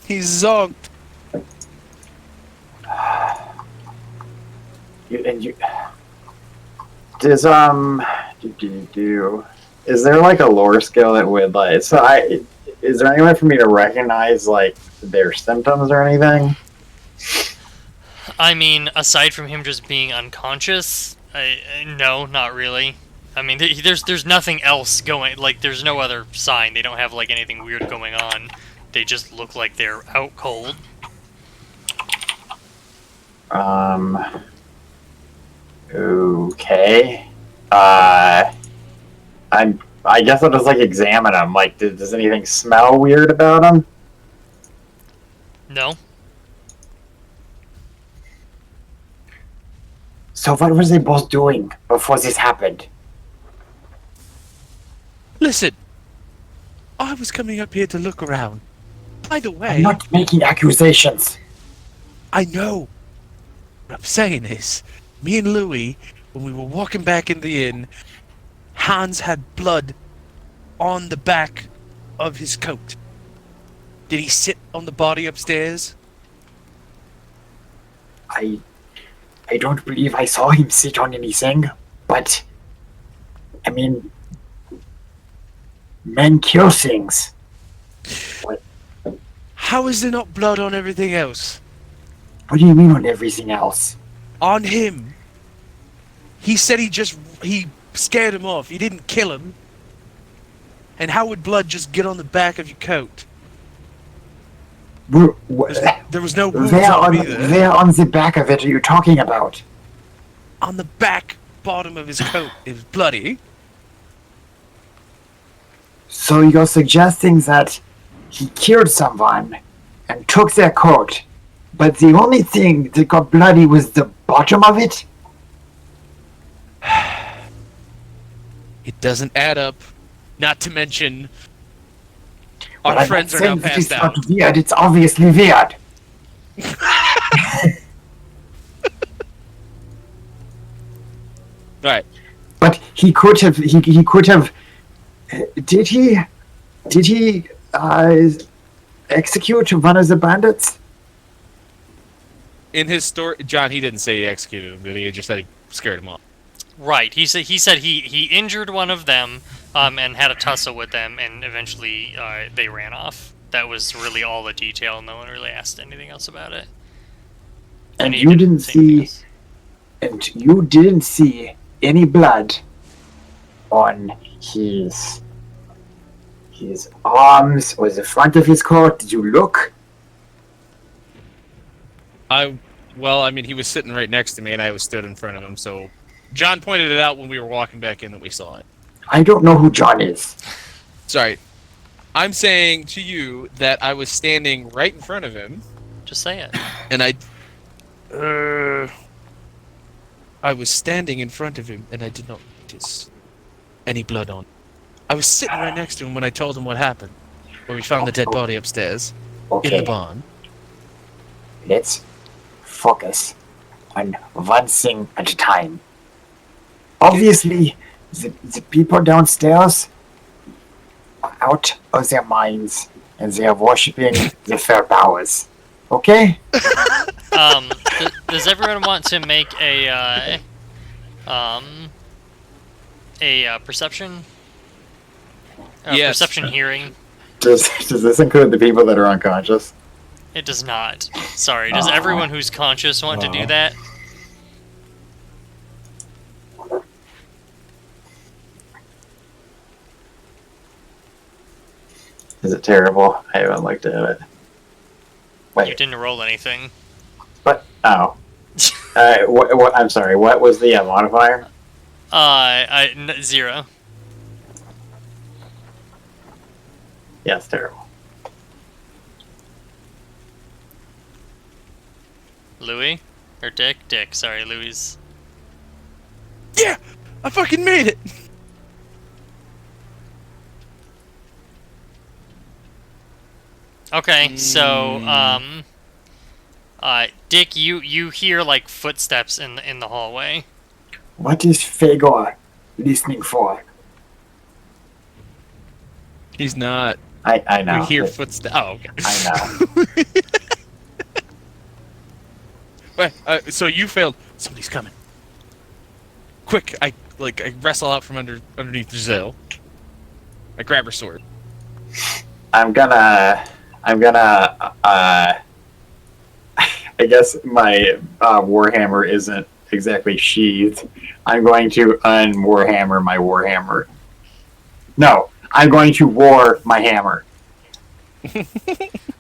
Speaker 3: He's zonked.
Speaker 2: Does is there like a lore skill that would like is there any way for me to recognize like their symptoms or anything?
Speaker 1: I mean, aside from him just being unconscious, no, not really. I mean, there's nothing else going. Like, there's no other sign. They don't have like anything weird going on. They just look like they're out cold.
Speaker 2: Okay. I guess I'll just like examine them. Like, does anything smell weird about them?
Speaker 1: No.
Speaker 2: So what were they both doing before this happened?
Speaker 3: Listen, I was coming up here to look around. By the way,
Speaker 2: I'm not making accusations.
Speaker 3: I know. What I'm saying is, me and Louis, when we were walking back in the inn, Hans had blood on the back of his coat. Did he sit on the body upstairs?
Speaker 2: I don't believe I saw him sit on anything, but I mean, men kill things. What
Speaker 3: How is there not blood on everything else?
Speaker 2: do you mean on everything else?
Speaker 3: On him. He said he scared him off. He didn't kill him. And how would blood just get on the back of your coat? There was no wounds on him either.
Speaker 2: Where on the back of it are you talking about?
Speaker 3: On the back bottom of his coat. It was bloody.
Speaker 2: So you're suggesting that he killed someone and took their coat, but the only thing that got bloody was the bottom of it?
Speaker 3: It doesn't add up. Not to mention,
Speaker 2: But
Speaker 3: our
Speaker 2: I'm
Speaker 3: friends
Speaker 2: not
Speaker 3: are now
Speaker 2: saying that
Speaker 3: passed
Speaker 2: it's
Speaker 3: out.
Speaker 2: not weird. It's obviously weird.
Speaker 3: Right.
Speaker 2: But he could have. He could have. Did he? Did he execute one of the bandits?
Speaker 3: In his story, John, he didn't say he executed him, did he? He just said he scared him off.
Speaker 1: Right. He said he injured one of them and had a tussle with them, and eventually they ran off. That was really all the detail. No one really asked anything else about it.
Speaker 2: And
Speaker 1: he
Speaker 2: you didn't
Speaker 1: say anything
Speaker 2: see.
Speaker 1: else.
Speaker 2: And you didn't see any blood on his arms or the front of his coat? Did you look?
Speaker 3: Well, I mean, he was sitting right next to me, and I was stood in front of him. So, John pointed it out when we were walking back in that we saw it.
Speaker 2: I don't know who John is.
Speaker 3: Sorry, I'm saying to you that I was standing right in front of him,
Speaker 1: Just say it.
Speaker 3: and I was standing in front of him, and I did not notice any blood on. I was sitting right next to him when I told him what happened, when we found the dead body upstairs in the
Speaker 2: Okay,
Speaker 3: barn.
Speaker 2: let's focus on one thing at a time. Obviously, the people downstairs are out of their minds and they are worshipping the fair powers. Okay?
Speaker 1: Does everyone want to make a perception?
Speaker 3: Yes.
Speaker 1: Perception hearing.
Speaker 2: Does this include the people that are unconscious?
Speaker 1: It does not. Sorry. Does everyone who's conscious want to do that?
Speaker 2: Is it terrible? I haven't looked at it.
Speaker 1: You
Speaker 2: Wait,
Speaker 1: didn't roll anything.
Speaker 2: what? Oh. What, I'm sorry, what was the modifier?
Speaker 1: 0.
Speaker 2: Yeah, it's terrible.
Speaker 1: Louis? Or Dick? Dick, sorry, Louis.
Speaker 3: Yeah, I fucking made it.
Speaker 1: Okay, so, Dick, you hear, like, footsteps in the hallway.
Speaker 2: What is Fagor listening for?
Speaker 3: He's not.
Speaker 2: I know.
Speaker 3: We hear footsteps. Oh, okay.
Speaker 2: I know.
Speaker 3: Wait, so you failed. Somebody's coming. Quick! I wrestle out from underneath Giselle. I grab her sword.
Speaker 2: I'm gonna I guess my Warhammer isn't exactly sheathed. I'm going to unwarhammer my Warhammer. No, I'm going to war my hammer.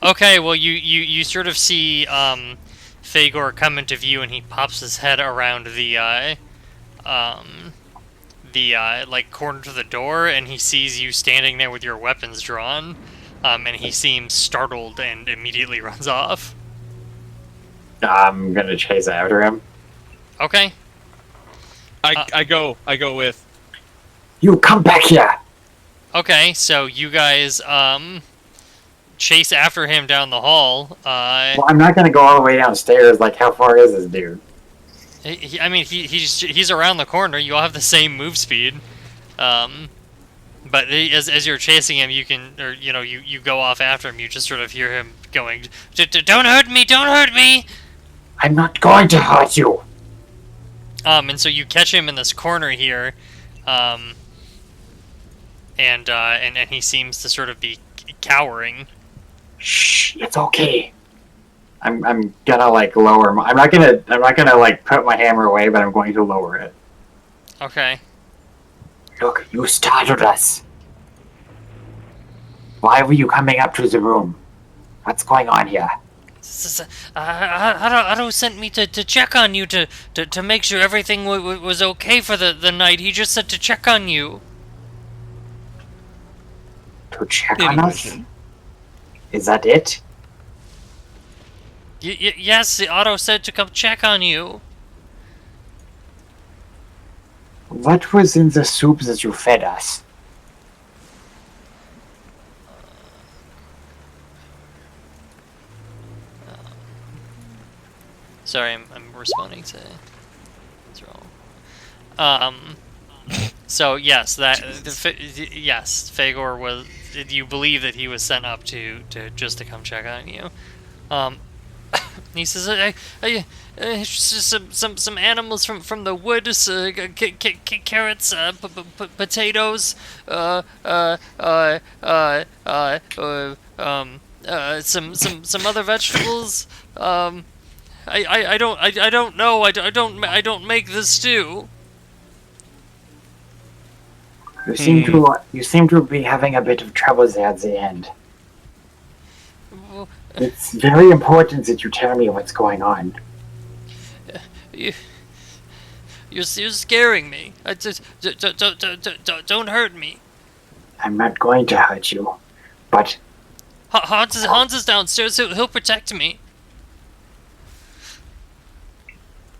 Speaker 1: Okay, well, you sort of see, Fagor come into view, and he pops his head around the like, corner to the door, and he sees you standing there with your weapons drawn, and he seems startled and immediately runs off.
Speaker 2: I'm gonna chase after him.
Speaker 1: Okay.
Speaker 3: I go with.
Speaker 2: You come back here!
Speaker 1: Okay, so you guys, chase after him down the hall.
Speaker 2: Well, I'm not gonna go all the way downstairs. Like, how far is this dude?
Speaker 1: I mean, he's around the corner. You all have the same move speed. But as you're chasing him, you can, or, you know, you go off after him. You just sort of hear him going, "Don't hurt me! Don't hurt me!"
Speaker 2: I'm not going to hurt you!
Speaker 1: And so you catch him in this corner here, and he seems to sort of be cowering.
Speaker 2: Shh, it's okay. I'm gonna like lower my, I'm not gonna like put my hammer away, but I'm going to lower it.
Speaker 1: Okay.
Speaker 2: Look, you startled us. Why were you coming up to the room? What's going on here?
Speaker 1: Otto sent me to check on you to make sure everything was okay for the night. He just said to check on you.
Speaker 2: To check on us? Is that it?
Speaker 1: Yes, Otto said to come check on you.
Speaker 2: What was in the soup that you fed us?
Speaker 1: Sorry, I'm responding to what's wrong. So yes, yes, Fagor was. You believe that he was sent up to just to come check on you. He says, some animals from the woods, carrots, potatoes, some other vegetables. I don't know. I don't make the stew.
Speaker 2: You seem to be having a bit of trouble there at the end.
Speaker 1: Well,
Speaker 2: It's very important that you tell me what's going on.
Speaker 1: you're scaring me. I just don't hurt me.
Speaker 2: I'm not going to hurt you, but
Speaker 1: Hans is downstairs. He'll protect me.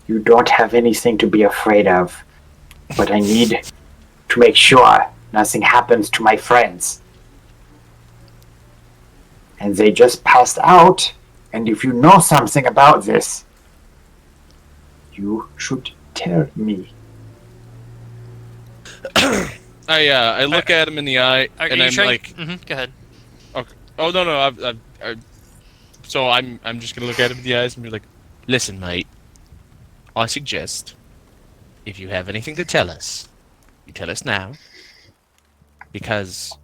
Speaker 2: you don't have anything to be afraid of. But I need to make sure nothing happens to my friends. And they just passed out, and if you know something about this, you should tell me.
Speaker 3: I look at him in the eye, and I'm like,
Speaker 1: Go ahead.
Speaker 3: okay. Oh no, so I'm just gonna look at him in the eyes and be like, listen, mate. I suggest, if you have anything to tell us, you tell us now, because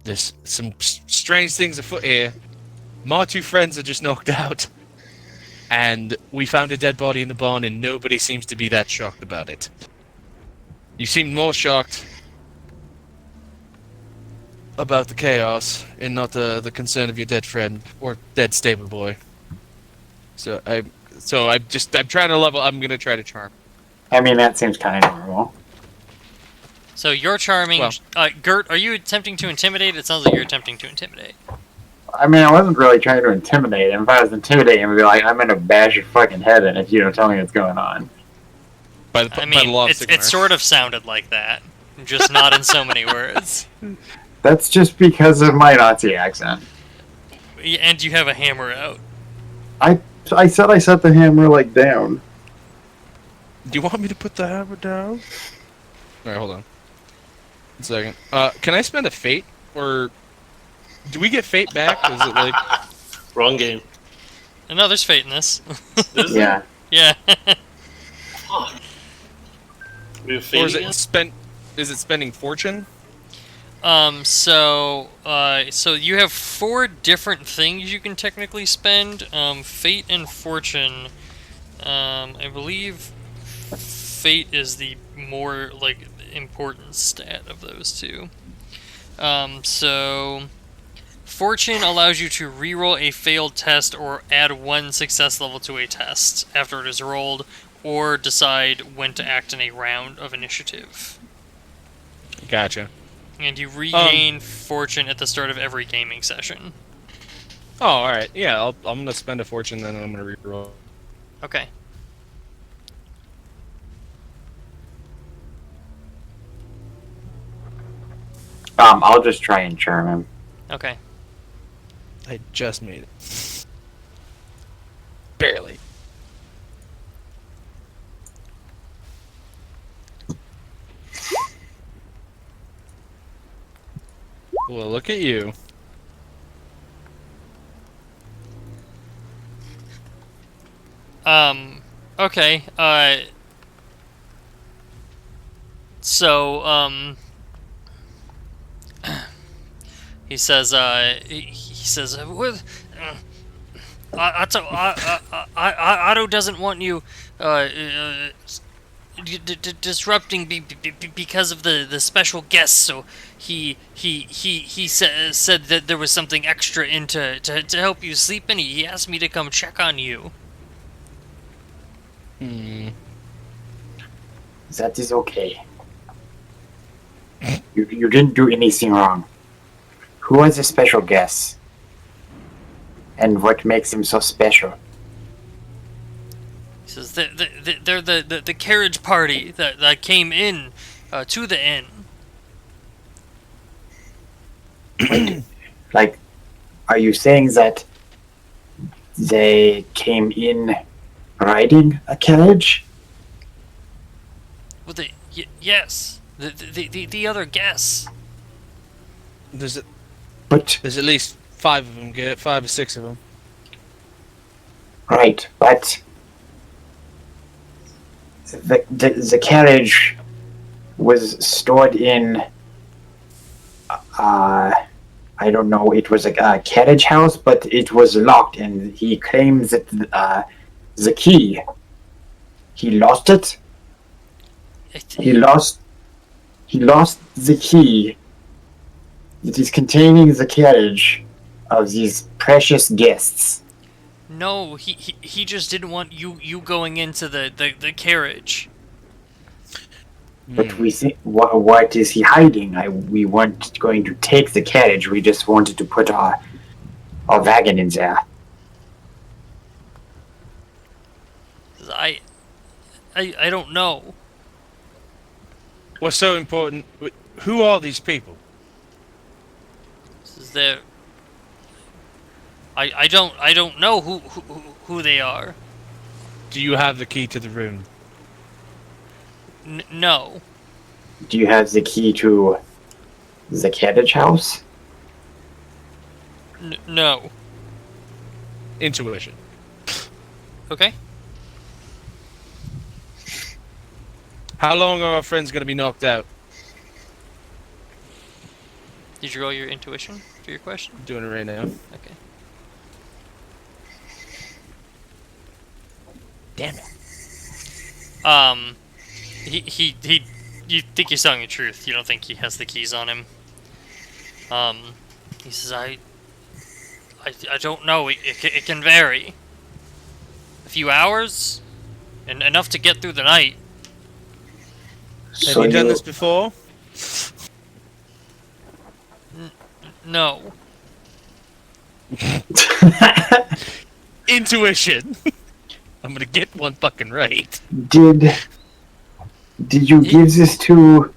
Speaker 3: there's some strange things afoot here. My two friends are just knocked out, and we found a dead body in the barn, and nobody seems to be that shocked about it. You seem more shocked about the chaos and not the concern of your dead friend or dead stable boy. I'm trying to level. I'm gonna try to charm.
Speaker 2: I mean, that seems kind of normal.
Speaker 1: So you're charming.
Speaker 3: Well-
Speaker 1: Gert, are you attempting to intimidate? It sounds like you're attempting to intimidate.
Speaker 2: I mean, I wasn't really trying to intimidate him. If I was intimidating him, I'd be like, I'm gonna bash your fucking head in if you don't tell me what's going on.
Speaker 3: By the law of Sigmar.
Speaker 1: It sort of sounded like that, just not in so many words.
Speaker 2: That's just because of my Nazi accent.
Speaker 1: And you have a hammer out.
Speaker 2: I said I set the hammer, like, down.
Speaker 3: Do you want me to put the hammer down? Alright, hold on. 1 second. Can I spend a fate? Or do we get fate back? Is it like...
Speaker 5: Wrong game.
Speaker 1: No, there's fate in this.
Speaker 5: Is
Speaker 2: Yeah.
Speaker 1: Yeah.
Speaker 5: Fuck. We have
Speaker 3: Or
Speaker 5: fate
Speaker 3: is
Speaker 5: again?
Speaker 3: it spending fortune?
Speaker 1: So you have 4 different things you can technically spend. Fate and fortune. I believe fate is the more, like, important stat of those two. So fortune allows you to reroll a failed test or add 1 success level to a test after it is rolled, or decide when to act in a round of initiative.
Speaker 3: Gotcha.
Speaker 1: And you regain fortune at the start of every gaming session.
Speaker 3: Oh, alright. Yeah, I'm gonna spend a fortune, then I'm gonna reroll.
Speaker 1: Okay.
Speaker 2: I'll just try and charm him.
Speaker 1: Okay.
Speaker 3: I just made it. Barely. Well, look at you.
Speaker 1: Okay, so, he says, "What? Otto doesn't want you, disrupting because of the special guests, so he said that there was something extra in to help you sleep, and he asked me to come check on you."
Speaker 2: That is okay. You didn't do anything wrong. Who are the special guests? And what makes them so special?
Speaker 1: He says they're the carriage party that came in to the inn.
Speaker 2: Like, are you saying that they came in riding a carriage?
Speaker 1: Well, yes, the other guests.
Speaker 3: There's
Speaker 2: But
Speaker 3: at least 5 of them. Get 5 or 6 of them.
Speaker 2: right, but the carriage was stored in I don't know, it was a carriage house, but it was locked, and he claims that the key, he lost it. He lost He lost the key that is containing the carriage of these precious guests.
Speaker 1: No, he just didn't want you going into the carriage.
Speaker 2: But we think, what is he hiding? We weren't going to take the carriage. We just wanted to put our wagon in there.
Speaker 1: I don't know.
Speaker 3: What's so important? Who are these people?
Speaker 1: Is there? I don't know who they are.
Speaker 3: Do you have the key to the room?
Speaker 1: No.
Speaker 2: Do you have the key to the carriage house?
Speaker 1: No.
Speaker 3: Intuition.
Speaker 1: Okay.
Speaker 3: How long are our friends going to be knocked out?
Speaker 1: Did you roll your intuition for your question?
Speaker 3: I'm doing it right now.
Speaker 1: Okay.
Speaker 3: Damn it.
Speaker 1: He you think he's telling the truth. You don't think he has the keys on him. He says, I don't know. It can vary. A few hours, and enough to get through the night.
Speaker 3: Have you done this before?
Speaker 1: No.
Speaker 3: Intuition. I'm gonna get one fucking right.
Speaker 2: Did you give this to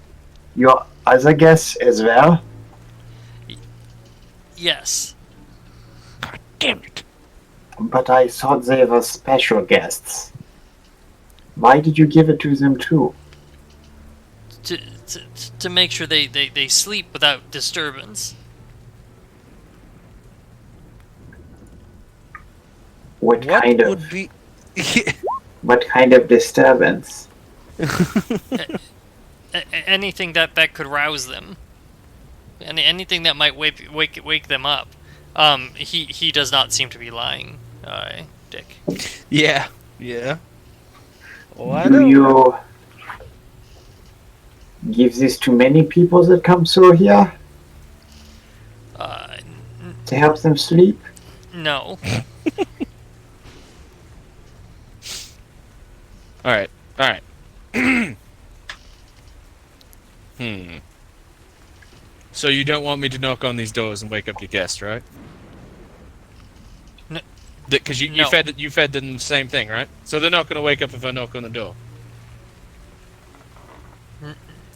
Speaker 2: your other guests as well?
Speaker 1: Yes.
Speaker 3: God damn it.
Speaker 2: But I thought they were special guests. Why did you give it to them too?
Speaker 1: To make sure they sleep without disturbance.
Speaker 2: What kind of
Speaker 3: would be...
Speaker 2: what kind of disturbance?
Speaker 1: Anything that could rouse them. Anything that might wake them up. He does not seem to be lying, Dick.
Speaker 3: Yeah. Oh, I
Speaker 2: Do
Speaker 3: know.
Speaker 2: you give this to many people that come through here to help them sleep?
Speaker 1: No.
Speaker 3: Alright. So you don't want me to knock on these doors and wake up your guests, right?
Speaker 1: No.
Speaker 3: Because you fed them the same thing, right? So they're not going to wake up if I knock on the door.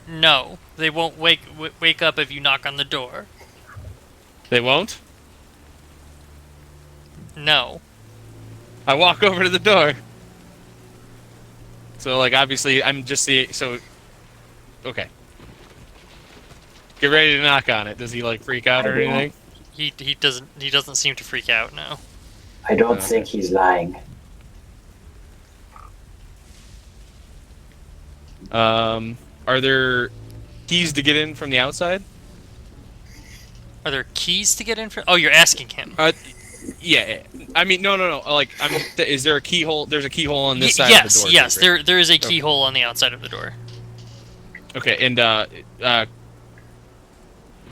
Speaker 1: No, they won't wake up if you knock on the door.
Speaker 3: They won't?
Speaker 1: No.
Speaker 3: I walk over to the door. So, like, obviously, I'm just seeing... So, okay. Get ready to knock on it. Does he, like, freak out or anything?
Speaker 1: He doesn't seem to freak out now.
Speaker 2: I don't think he's lying.
Speaker 3: Are there keys to get in from the outside?
Speaker 1: Are there keys to get in? Oh, you're asking him.
Speaker 3: Yeah. I mean, no. Like, is there a keyhole? There's a keyhole on this side of the door.
Speaker 1: Yes. There is a keyhole on the outside of the door.
Speaker 3: Okay, and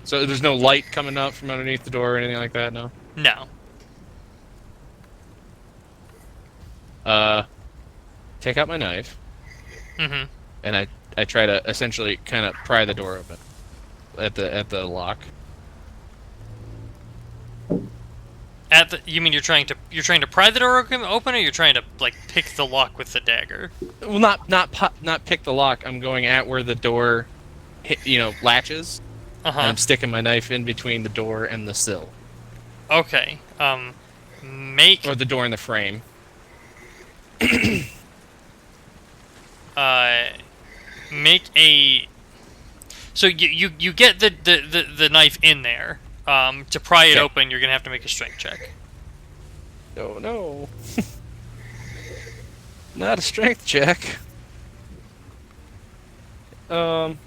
Speaker 3: so there's no light coming up from underneath the door or anything like that. No.
Speaker 1: No.
Speaker 3: Take out my knife.
Speaker 1: Mm-hmm.
Speaker 3: And I try to essentially kind of pry the door open at the lock.
Speaker 1: You mean you're trying to pry the door open, or you're trying to like pick the lock with the dagger?
Speaker 3: Well, not pick the lock. I'm going at where the door, latches.
Speaker 1: Uh-huh.
Speaker 3: And I'm sticking my knife in between the door and the sill.
Speaker 1: Okay.
Speaker 3: Or the door and the frame.
Speaker 1: Make a. So you get the knife in there. To pry it open, you're gonna have to make a strength check.
Speaker 3: Oh no. Not a strength check. Nope.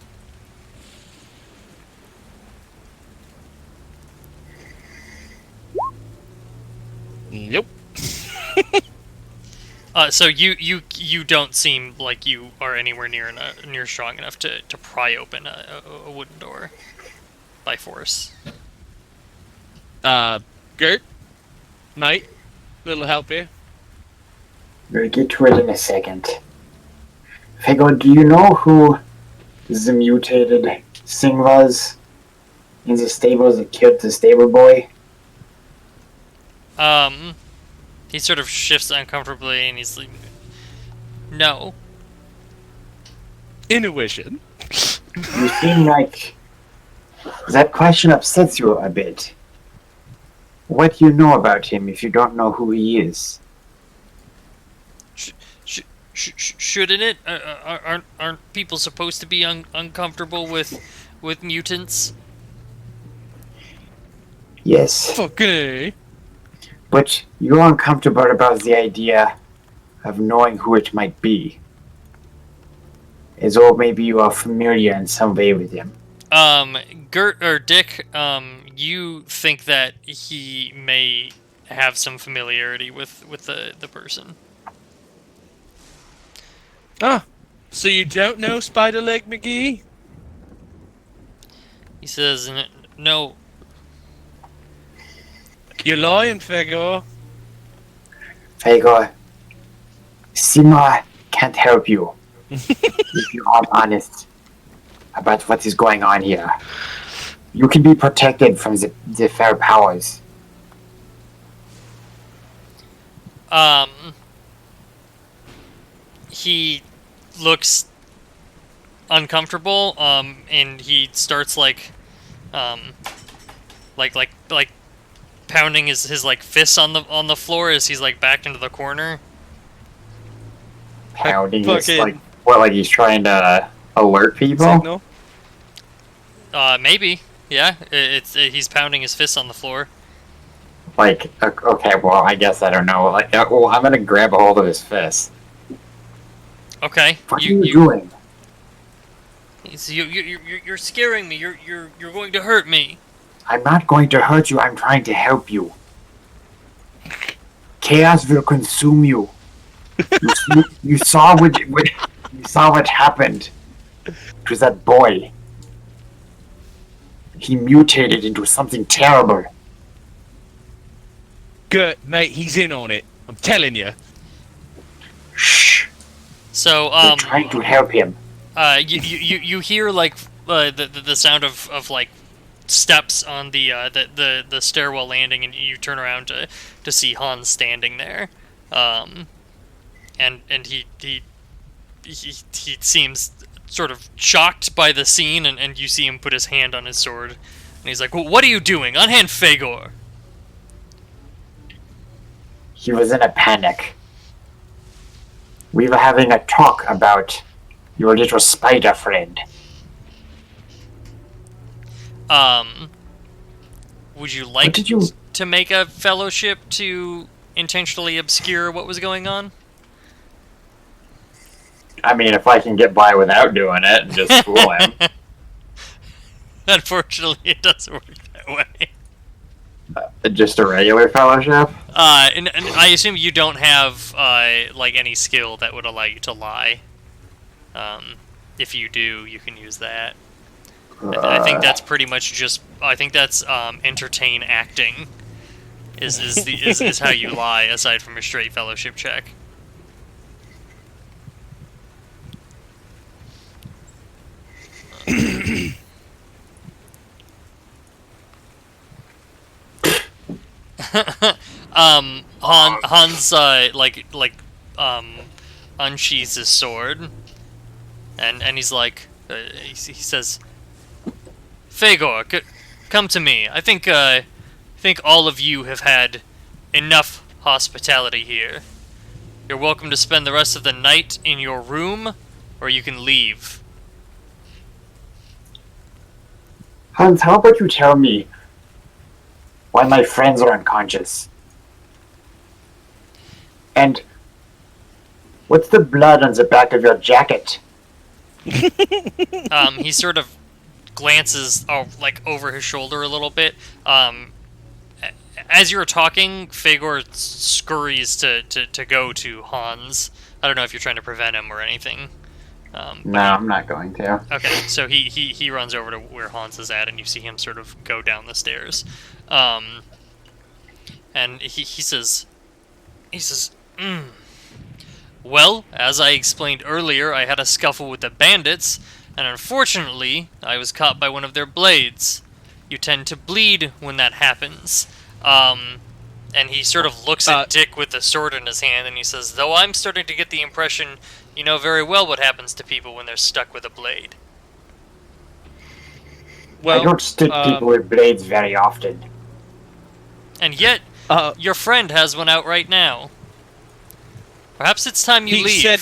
Speaker 1: So you don't seem like you are anywhere near strong enough to pry open a wooden door by force.
Speaker 3: Gert, mate, little help here.
Speaker 2: We'll get to it in a second. Fago, do you know who the mutated thing was in the stables that killed the stable boy?
Speaker 1: He sort of shifts uncomfortably, and he's like, "No."
Speaker 3: Intuition.
Speaker 2: You seem like that question upsets you a bit. What do you know about him if you don't know who he is?
Speaker 1: Shouldn't it? Aren't people supposed to be uncomfortable with mutants?
Speaker 2: Yes,
Speaker 3: Fucking A.
Speaker 2: but you're uncomfortable about the idea of knowing who it might be. As though maybe you are familiar in some way with him.
Speaker 1: Gert or Dick, you think that he may have some familiarity with the person.
Speaker 3: Ah, so you don't know Spiderleg McGee?
Speaker 1: He says, "No."
Speaker 3: You're lying, Fego.
Speaker 2: Fago, Sima can't help you if you aren't honest about what is going on here. You can be protected from the fair powers.
Speaker 1: He looks uncomfortable, and he starts like pounding his like fists on the floor as he's like backed into the corner.
Speaker 2: Pounding is
Speaker 3: fucking-
Speaker 2: like what? Like he's trying to alert people?
Speaker 3: Signal?
Speaker 1: Maybe, yeah. He's pounding his fists on the floor.
Speaker 2: Like okay, well I guess I don't know. Like well, I'm gonna grab a hold of his fist.
Speaker 1: Okay,
Speaker 2: What are you doing?
Speaker 1: you're scaring me. You're going to hurt me.
Speaker 2: I'm not going to hurt you. I'm trying to help you. Chaos will consume you. You saw what happened to that boy. He mutated into something terrible.
Speaker 3: Good, mate, he's in on it. I'm telling you.
Speaker 2: Shh.
Speaker 1: So
Speaker 2: We're trying to help him.
Speaker 1: you hear like the sound of like steps on the stairwell landing, and you turn around to see Hans standing there, and he seems sort of shocked by the scene, and you see him put his hand on his sword, and he's like, well, "What are you doing? Unhand Fagor."
Speaker 2: He was in a panic. We were having a talk about your little spider friend.
Speaker 1: Would you like
Speaker 2: did you-
Speaker 1: to make a fellowship to intentionally obscure what was going on?
Speaker 2: I mean, if I can get by without doing it and just fool him.
Speaker 1: Unfortunately, it doesn't work that way.
Speaker 2: Just a regular fellowship?
Speaker 1: And I assume you don't have like any skill that would allow you to lie. If you do, you can use that. I think that's pretty much just. I think that's entertain acting. Is how you lie aside from a straight fellowship check. Hans unsheathes his sword, and he's like, he says, "Fagor, come to me. I think all of you have had enough hospitality here. You're welcome to spend the rest of the night in your room, or you can leave."
Speaker 2: Hans, how about you tell me why my friends are unconscious? And what's the blood on the back of your jacket?
Speaker 1: He sort of glances over his shoulder a little bit, as you're talking, Fagor scurries to go to Hans. I don't know if you're trying to prevent him or anything.
Speaker 2: No, I'm not going to.
Speaker 1: Okay, so he runs over to where Hans is at, and you see him sort of go down the stairs. And he says, well, as I explained earlier, I had a scuffle with the bandits, and unfortunately, I was caught by one of their blades. You tend to bleed when that happens. And he sort of looks at Dick with the sword in his hand, and he says, though I'm starting to get the impression you know very well what happens to people when they're stuck with a blade.
Speaker 2: Well, I don't stick people with blades very often.
Speaker 1: And yet, your friend has one out right now. Perhaps it's time you leave.
Speaker 3: Said,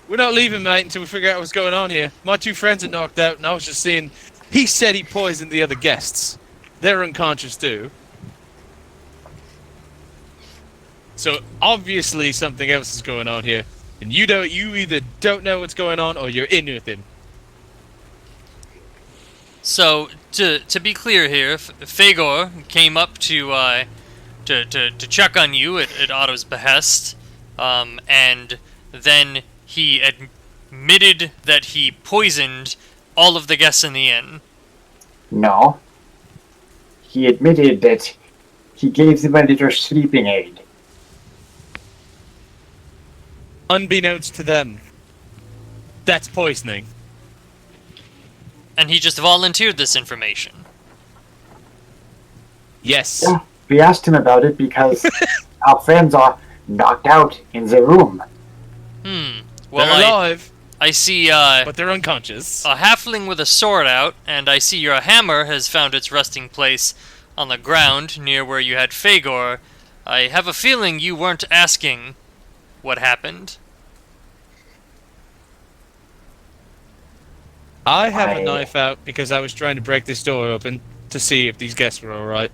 Speaker 3: we're not leaving, mate, until we figure out what's going on here. My two friends are knocked out, and I was just seeing... He said he poisoned the other guests. They're unconscious, too. So, obviously, something else is going on here. And you either don't know what's going on, or you're in with him.
Speaker 1: So, to be clear here, Fagor came up to check on you at Otto's behest, and then he admitted that he poisoned all of the guests in the inn.
Speaker 2: No. He admitted that he gave them a little sleeping aid.
Speaker 3: Unbeknownst to them. That's poisoning.
Speaker 1: And he just volunteered this information.
Speaker 3: Yes.
Speaker 2: Yeah, we asked him about it because our friends are knocked out in the room.
Speaker 1: Well,
Speaker 3: they're alive.
Speaker 1: I see,
Speaker 3: but they're unconscious.
Speaker 1: A halfling with a sword out, and I see your hammer has found its resting place on the ground near where you had Fagor. I have a feeling you weren't asking what happened.
Speaker 3: I have a knife out because I was trying to break this door open to see if these guests were alright.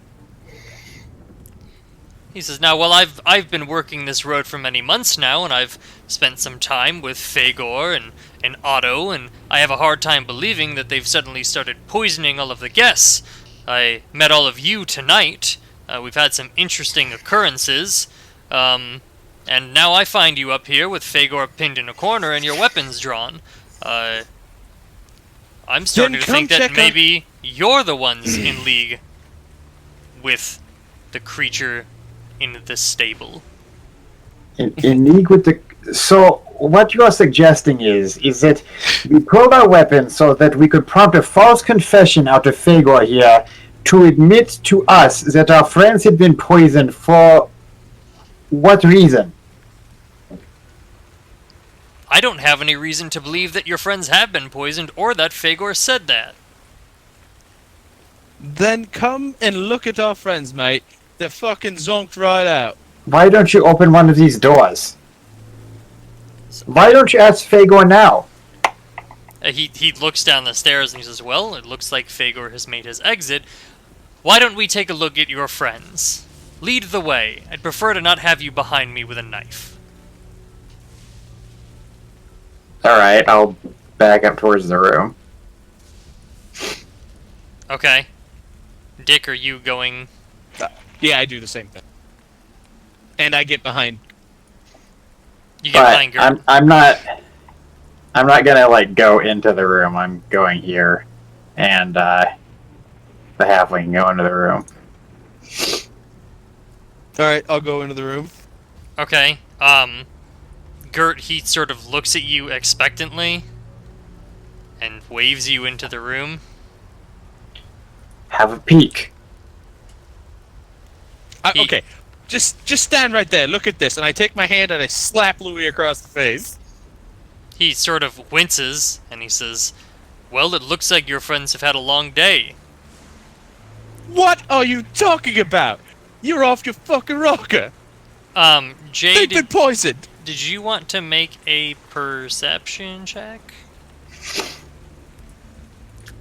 Speaker 1: He says, now, well, I've been working this road for many months now, and I've spent some time with Fagor and Otto, and I have a hard time believing that they've suddenly started poisoning all of the guests. I met all of you tonight. We've had some interesting occurrences. And now I find you up here with Fagor pinned in a corner and your weapons drawn. I'm starting to think that maybe you're the ones in league with the creature in the stable.
Speaker 2: In league with the... So, what you are suggesting is that we pulled our weapons so that we could prompt a false confession out of Fagor here to admit to us that our friends had been poisoned for what reason?
Speaker 1: I don't have any reason to believe that your friends have been poisoned or that Fagor said that.
Speaker 3: Then come and look at our friends, mate. They're fucking zonked right out.
Speaker 2: Why don't you open one of these doors? Why don't you ask Fagor now?
Speaker 1: He looks down the stairs and he says, well, it looks like Fagor has made his exit. Why don't we take a look at your friends? Lead the way. I'd prefer to not have you behind me with a knife.
Speaker 2: Alright, I'll back up towards the room.
Speaker 1: Okay. Dick, are you going...
Speaker 3: Yeah, I do the same thing. And I get behind.
Speaker 1: You get behind Gert.
Speaker 2: I'm not gonna, like, go into the room. I'm going here. And, the halfling can go into the room.
Speaker 3: Alright, I'll go into the room.
Speaker 1: Okay, Gert, he sort of looks at you expectantly and waves you into the room.
Speaker 2: Have a peek.
Speaker 3: Okay, just stand right there. Look at this. And I take my hand and I slap Louis across the face.
Speaker 1: He sort of winces and he says, well, it looks like your friends have had a long day.
Speaker 3: What are you talking about? You're off your fucking rocker.
Speaker 1: Jay,
Speaker 3: they've been poisoned.
Speaker 1: Did you want to make a perception check?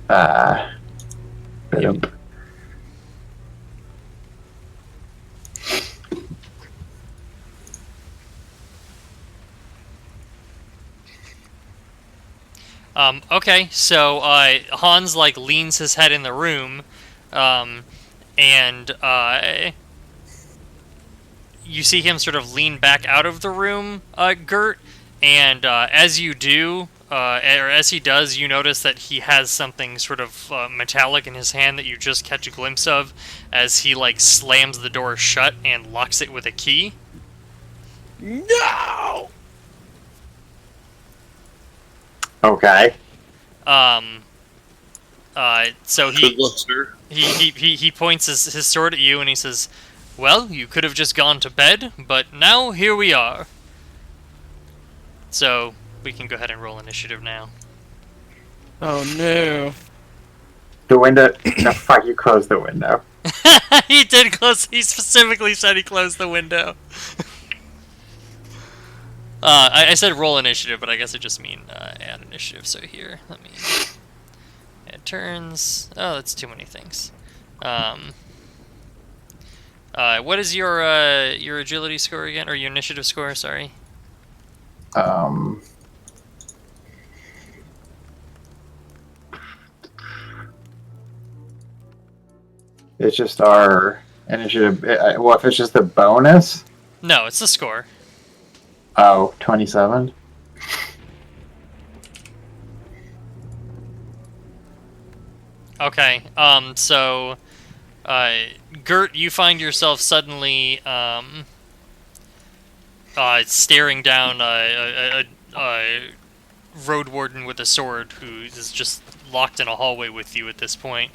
Speaker 2: Yep.
Speaker 1: Okay, so, Hans, like, leans his head in the room, and you see him sort of lean back out of the room, Gert, and as you do, or as he does, you notice that he has something sort of metallic in his hand that you just catch a glimpse of as he like slams the door shut and locks it with a key.
Speaker 3: No!
Speaker 2: Okay.
Speaker 1: So
Speaker 5: Good luck, sir.
Speaker 1: he points his sword at you and he says, "Well, you could have just gone to bed, but now here we are." So we can go ahead and roll initiative now.
Speaker 3: Oh no.
Speaker 2: The window. No, fuck, you closed the window.
Speaker 1: He did close. He specifically said he closed the window. I said roll initiative, but I guess I just mean add initiative. So here, let me add turns. Oh, that's too many things. What is your agility score again, or your initiative score? Sorry.
Speaker 2: It's just our initiative. Well, if it's just a bonus.
Speaker 1: No, it's the score.
Speaker 2: Oh, 27.
Speaker 1: Okay. So, Gert, you find yourself suddenly staring down a road warden with a sword who is just locked in a hallway with you at this point.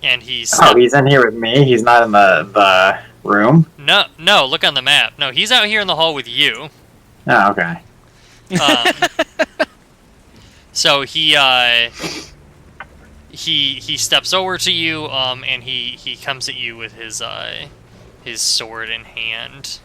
Speaker 1: And he's
Speaker 2: he's in here with me. He's not in the room.
Speaker 1: No. Look on the map. No, he's out here in the hall with you.
Speaker 2: Oh, okay.
Speaker 1: So he steps over to you, and he comes at you with his sword in hand.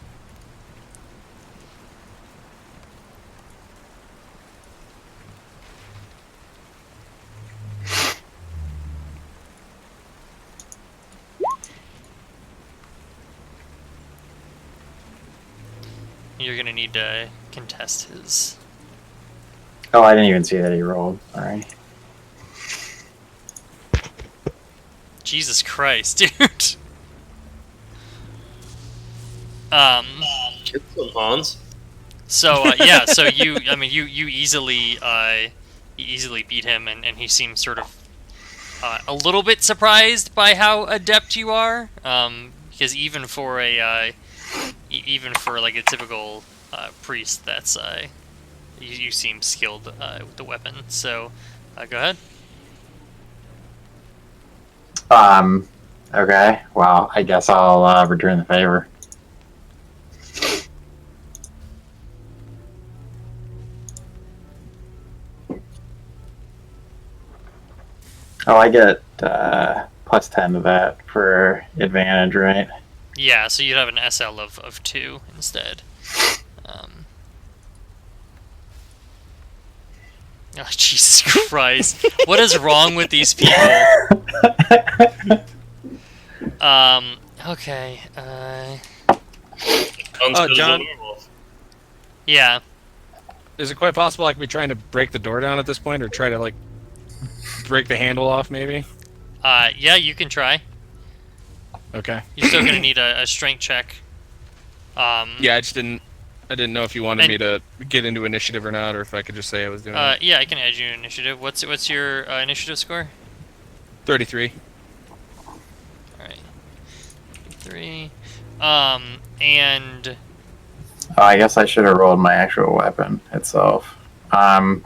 Speaker 1: You're gonna need to contest his.
Speaker 2: Oh, I didn't even see that he rolled. All right.
Speaker 1: Jesus Christ, dude.
Speaker 5: Get some Hans.
Speaker 1: So yeah, so you easily beat him, and he seems sort of a little bit surprised by how adept you are, because even for like a typical priest, that's you seem skilled with the weapon. So go ahead.
Speaker 2: Okay. Well, I guess I'll return the favor. Oh, I get plus 10 to that for advantage, right?
Speaker 1: Yeah, so you'd have an SL of 2 instead. Oh, Jesus Christ. What is wrong with these people? Okay.
Speaker 3: John?
Speaker 1: Yeah.
Speaker 3: Is it quite possible I could be trying to break the door down at this point, or try to, like, break the handle off, maybe?
Speaker 1: Yeah, you can try.
Speaker 3: Okay.
Speaker 1: You're still gonna need a strength check.
Speaker 3: Yeah, I didn't know if you wanted me to get into initiative or not, or if I could just say I was doing it.
Speaker 1: Yeah, I can add you to initiative. What's your initiative score?
Speaker 3: 33.
Speaker 1: Alright. 33. And...
Speaker 2: Oh, I guess I should have rolled my actual weapon itself.
Speaker 1: Oh,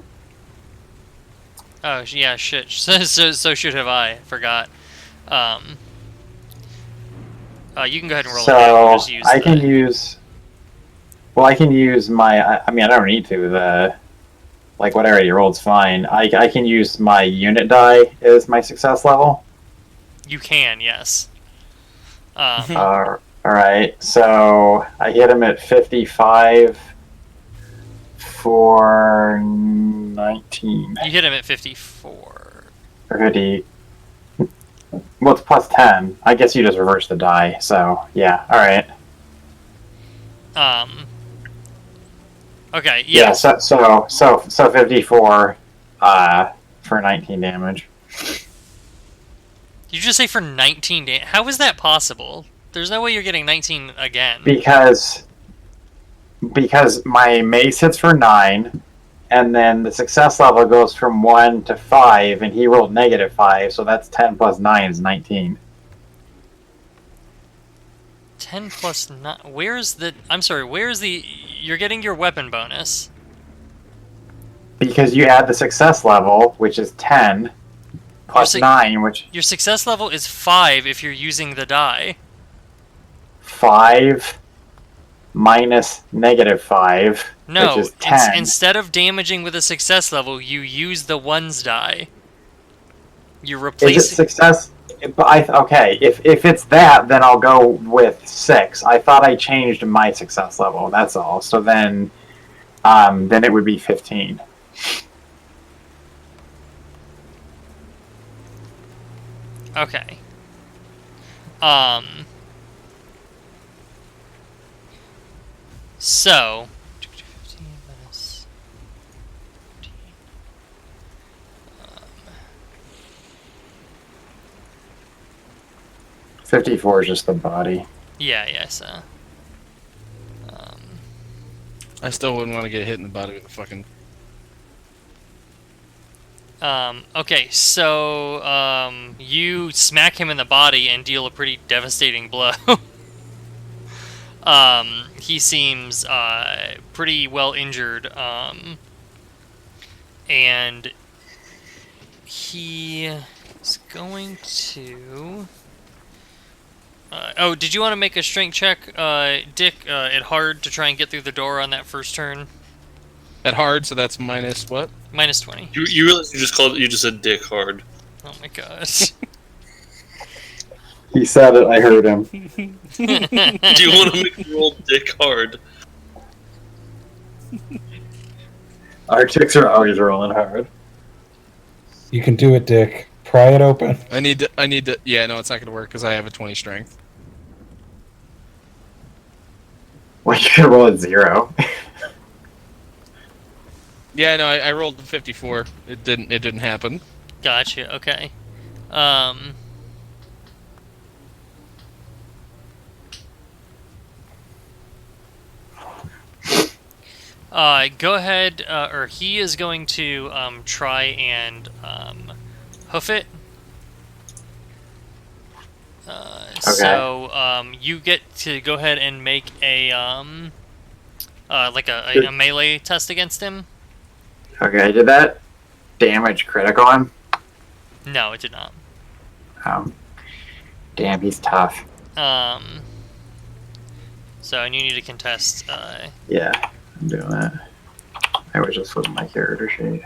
Speaker 1: yeah, shit. So should have I. Forgot. You can go ahead and roll it.
Speaker 2: So,
Speaker 1: Just use
Speaker 2: I can use... Well, I can use my... I mean, I don't need to. Like, what I already rolled's fine. I can use my unit die as my success level.
Speaker 1: You can, yes.
Speaker 2: Alright, so I hit him at 55 for 19.
Speaker 1: You hit him at 54.
Speaker 2: Or 50. Well, it's plus 10. I guess you just reverse the die, so yeah, alright.
Speaker 1: Okay, yeah.
Speaker 2: So 54 for 19 damage.
Speaker 1: You just say for 19 damage. How is that possible? There's no way you're getting 19 again.
Speaker 2: Because my mace hits for 9, and then the success level goes from 1 to 5, and he rolled -5, so that's 10 plus 9 is 19.
Speaker 1: 10 plus 9. Where's the... I'm sorry, where's the... You're getting your weapon bonus.
Speaker 2: Because you add the success level, which is 10, plus 9, which...
Speaker 1: Your success level is 5 if you're using the die.
Speaker 2: 5 minus -5,
Speaker 1: No,
Speaker 2: which is 10.
Speaker 1: instead of damaging with a success level, you use the ones die. You
Speaker 2: Is
Speaker 1: replace...
Speaker 2: it success? Okay, if it's that, then I'll go with 6. I thought I changed my success level, that's all. So then it would be 15.
Speaker 1: Okay. So... 15 minus 15.
Speaker 2: 54 is just the body.
Speaker 1: Yeah, so...
Speaker 3: I still wouldn't want to get hit in the body with a fucking...
Speaker 1: okay, so, you smack him in the body and deal a pretty devastating blow. He seems, pretty well injured, and he is going to... oh, did you want to make a strength check, Dick, at hard to try and get through the door on that first turn?
Speaker 3: At hard, so that's minus what?
Speaker 1: Minus 20.
Speaker 5: You realize you just said dick hard.
Speaker 1: Oh my god.
Speaker 2: He said it, I heard him.
Speaker 5: Do you want to make me roll dick hard?
Speaker 2: Our chicks are always rolling hard.
Speaker 4: You can do it, Dick. Pry it open.
Speaker 3: I need to, yeah, no, it's not going to work because I have a 20 strength.
Speaker 2: Well, you can roll at 0.
Speaker 3: Yeah, no, I rolled a 54. It didn't happen.
Speaker 1: Gotcha, okay. Go ahead, or he is going to try and hoof it. So you get to go ahead and make a like a melee test against him.
Speaker 2: Okay, did that damage critical him?
Speaker 1: No, it did not.
Speaker 2: Damn, he's tough.
Speaker 1: So and you need to contest.
Speaker 2: Yeah, I'm doing that. I was just flipping my character sheet.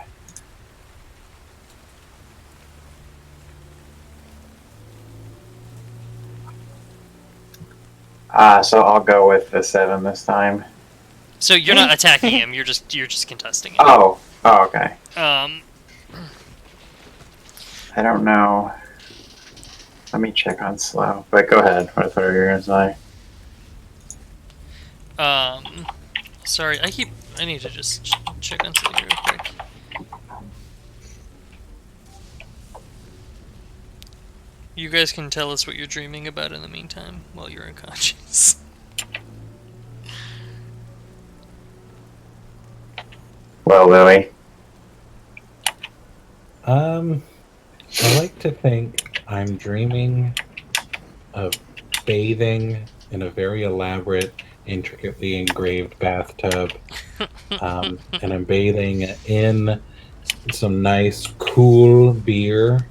Speaker 2: So I'll go with the 7 this time.
Speaker 1: So you're not attacking him. You're just contesting him.
Speaker 2: Oh, okay.
Speaker 1: Um.
Speaker 2: I don't know. Let me check on slow. But go ahead. What are you gonna say?
Speaker 1: Sorry, I need to just check on something real quick. You guys can tell us what you're dreaming about in the meantime while you're unconscious.
Speaker 2: Well, Louie.
Speaker 4: I like to think I'm dreaming of bathing in a very elaborate, intricately engraved bathtub. And I'm bathing in some nice, cool beer.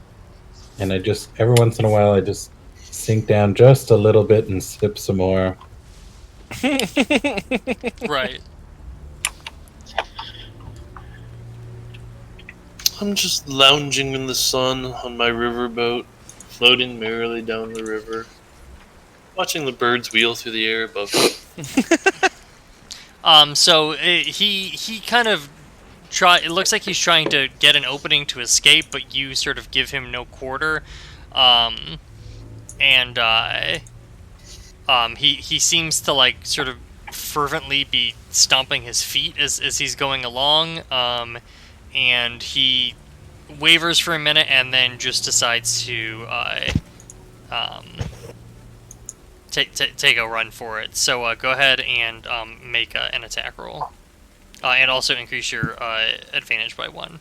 Speaker 4: And I just, every once in a while, I just sink down just a little bit and sip some more.
Speaker 1: Right.
Speaker 5: I'm just lounging in the sun on my riverboat, floating merrily down the river, watching the birds wheel through the air above me.
Speaker 1: So he kind of it looks like he's trying to get an opening to escape, but you sort of give him no quarter. He seems to like sort of fervently be stomping his feet as he's going along. And he wavers for a minute and then just decides to take a run for it. So go ahead and make an attack roll, and also increase your advantage by 1.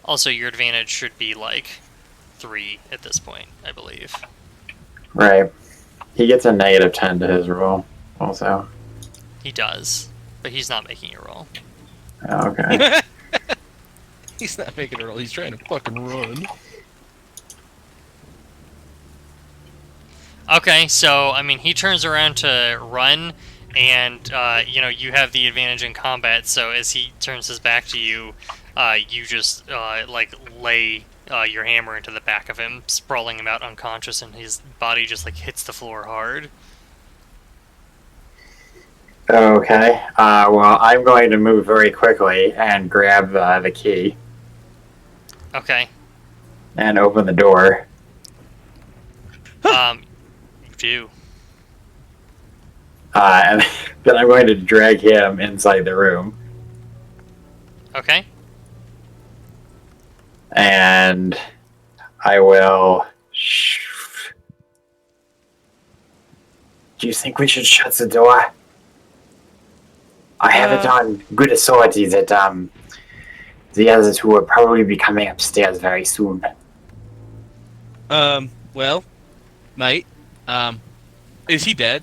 Speaker 1: Also, your advantage should be like 3 at this point, I believe.
Speaker 2: Right. He gets a -10 to his roll, also.
Speaker 1: He does, but he's not making a roll.
Speaker 2: Oh, okay.
Speaker 3: He's not making a roll. He's trying to fucking run.
Speaker 1: Okay, so I mean, he turns around to run, and you have the advantage in combat. So as he turns his back to you, you just like lay your hammer into the back of him, sprawling him out unconscious, and his body just like hits the floor hard.
Speaker 2: Okay. Well, I'm going to move very quickly and grab the key
Speaker 1: Okay.
Speaker 2: and open the door.
Speaker 1: You do.
Speaker 2: And then I'm going to drag him inside the room.
Speaker 1: Okay.
Speaker 2: And I will... Do you think we should shut the door? I have it on good authority that the others who will probably be coming upstairs very soon.
Speaker 3: Well, mate, is he dead?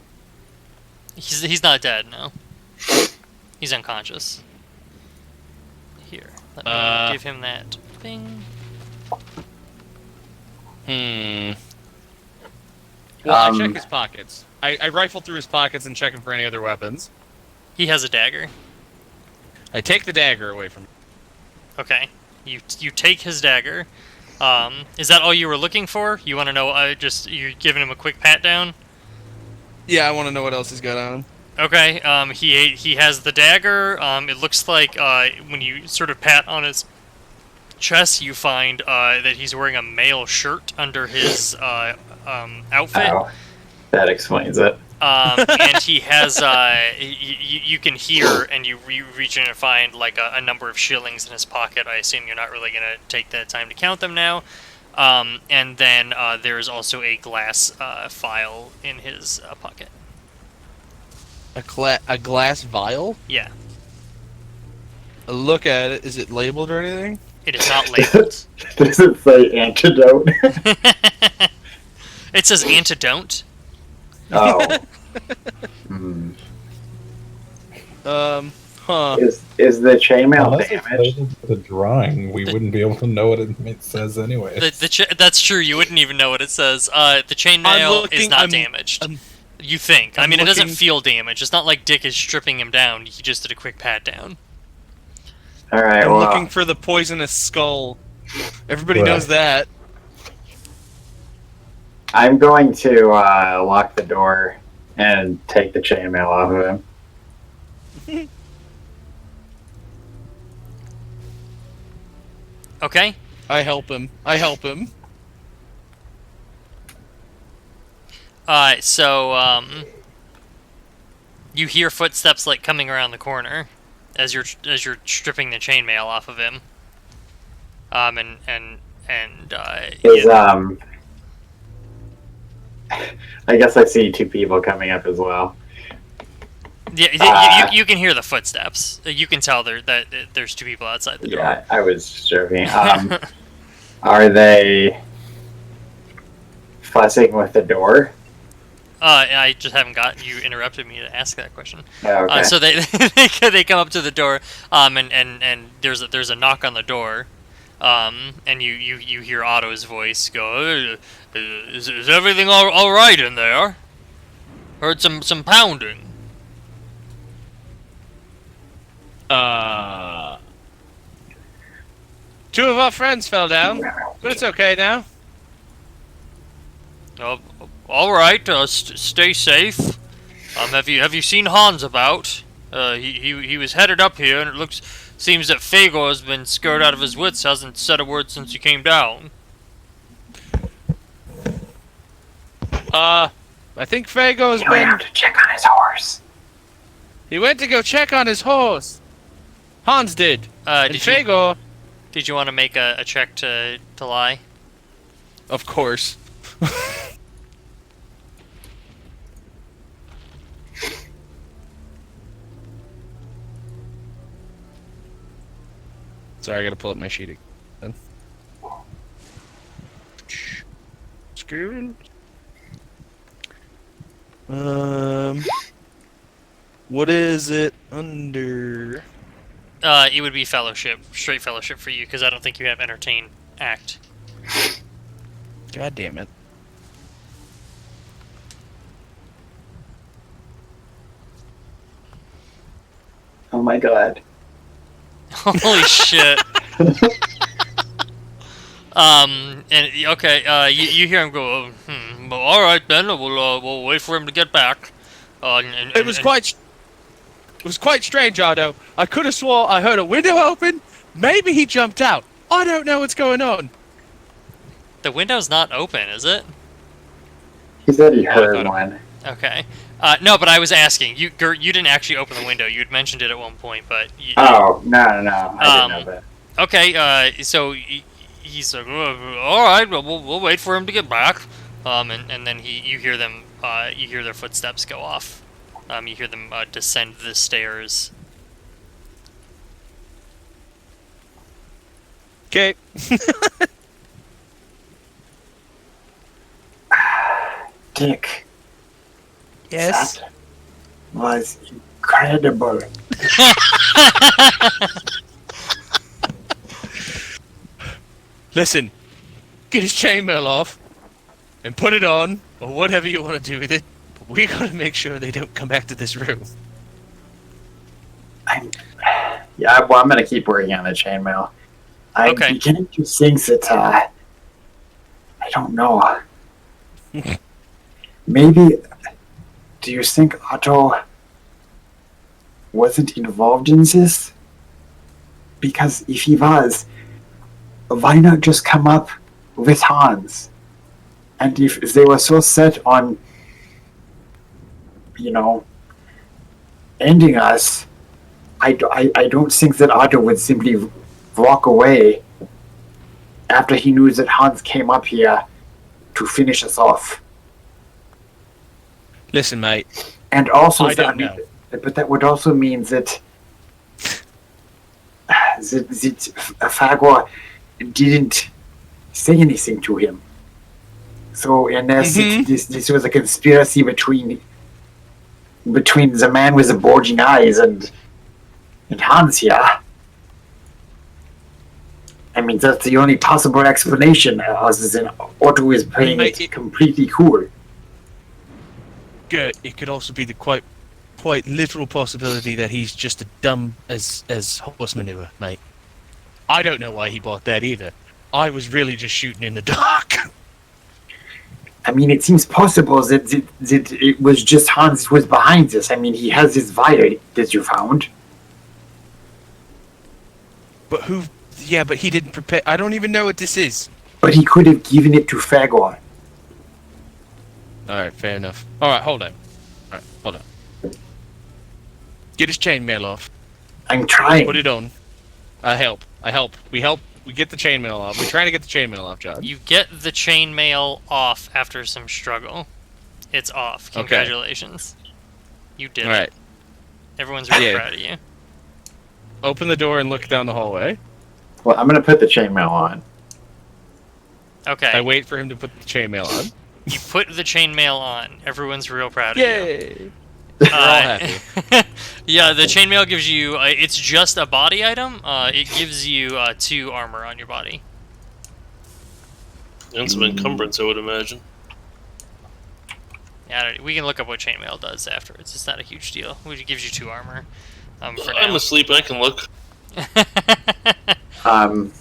Speaker 1: He's not dead, no. He's unconscious. Here, let me give him that thing.
Speaker 3: Well, I check his pockets. I rifle through his pockets and check him for any other weapons.
Speaker 1: He has a dagger.
Speaker 3: I take the dagger away from him.
Speaker 1: Okay. You take his dagger. Is that all you were looking for? You want to know? You're giving him a quick pat down.
Speaker 3: Yeah, I want to know what else he's got on him.
Speaker 1: Okay. He has the dagger. It looks like when you sort of pat on his chest, you find that he's wearing a male shirt under his outfit.
Speaker 2: Oh, that explains it.
Speaker 1: And he has, you can hear, and you reach in and find like a number of shillings in his pocket. I assume you're not really going to take the time to count them now. And then there's also a glass file in his pocket.
Speaker 3: A glass vial?
Speaker 1: Yeah.
Speaker 3: A look at it. Is it labeled or anything?
Speaker 1: It is not labeled.
Speaker 2: Does it say antidote?
Speaker 1: It says antidote.
Speaker 2: Oh.
Speaker 3: Huh.
Speaker 2: Is the chainmail
Speaker 4: Unless it's
Speaker 2: damaged?
Speaker 4: labeled with a drawing, we wouldn't be able to know what it says anyway.
Speaker 1: That's true. You wouldn't even know what it says. The chainmail is not damaged. You think? I mean, it doesn't feel damaged. It's not like Dick is stripping him down. He just did a quick pat down.
Speaker 2: All right.
Speaker 3: I'm
Speaker 2: Well,
Speaker 3: looking for the poisonous skull. Everybody
Speaker 4: Right.
Speaker 3: knows that.
Speaker 2: I'm going to lock the door and take the chainmail off of him.
Speaker 1: Okay.
Speaker 3: I help him.
Speaker 1: So you hear footsteps like coming around the corner as you're stripping the chainmail off of him.
Speaker 2: Is I guess I see two people coming up as well.
Speaker 1: Yeah, you can hear the footsteps. You can tell that there's two people outside the door.
Speaker 2: Yeah, I was joking. Are they fussing with the door?
Speaker 1: I just haven't got you interrupted me to ask that question.
Speaker 2: Oh, okay.
Speaker 1: So they they come up to the door, and there's a knock on the door, and you hear Otto's voice go, "Is everything all right in there? Heard some pounding."
Speaker 3: Two of our friends fell down, but it's okay now.
Speaker 1: All right. Stay safe. Have you seen Hans about? He was headed up here, and it seems that Fagor has been scared out of his wits. Hasn't said a word since he came down.
Speaker 3: I think Fago's
Speaker 2: He went
Speaker 3: been.
Speaker 2: out to check on his horse.
Speaker 3: He went to go check on his horse. Hans did. And Fagor.
Speaker 1: Did you want to make a check to lie?
Speaker 3: Of course. Sorry, I gotta pull up my sheet again. Screw. What is it under?
Speaker 1: It would be fellowship, straight fellowship for you, because I don't think you have entertain act.
Speaker 3: God damn it.
Speaker 2: Oh my god.
Speaker 1: Holy shit. And okay, you hear him go, well, all right then, we'll wait for him to get back.
Speaker 3: It was quite strange, Ardo. I could have swore I heard a window open. Maybe he jumped out. I don't know what's going on.
Speaker 1: The window's not open, is it?
Speaker 2: He said he
Speaker 3: I
Speaker 2: heard
Speaker 3: thought it-
Speaker 2: one.
Speaker 1: Okay. No, but I was asking. Gert, you didn't actually open the window. You had mentioned it at one point, but...
Speaker 2: Oh, no. I didn't know that.
Speaker 1: Okay, so he's like, all right, well, we'll wait for him to get back. And then you hear them, you hear their footsteps go off. You hear them descend the stairs.
Speaker 3: Okay.
Speaker 2: Dick,
Speaker 3: Yes.
Speaker 2: that was incredible.
Speaker 3: Listen, get his chainmail off and put it on, or whatever you want to do with it. But we gotta make sure they don't come back to this room.
Speaker 2: Yeah, well, I'm gonna keep working on the chainmail. I'm
Speaker 1: Okay.
Speaker 2: beginning to think that, I don't know. Maybe, do you think Otto wasn't involved in this? Because if he was, why not just come up with Hans? And if they were so set on, ending us, I don't think that Otto would simply walk away after he knew that Hans came up here to finish us off.
Speaker 3: Listen, mate.
Speaker 2: And also,
Speaker 3: I don't know.
Speaker 2: But that would also mean that Fagor didn't say anything to him. So, in essence, this was a conspiracy between the man with the bulging eyes and Hans here. I mean, that's the only possible explanation, other than Otto is playing it completely cool.
Speaker 3: Good. It could also be the quite literal possibility that he's just as dumb as horse manure, mate. I don't know why he bought that either. I was really just shooting in the dark.
Speaker 2: I mean, it seems possible that it was just Hans who was behind this. I mean, he has this vial that you found.
Speaker 3: But who? Yeah, but he didn't prepare. I don't even know what this is.
Speaker 2: But he could have given it to Fagor.
Speaker 3: Alright, fair enough. Alright, hold on. Alright, hold on. Get his chainmail off.
Speaker 2: I'm trying.
Speaker 3: Put it on. I help. We help. We get the chainmail off. We're trying to get the chainmail off, John.
Speaker 1: You get the chainmail off after some struggle. It's off. Congratulations. You did
Speaker 3: Alright.
Speaker 1: it. Everyone's really
Speaker 3: Yeah.
Speaker 1: proud of you.
Speaker 3: Open the door and look down the hallway.
Speaker 2: Well, I'm going to put the chainmail on.
Speaker 1: Okay.
Speaker 3: I wait for him to put the chainmail on.
Speaker 1: You put the chainmail on. Everyone's real proud of you.
Speaker 3: Yay! We're all happy.
Speaker 1: Yeah, the chainmail gives you... it's just a body item. It gives you 2 armor on your body.
Speaker 5: And some encumbrance, I would imagine.
Speaker 1: Yeah, we can look up what chainmail does afterwards. It's not a huge deal. It gives you 2 armor. For
Speaker 5: I'm
Speaker 1: now.
Speaker 5: asleep. I can look.
Speaker 1: Can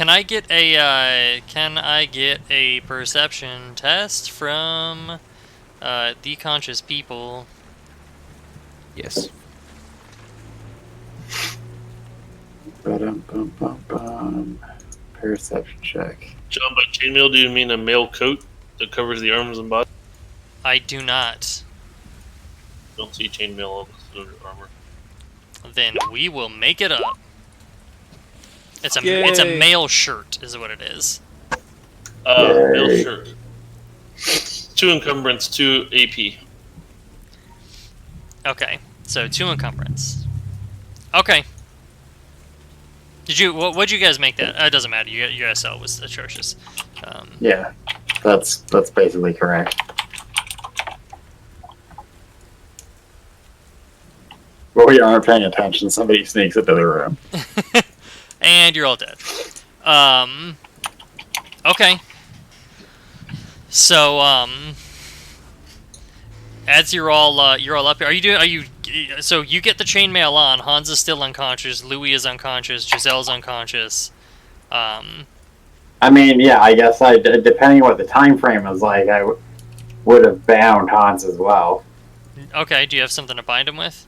Speaker 1: I get a perception test from the conscious people?
Speaker 3: Yes.
Speaker 2: Perception check.
Speaker 5: John, by chainmail, do you mean a mail coat that covers the arms and body?
Speaker 1: I do not.
Speaker 5: Don't see chainmail under armor.
Speaker 1: Then we will make it up. It's a
Speaker 3: Yay.
Speaker 1: male shirt, is what it is.
Speaker 5: Mail shirt. 2 encumbrance, 2 AP.
Speaker 1: Okay, so 2 encumbrance. Okay. Did you? What'd you guys make that? It doesn't matter. Your SL was atrocious.
Speaker 2: Yeah, that's basically correct. Well, we aren't paying attention. Somebody sneaks into the room.
Speaker 1: And you're all dead. Okay. So, as you're all up here, so you get the chainmail on, Hans is still unconscious, Louis is unconscious, Giselle's unconscious.
Speaker 2: I mean, yeah, I guess depending on what the time frame is like, I would have bound Hans as well.
Speaker 1: Okay, do you have something to bind him with?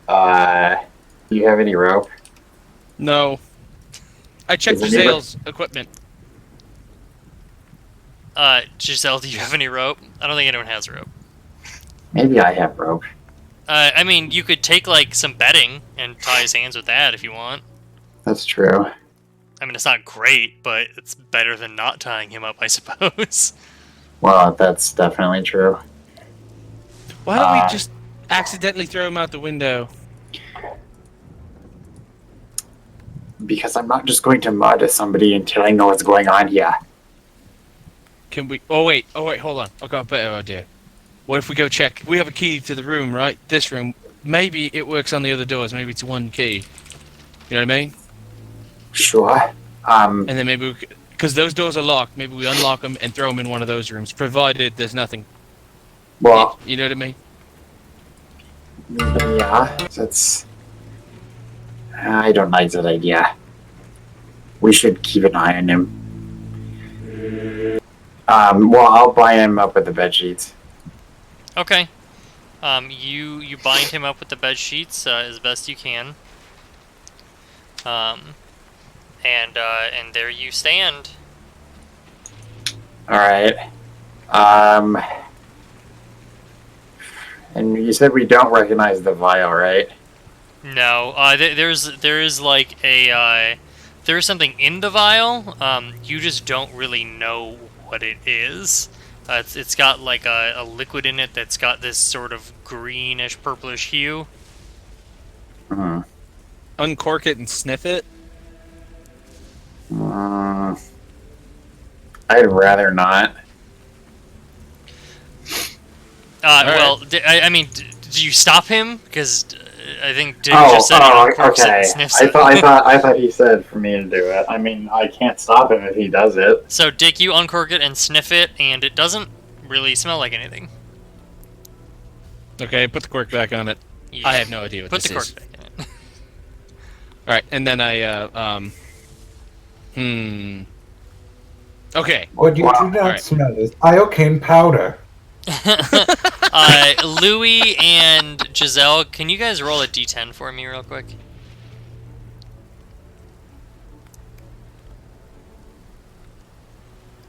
Speaker 2: Do you have any rope?
Speaker 3: No. I checked
Speaker 2: Does anyone-
Speaker 3: Giselle's equipment.
Speaker 1: Giselle, do you have any rope? I don't think anyone has rope.
Speaker 2: Maybe I have rope.
Speaker 1: I mean, you could take, like, some bedding and tie his hands with that if you want.
Speaker 2: That's true.
Speaker 1: I mean, it's not great, but it's better than not tying him up, I suppose.
Speaker 2: Well, that's definitely true.
Speaker 3: Why don't we just accidentally throw him out the window?
Speaker 2: Because I'm not just going to murder somebody until I know what's going on here.
Speaker 3: Can we... Oh, wait, hold on. I've got a better idea. What if we go check... We have a key to the room, right? This room. Maybe it works on the other doors. Maybe it's one key. You know what I mean?
Speaker 2: Sure.
Speaker 3: And then maybe we... Because those doors are locked. Maybe we unlock them and throw them in one of those rooms, provided there's nothing.
Speaker 2: Well,
Speaker 3: You know what I mean?
Speaker 2: yeah, that's... I don't like that idea. We should keep an eye on him. Well, I'll bind him up with the bed sheets.
Speaker 1: Okay. You bind him up with the bed sheets as best you can. And there you stand.
Speaker 2: All right. And you said we don't recognize the vial, right?
Speaker 1: No, there's like a there's something in the vial. You just don't really know what it is. It's got like a liquid in it that's got this sort of greenish purplish hue.
Speaker 2: Hmm.
Speaker 3: Uncork it and sniff it?
Speaker 2: I'd rather not.
Speaker 1: Well, I mean, do you stop him? Because I think Dick just said he uncorks it
Speaker 2: okay.
Speaker 1: and sniffs it.
Speaker 2: I thought he said for me to do it. I mean, I can't stop him if he does it.
Speaker 1: So, Dick, you uncork it and sniff it, and it doesn't really smell like anything.
Speaker 3: Okay, put the cork back on it.
Speaker 1: Yeah.
Speaker 3: I have no idea what
Speaker 1: Put
Speaker 3: this
Speaker 1: the cork
Speaker 3: is.
Speaker 1: back in it.
Speaker 3: Alright, and then Okay.
Speaker 6: What you do not
Speaker 3: Alright.
Speaker 6: smell is iocane powder.
Speaker 1: Louis and Giselle, can you guys roll a d10 for me real quick?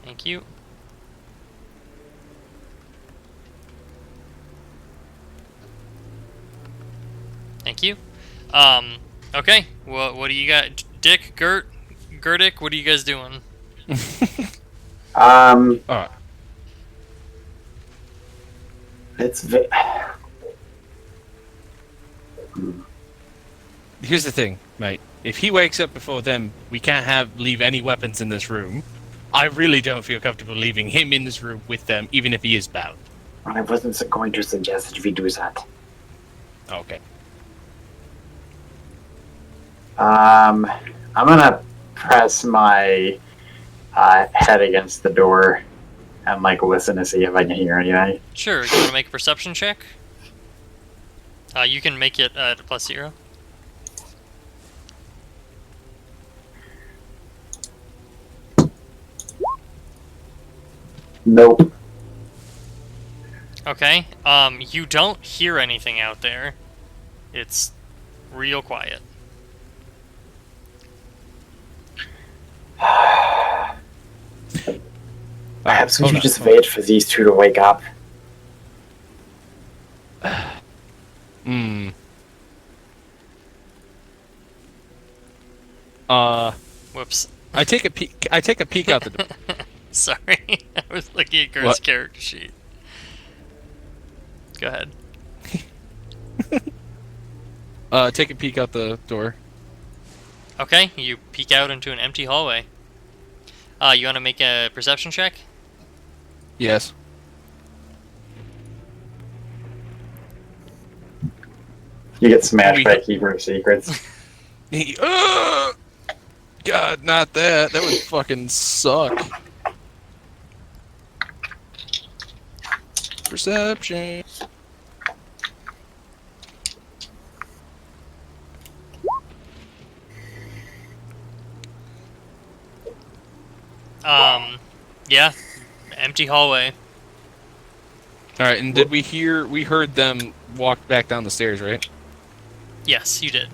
Speaker 1: Thank you. Thank you. Okay. Well, what do you got? Dick, Gerdick, what are you guys doing?
Speaker 3: Alright.
Speaker 2: It's
Speaker 3: Here's the thing, mate. If he wakes up before them, we can't leave any weapons in this room. I really don't feel comfortable leaving him in this room with them, even if he is bound.
Speaker 2: I wasn't going to suggest that we do that.
Speaker 3: Okay.
Speaker 2: I'm gonna press my head against the door and like listen to see if I can hear anything.
Speaker 1: Sure. You want to make a perception check? You can make it at +0.
Speaker 2: Nope.
Speaker 1: Okay. You don't hear anything out there. It's real quiet.
Speaker 2: Perhaps we
Speaker 3: hold
Speaker 2: should
Speaker 3: on,
Speaker 2: just
Speaker 3: hold on.
Speaker 2: wait for these two to wake up.
Speaker 1: Whoops.
Speaker 3: I take a peek out the door.
Speaker 1: Sorry. I was looking at Gert's
Speaker 3: What?
Speaker 1: character sheet. Go ahead.
Speaker 3: Take a peek out the door.
Speaker 1: Okay, you peek out into an empty hallway. You want to make a perception check?
Speaker 3: Yes.
Speaker 2: You get smashed by Keeper of Secrets.
Speaker 3: God, not that. That would fucking suck. Perception.
Speaker 1: Yeah, empty hallway.
Speaker 3: All right, and did we hear? We heard them walk back down the stairs, right?
Speaker 1: Yes, you did.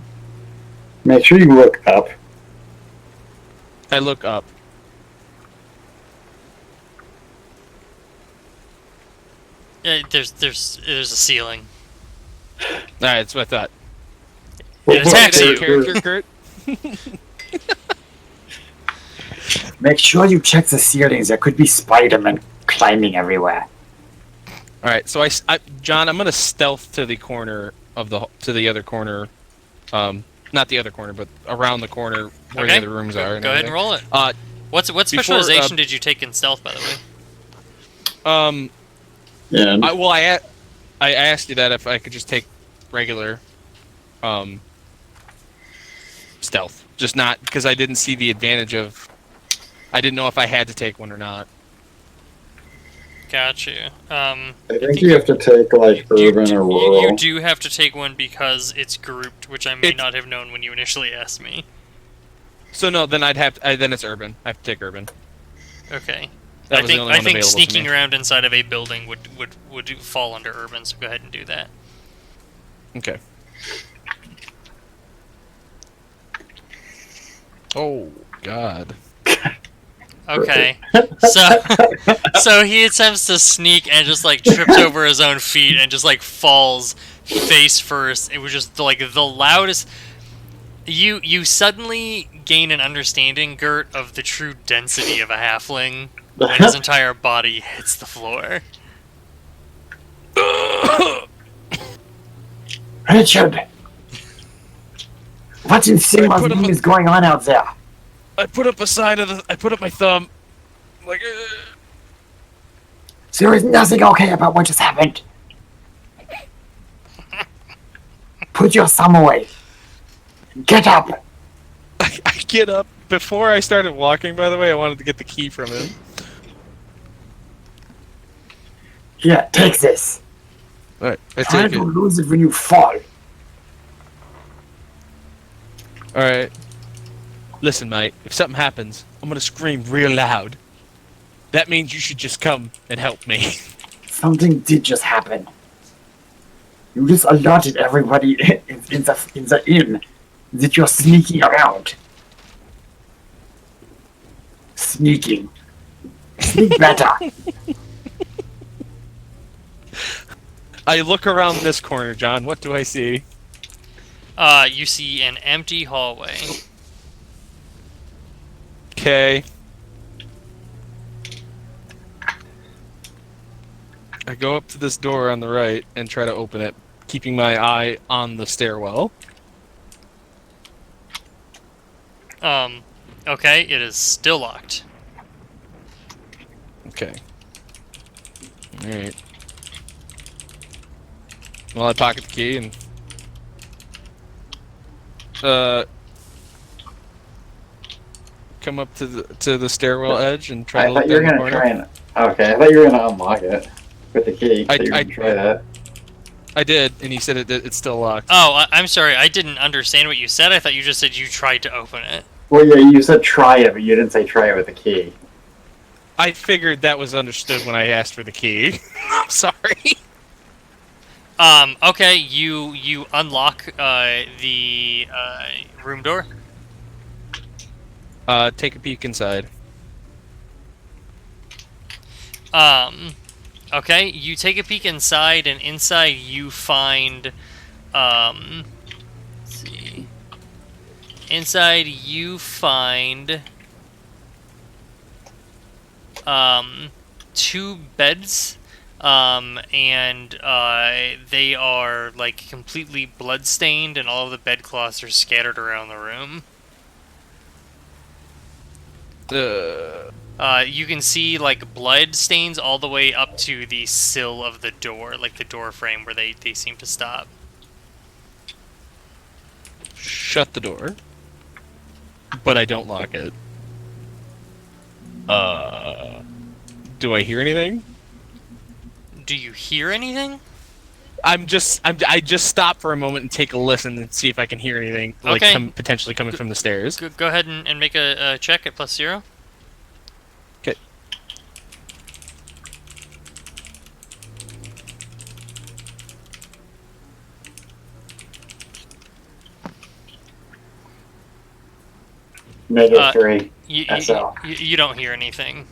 Speaker 2: Make sure you look up.
Speaker 3: I look up.
Speaker 1: There's a ceiling.
Speaker 3: All right, that's what I thought.
Speaker 1: It attacks you.
Speaker 3: Character, Kurt.
Speaker 2: Make sure you check the ceilings. There could be Spider-Man climbing everywhere.
Speaker 3: All right, so John, I'm gonna stealth to the corner of the other corner, not the other corner, but around the corner where the other rooms are.
Speaker 1: Go ahead and roll it. What specialization did you take in stealth, by the way?
Speaker 2: Yeah.
Speaker 3: I asked you that if I could just take regular, stealth, just not because I didn't see the advantage of. I didn't know if I had to take one or not.
Speaker 1: Got you.
Speaker 2: I think you have to take like urban or rural.
Speaker 1: You do have to take one because it's grouped, which I may not have known when you initially asked me.
Speaker 3: So no, then I'd have to, then it's urban. I have to take urban.
Speaker 1: Okay.
Speaker 3: That was the only
Speaker 1: I
Speaker 3: one
Speaker 1: think
Speaker 3: available to
Speaker 1: sneaking
Speaker 3: me.
Speaker 1: around inside of a building would fall under urban, so go ahead and do that.
Speaker 3: Okay. Oh God.
Speaker 1: Okay. So he attempts to sneak and just like trips over his own feet and just like falls face first. It was just like the loudest. You suddenly gain an understanding, Gert, of the true density of a halfling when his entire body hits the floor.
Speaker 2: Richard! What in Sigma's name is going on out there?
Speaker 3: I put up I put up my thumb. Like.
Speaker 2: There is nothing okay about what just happened. Put your thumb away. Get up.
Speaker 3: I get up. Before I started walking, by the way, I wanted to get the key from him.
Speaker 2: Here, take this.
Speaker 3: Alright, I
Speaker 2: Try
Speaker 3: take
Speaker 2: to
Speaker 3: it.
Speaker 2: lose it when you fall.
Speaker 3: Alright. Listen, mate, if something happens, I'm gonna scream real loud. That means you should just come and help me.
Speaker 2: Something did just happen. You just alerted everybody in the inn that you're sneaking around. Sneaking. Sneak better.
Speaker 3: I look around this corner, John. What do I see?
Speaker 1: You see an empty hallway.
Speaker 3: Okay. I go up to this door on the right and try to open it, keeping my eye on the stairwell.
Speaker 1: Okay, it is still locked.
Speaker 3: Okay. Alright. Well, I pocket the key and... come up to the stairwell edge and try to look down the corner.
Speaker 2: Okay, I thought you were gonna unlock it with the key.
Speaker 3: I
Speaker 2: try that.
Speaker 3: I did, and he said it's still locked.
Speaker 1: Oh, I'm sorry. I didn't understand what you said. I thought you just said you tried to open it.
Speaker 2: Well, yeah, you said try it, but you didn't say try it with the key.
Speaker 3: I figured that was understood when I asked for the key. I'm sorry.
Speaker 1: Okay, you unlock the room door.
Speaker 3: Take a peek inside.
Speaker 1: Okay, you take a peek inside, and inside you find, let's see. Inside you find, two beds and they are like completely bloodstained, and all of the bedcloths are scattered around the room. You can see like blood stains all the way up to the sill of the door, like the door frame where they seem to stop.
Speaker 3: Shut the door, but I don't lock it. Do I hear anything?
Speaker 1: Do you hear anything?
Speaker 3: I just stop for a moment and take a listen and see if I can hear anything, like
Speaker 1: Okay.
Speaker 3: potentially coming from the stairs.
Speaker 1: Go ahead and make a check at +0.
Speaker 3: Okay.
Speaker 2: -3.
Speaker 1: You
Speaker 2: SL.
Speaker 1: you don't hear anything.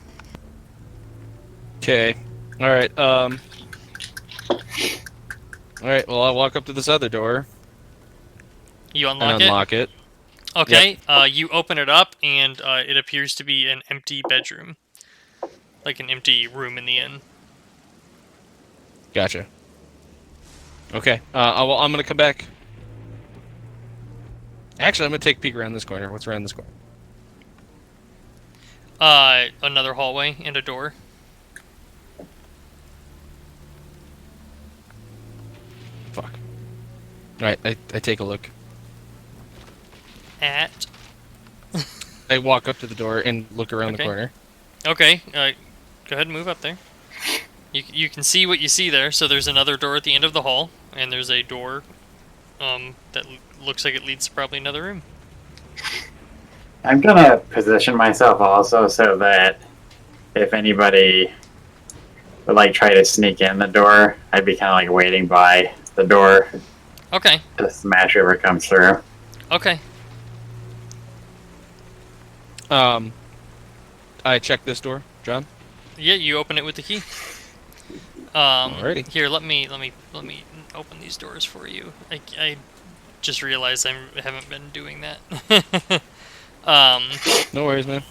Speaker 3: Okay. All right. All right. Well, I'll walk up to this other door
Speaker 1: You
Speaker 3: and
Speaker 1: unlock
Speaker 3: unlock it.
Speaker 1: Okay. You open it up, and it appears to be an empty bedroom, like an empty room in the inn.
Speaker 3: Gotcha. Okay. I'm gonna come back. Actually, I'm gonna take a peek around this corner. What's around this corner?
Speaker 1: Another hallway and a door.
Speaker 3: Fuck. All right. I take a look.
Speaker 1: At.
Speaker 3: I walk up to the door and look around the
Speaker 1: Okay.
Speaker 3: corner.
Speaker 1: Okay. Go ahead and move up there. You can see what you see there. So there's another door at the end of the hall, and there's a door, that looks like it leads to probably another room.
Speaker 2: I'm gonna position myself also so that if anybody would like try to sneak in the door, I'd be kind of like waiting by the door
Speaker 1: Okay.
Speaker 2: to smash whoever comes through.
Speaker 1: Okay.
Speaker 3: I check this door, John.
Speaker 1: Yeah, you open it with the key.
Speaker 3: Alrighty.
Speaker 1: Here, let me open these doors for you. I just realized I haven't been doing that.
Speaker 3: No worries, man.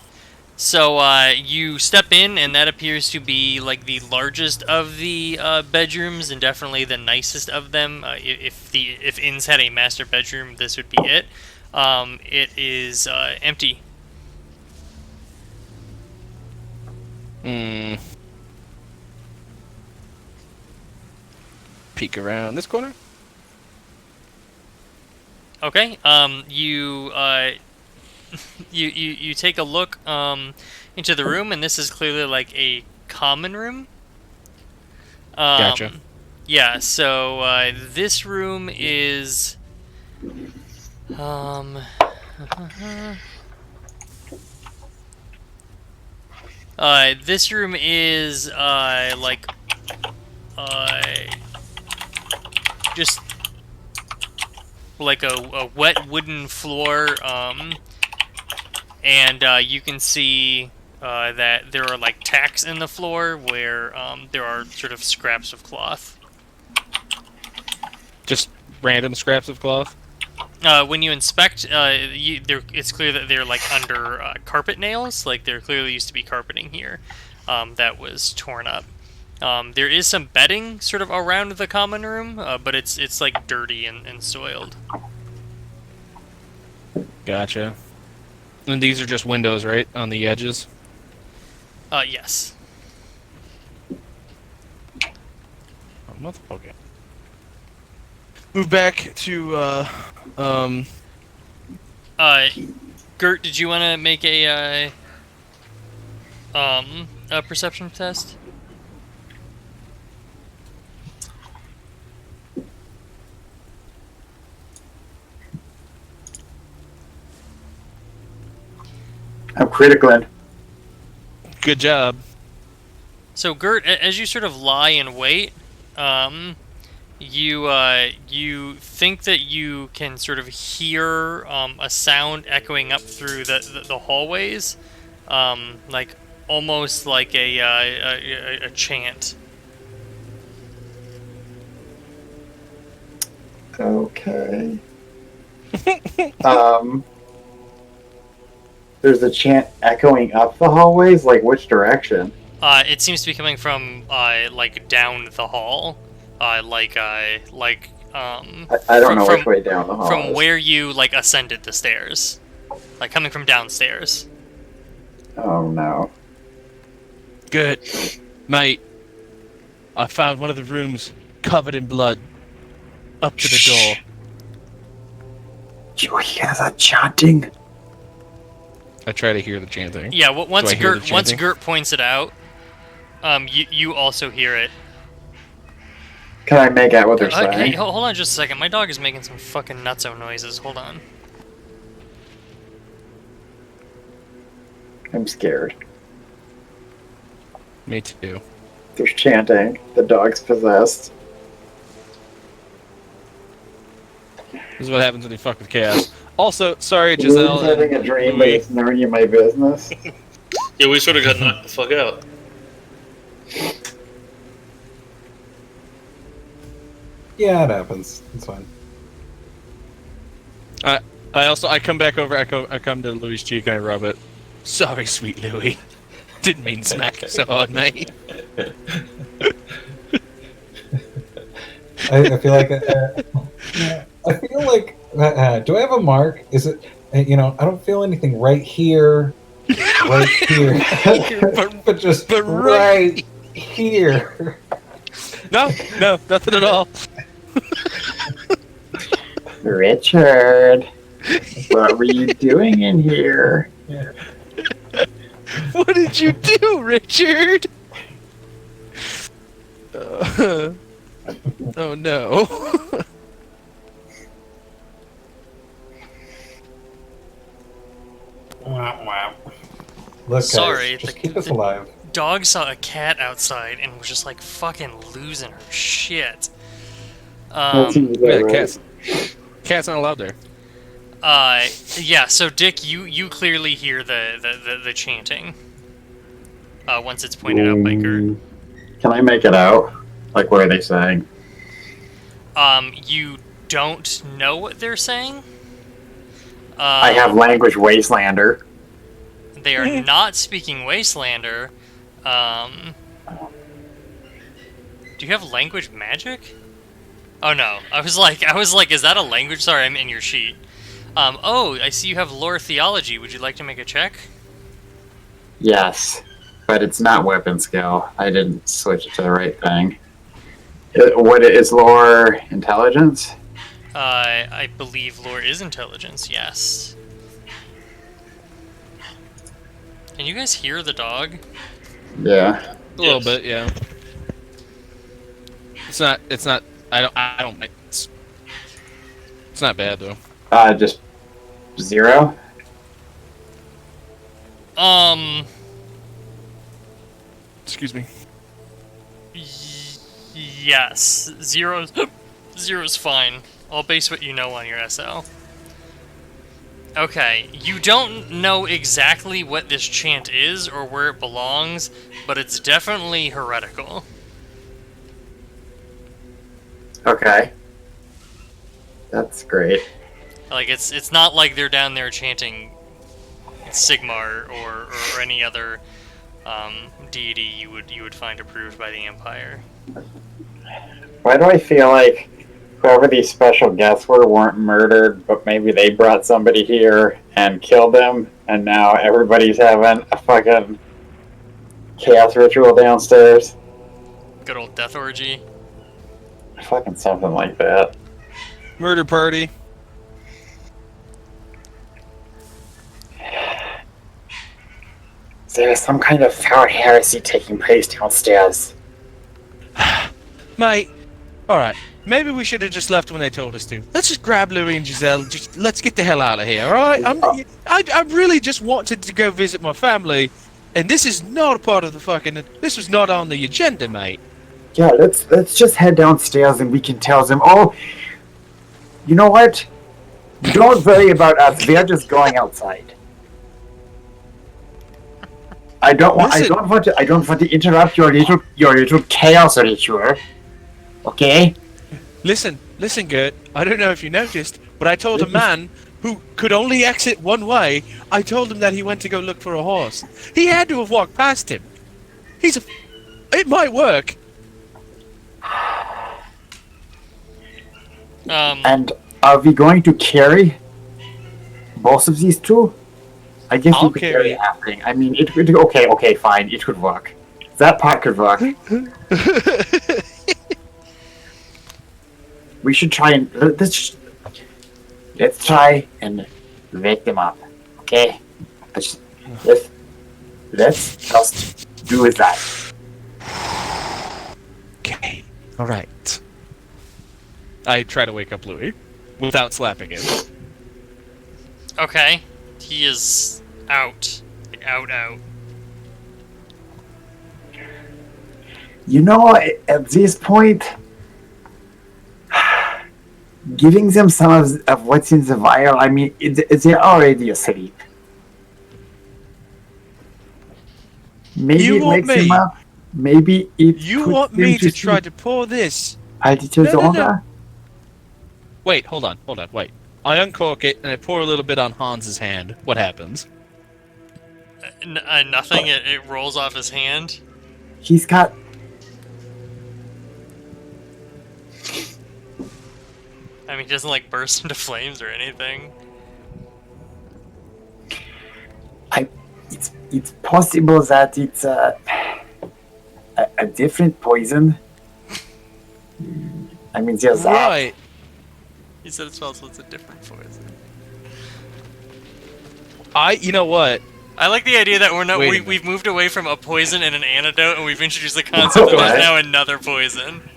Speaker 1: So you step in, and that appears to be like the largest of the bedrooms, and definitely the nicest of them. If inns had a master bedroom, this would be it. It is empty.
Speaker 3: Peek around this corner.
Speaker 1: Okay. You you take a look into the room, and this is clearly like a common room.
Speaker 3: Gotcha.
Speaker 1: Yeah. So this room is this room is like just like a wet wooden floor, and you can see that there are like tacks in the floor where there are sort of scraps of cloth.
Speaker 3: Just random scraps of cloth.
Speaker 1: When you inspect, it's clear that they're like under carpet nails. Like there clearly used to be carpeting here that was torn up. There is some bedding sort of around the common room, but it's like dirty and soiled.
Speaker 3: Gotcha. And these are just windows, right, on the edges?
Speaker 1: Yes.
Speaker 3: Oh, motherfucker. Move back to
Speaker 1: Gert, did you want to make a perception test?
Speaker 2: I'm critical.
Speaker 3: Good job.
Speaker 1: So Gert, as you sort of lie in wait, you think that you can sort of hear a sound echoing up through the hallways, like almost like a chant.
Speaker 2: Okay. There's a chant echoing up the hallways. Like which direction?
Speaker 1: It seems to be coming from like down the hall,
Speaker 2: I don't know which way down the hall
Speaker 1: from
Speaker 2: is.
Speaker 1: where you like ascended the stairs, like coming from downstairs.
Speaker 2: Oh no.
Speaker 3: Good. Mate, I found one of the rooms covered in blood. Up to the door.
Speaker 2: You hear that chanting?
Speaker 3: I try to hear the chanting.
Speaker 1: Yeah, once
Speaker 3: I hear the
Speaker 1: Gert
Speaker 3: chanting?
Speaker 1: points it out, you also hear it.
Speaker 2: Can I make out what they're
Speaker 1: Hey,
Speaker 2: saying?
Speaker 1: hold on just a second. My dog is making some fucking nutso noises. Hold on.
Speaker 2: I'm scared.
Speaker 3: Me too.
Speaker 2: There's chanting. The dog's possessed.
Speaker 3: This is what happens when you fuck with chaos. Also, sorry,
Speaker 2: Lou's
Speaker 3: Giselle.
Speaker 2: having a dream, but
Speaker 3: Louis.
Speaker 2: it's none of my business.
Speaker 5: Yeah, we sort of got knocked the fuck out.
Speaker 4: Yeah, it happens. It's fine.
Speaker 3: I come back over. I come to Louis' cheek and I rub it. Sorry, sweet Louis. Didn't mean to smack you so hard, mate.
Speaker 4: I feel like do I have a mark? Is it I don't feel anything right here, right here, but just right here.
Speaker 3: No, nothing at all.
Speaker 2: Richard, what were you doing in here?
Speaker 3: What did you do, Richard? Oh no.
Speaker 4: Look, guys,
Speaker 1: Sorry,
Speaker 4: just keep us alive.
Speaker 1: Dog saw a cat outside and was just like fucking losing her shit.
Speaker 2: That seems about
Speaker 3: Yeah,
Speaker 2: right.
Speaker 3: cat's not allowed there.
Speaker 1: Yeah. So Dick, you clearly hear the chanting. Once it's pointed out by Gert.
Speaker 2: Can I make it out? Like, what are they saying?
Speaker 1: You don't know what they're saying.
Speaker 2: I have language wastelander.
Speaker 1: They are not speaking Wastelander. Do you have language magic? Oh no, I was like, is that a language? Sorry, I'm in your sheet. Oh, I see you have lore theology. Would you like to make a check?
Speaker 2: Yes, but it's not weapon skill. I didn't switch it to the right thing. What is lore intelligence?
Speaker 1: I believe lore is intelligence. Yes. Can you guys hear the dog?
Speaker 2: Yeah.
Speaker 3: A little bit, yeah. It's not. I don't. It's not bad though.
Speaker 2: Just 0.
Speaker 3: Excuse me.
Speaker 1: Yes. Zero's fine. I'll base what you know on your SL. Okay, you don't know exactly what this chant is or where it belongs, but it's definitely heretical.
Speaker 2: Okay. That's great.
Speaker 1: Like it's not like they're down there chanting Sigmar or any other deity you would find approved by the Empire.
Speaker 2: Why do I feel like whoever these special guests were weren't murdered, but maybe they brought somebody here and killed them, and now everybody's having a fucking chaos ritual downstairs?
Speaker 1: Good old death orgy.
Speaker 2: Fucking something like that.
Speaker 3: Murder party.
Speaker 2: There is some kind of foul heresy taking place downstairs.
Speaker 3: Mate, alright. Maybe we should have just left when they told us to. Let's just grab Louis and Giselle. Let's get the hell out of here, alright? I really just wanted to go visit my family, and this is not a part of the fucking... This was not on the agenda, mate.
Speaker 2: Yeah, let's just head downstairs and we can tell them, oh, you know what? Don't worry about us. We're just going outside. I don't want to interrupt your little chaos ritual. Okay?
Speaker 3: Listen, Gert. I don't know if you noticed, but I told a man who could only exit one way, I told him that he went to go look for a horse. He had to have walked past him. It might work.
Speaker 2: And are we going to carry both of these two? I guess
Speaker 3: I'll
Speaker 2: we could
Speaker 3: carry
Speaker 2: carry everything. I mean, it could. Okay, fine. It could work. That part could work. We should try and let's try and wake them up. Okay, let's just do that.
Speaker 3: Okay. All right. I try to wake up Louis without slapping him.
Speaker 1: Okay. He is out. Like, out.
Speaker 2: You know, at this point, giving them some of what's in the vial, I mean, they're already asleep. Maybe
Speaker 3: You
Speaker 2: it
Speaker 3: want
Speaker 2: wakes them
Speaker 3: me?
Speaker 2: up. Maybe it.
Speaker 3: You
Speaker 2: puts
Speaker 3: want
Speaker 2: them
Speaker 3: me to
Speaker 2: sleep.
Speaker 3: try to pour this?
Speaker 2: A little
Speaker 3: No.
Speaker 2: longer?
Speaker 3: Wait, hold on, wait. I uncork it and I pour a little bit on Hans's hand. What happens?
Speaker 1: Nothing. It rolls off his hand.
Speaker 2: He's got.
Speaker 1: I mean, he doesn't like burst into flames or anything.
Speaker 2: It's possible that it's a different poison. I mean, there's that.
Speaker 3: Right.
Speaker 1: He said it's also a different poison.
Speaker 3: You know what?
Speaker 1: I like the idea that we've moved away from a poison and an antidote, and we've introduced the concept that there's now another poison.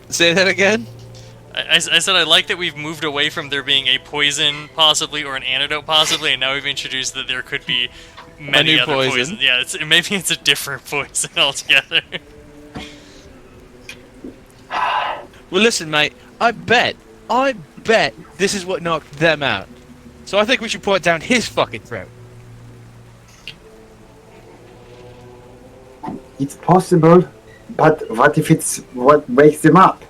Speaker 3: Say that again?
Speaker 1: I said I like that we've moved away from there being a poison possibly or an antidote possibly, and now we've introduced that there could be many
Speaker 3: new
Speaker 1: other
Speaker 3: poison.
Speaker 1: poisons. Yeah, maybe it's a different poison altogether.
Speaker 3: Well, listen, mate. I bet this is what knocked them out. So I think we should pour it down his fucking throat.
Speaker 2: It's possible, but what if it's what wakes them up?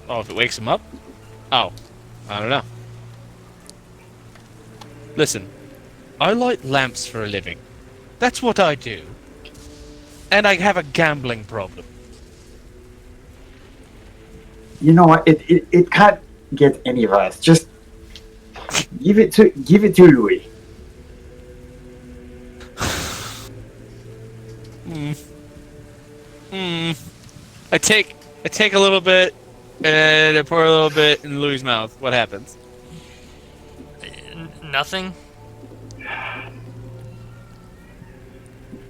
Speaker 3: Oh, if it wakes him up? Oh, I don't know. Listen, I light lamps for a living. That's what I do. And I have a gambling problem.
Speaker 2: You know what? It can't get any worse. Just give it to Louis.
Speaker 3: I take a little bit, and I pour a little bit in Louis' mouth. What happens?
Speaker 1: Nothing.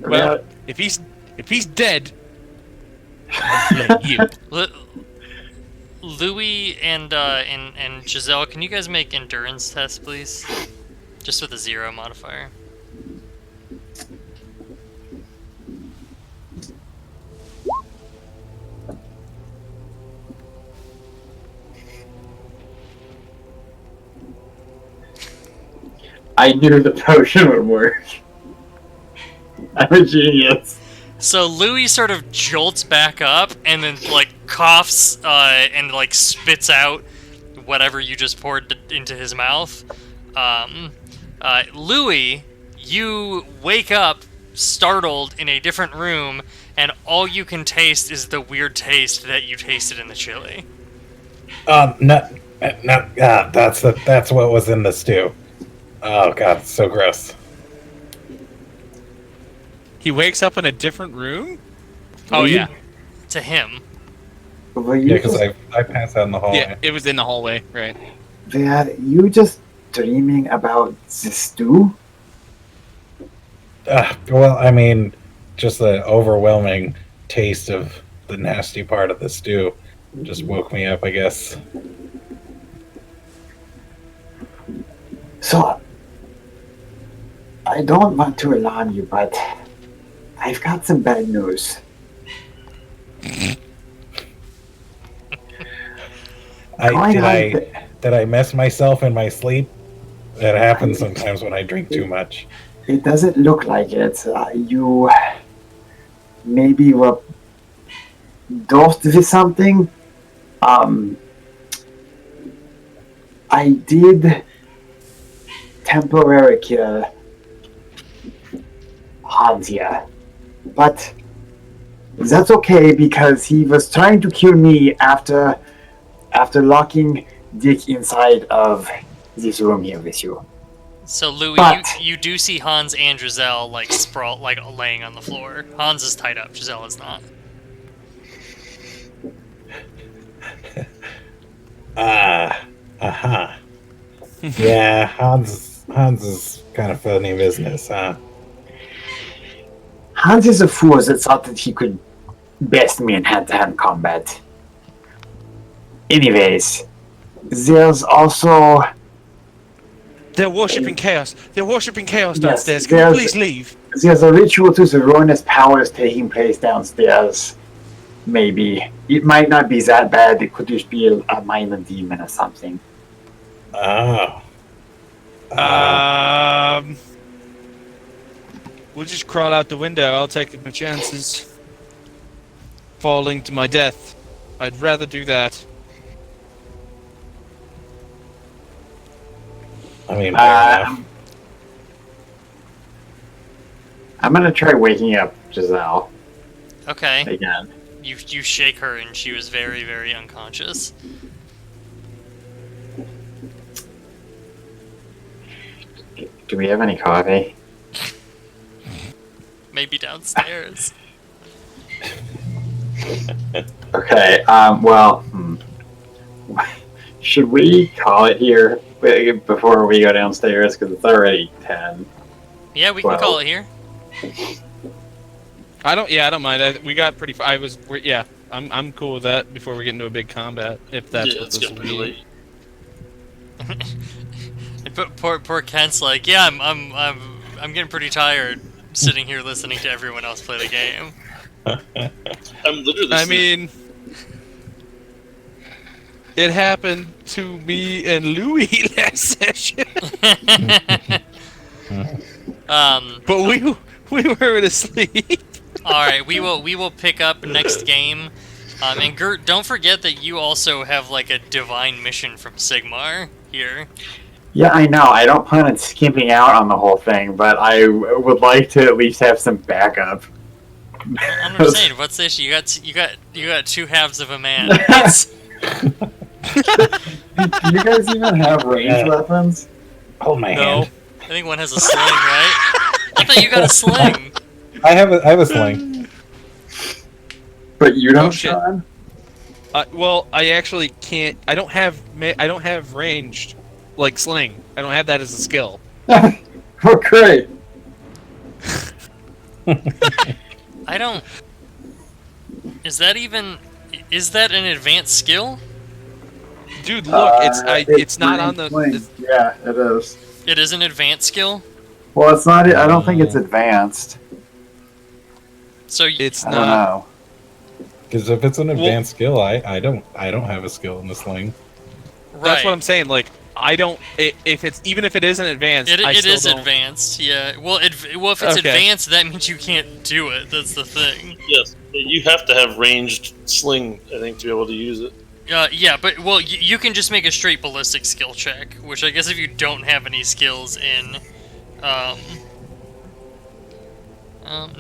Speaker 3: Well, if he's dead, let you.
Speaker 1: Louis and Giselle, can you guys make endurance tests, please? Just with a 0 modifier.
Speaker 2: I knew the potion would work. I'm a genius.
Speaker 1: So Louis sort of jolts back up and then like coughs and like spits out whatever you just poured into his mouth. Louis, you wake up startled in a different room, and all you can taste is the weird taste that you tasted in the chili.
Speaker 4: No, that's what was in the stew. Oh god, it's so gross.
Speaker 3: He wakes up in a different room?
Speaker 1: Oh yeah, to him.
Speaker 2: Were
Speaker 4: Yeah,
Speaker 2: you
Speaker 4: because I passed out in the hallway.
Speaker 3: Yeah, it was in the hallway, right?
Speaker 2: were you just dreaming about the stew?
Speaker 4: Well, I mean, just the overwhelming taste of the nasty part of the stew just woke me up, I guess.
Speaker 2: So, I don't want to alarm you, but I've got some bad news.
Speaker 4: Did I mess myself in my sleep? That happens sometimes when I drink too much.
Speaker 2: It doesn't look like it. You maybe were dosed with something. I did temporary kill Hans here. But that's okay because he was trying to kill me after locking Dick inside of this room here with you.
Speaker 1: So Louis,
Speaker 2: But-
Speaker 1: you do see Hans and Giselle like sprawl, like laying on the floor. Hans is tied up. Giselle is not.
Speaker 4: Yeah, Hans is kind of funny business, huh?
Speaker 2: Hans is a fool that thought that he could best me in hand-to-hand combat. Anyways, there's also...
Speaker 3: They're worshipping chaos. They're worshipping chaos
Speaker 2: Yes,
Speaker 3: downstairs. Can you
Speaker 2: there's-
Speaker 3: please leave?
Speaker 2: There's a ritual to the ruinous powers taking place downstairs. Maybe. It might not be that bad. It could just be a minor demon or something.
Speaker 4: Oh.
Speaker 3: We'll just crawl out the window. I'll take my chances. Falling to my death. I'd rather do that.
Speaker 4: I mean, fair enough.
Speaker 2: I'm gonna try waking up Giselle
Speaker 1: Okay.
Speaker 2: again.
Speaker 1: You shake her and she was very, very unconscious.
Speaker 2: Do we have any coffee?
Speaker 1: Maybe downstairs.
Speaker 2: Okay, should we call it here before we go downstairs? Because it's already 10.
Speaker 1: Yeah, we can
Speaker 2: Well.
Speaker 1: call it here.
Speaker 3: I don't mind. We got pretty. I'm cool with that. Before we get into a big combat, if that's
Speaker 5: Yeah,
Speaker 3: what
Speaker 5: it's
Speaker 3: this
Speaker 5: getting
Speaker 3: will
Speaker 5: pretty
Speaker 3: be.
Speaker 5: late.
Speaker 1: But poor Kent's like, yeah, I'm getting pretty tired sitting here listening to everyone else play the game.
Speaker 5: I'm literally.
Speaker 3: I mean, it happened to me and Louis last session, but we were asleep.
Speaker 1: All right, we will pick up next game. And Gert, don't forget that you also have like a divine mission from Sigmar here.
Speaker 2: Yeah, I know. I don't plan on skimping out on the whole thing, but I would like to at least have some backup.
Speaker 1: I'm just saying, what's the issue? You got two halves of a man.
Speaker 2: Do you guys even have ranged weapons?
Speaker 4: Hold my
Speaker 3: No.
Speaker 4: hand.
Speaker 1: I think one has a sling, right? I thought you got a sling.
Speaker 4: I have a sling.
Speaker 2: But you don't,
Speaker 3: shit.
Speaker 2: Sean?
Speaker 3: Well, I actually can't. I don't have ranged like sling. I don't have that as a skill.
Speaker 2: Oh, great.
Speaker 1: I don't. Is that an advanced skill?
Speaker 3: Dude, look, it's not on the.
Speaker 2: ranged swing. Yeah, it is.
Speaker 1: It is an advanced skill.
Speaker 2: Well, it's not. I don't think it's advanced.
Speaker 1: So
Speaker 3: It's
Speaker 2: I don't
Speaker 3: not.
Speaker 2: know.
Speaker 4: Because if it's an advanced skill, I don't have a skill in the sling.
Speaker 1: right.
Speaker 3: That's what I'm saying. Like, I don't. If it isn't advanced, I
Speaker 1: It
Speaker 3: still
Speaker 1: is
Speaker 3: don't.
Speaker 1: advanced, yeah. Well, if it's
Speaker 3: Okay.
Speaker 1: advanced, that means you can't do it. That's the thing.
Speaker 5: Yes, you have to have ranged sling, I think, to be able to use it.
Speaker 1: Yeah, but you can just make a straight ballistic skill check, which I guess if you don't have any skills in,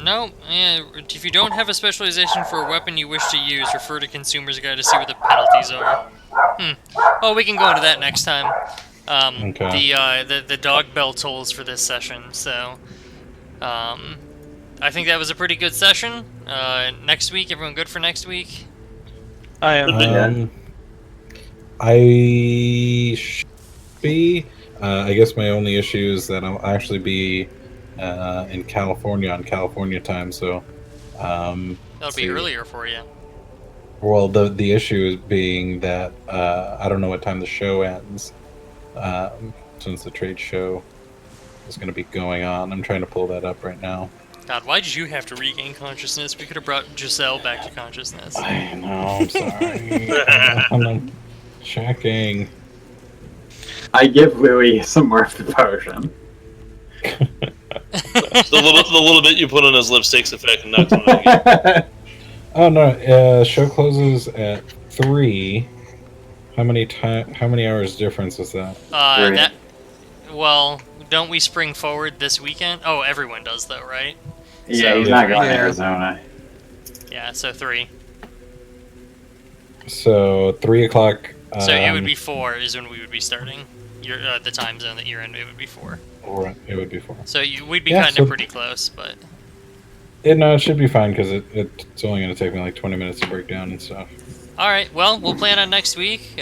Speaker 1: no, yeah, if you don't have a specialization for a weapon you wish to use, refer to Consumer's Guide to see what the penalties are. Well, we can go into that next time.
Speaker 4: Okay.
Speaker 1: The dog bell tolls for this session, so I think that was a pretty good session. Next week, everyone good for next week?
Speaker 3: I am.
Speaker 4: I should be. I guess my only issue is that I'll actually be in California on California time, so.
Speaker 1: That'll be earlier for you.
Speaker 4: Well, the issue is being that I don't know what time the show ends, since the trade show is going to be going on. I'm trying to pull that up right now.
Speaker 1: God, why did you have to regain consciousness? We could have brought Giselle back to consciousness.
Speaker 4: I know. I'm sorry. I'm checking.
Speaker 2: I give Louis some more of the potion.
Speaker 5: The little bit you put on his lips takes effect and knocks him out again.
Speaker 4: Oh no! Show closes at 3. How many hours difference is that?
Speaker 1: Well, don't we spring forward this weekend? Oh, everyone does though, right?
Speaker 2: Yeah,
Speaker 1: So,
Speaker 2: he's not going to
Speaker 3: Yeah.
Speaker 2: Arizona.
Speaker 1: Yeah, so 3.
Speaker 4: So 3 o'clock.
Speaker 1: So it would be 4 is when we would be starting. Your the time zone that you're in, it would be 4.
Speaker 4: Or it would be 4.
Speaker 1: So we'd be
Speaker 4: Yeah,
Speaker 1: kind of
Speaker 4: so-
Speaker 1: pretty close, but
Speaker 4: No, it should be fine because it's only going to take me like 20 minutes to break down and stuff.
Speaker 1: all right. Well, we'll plan on next week.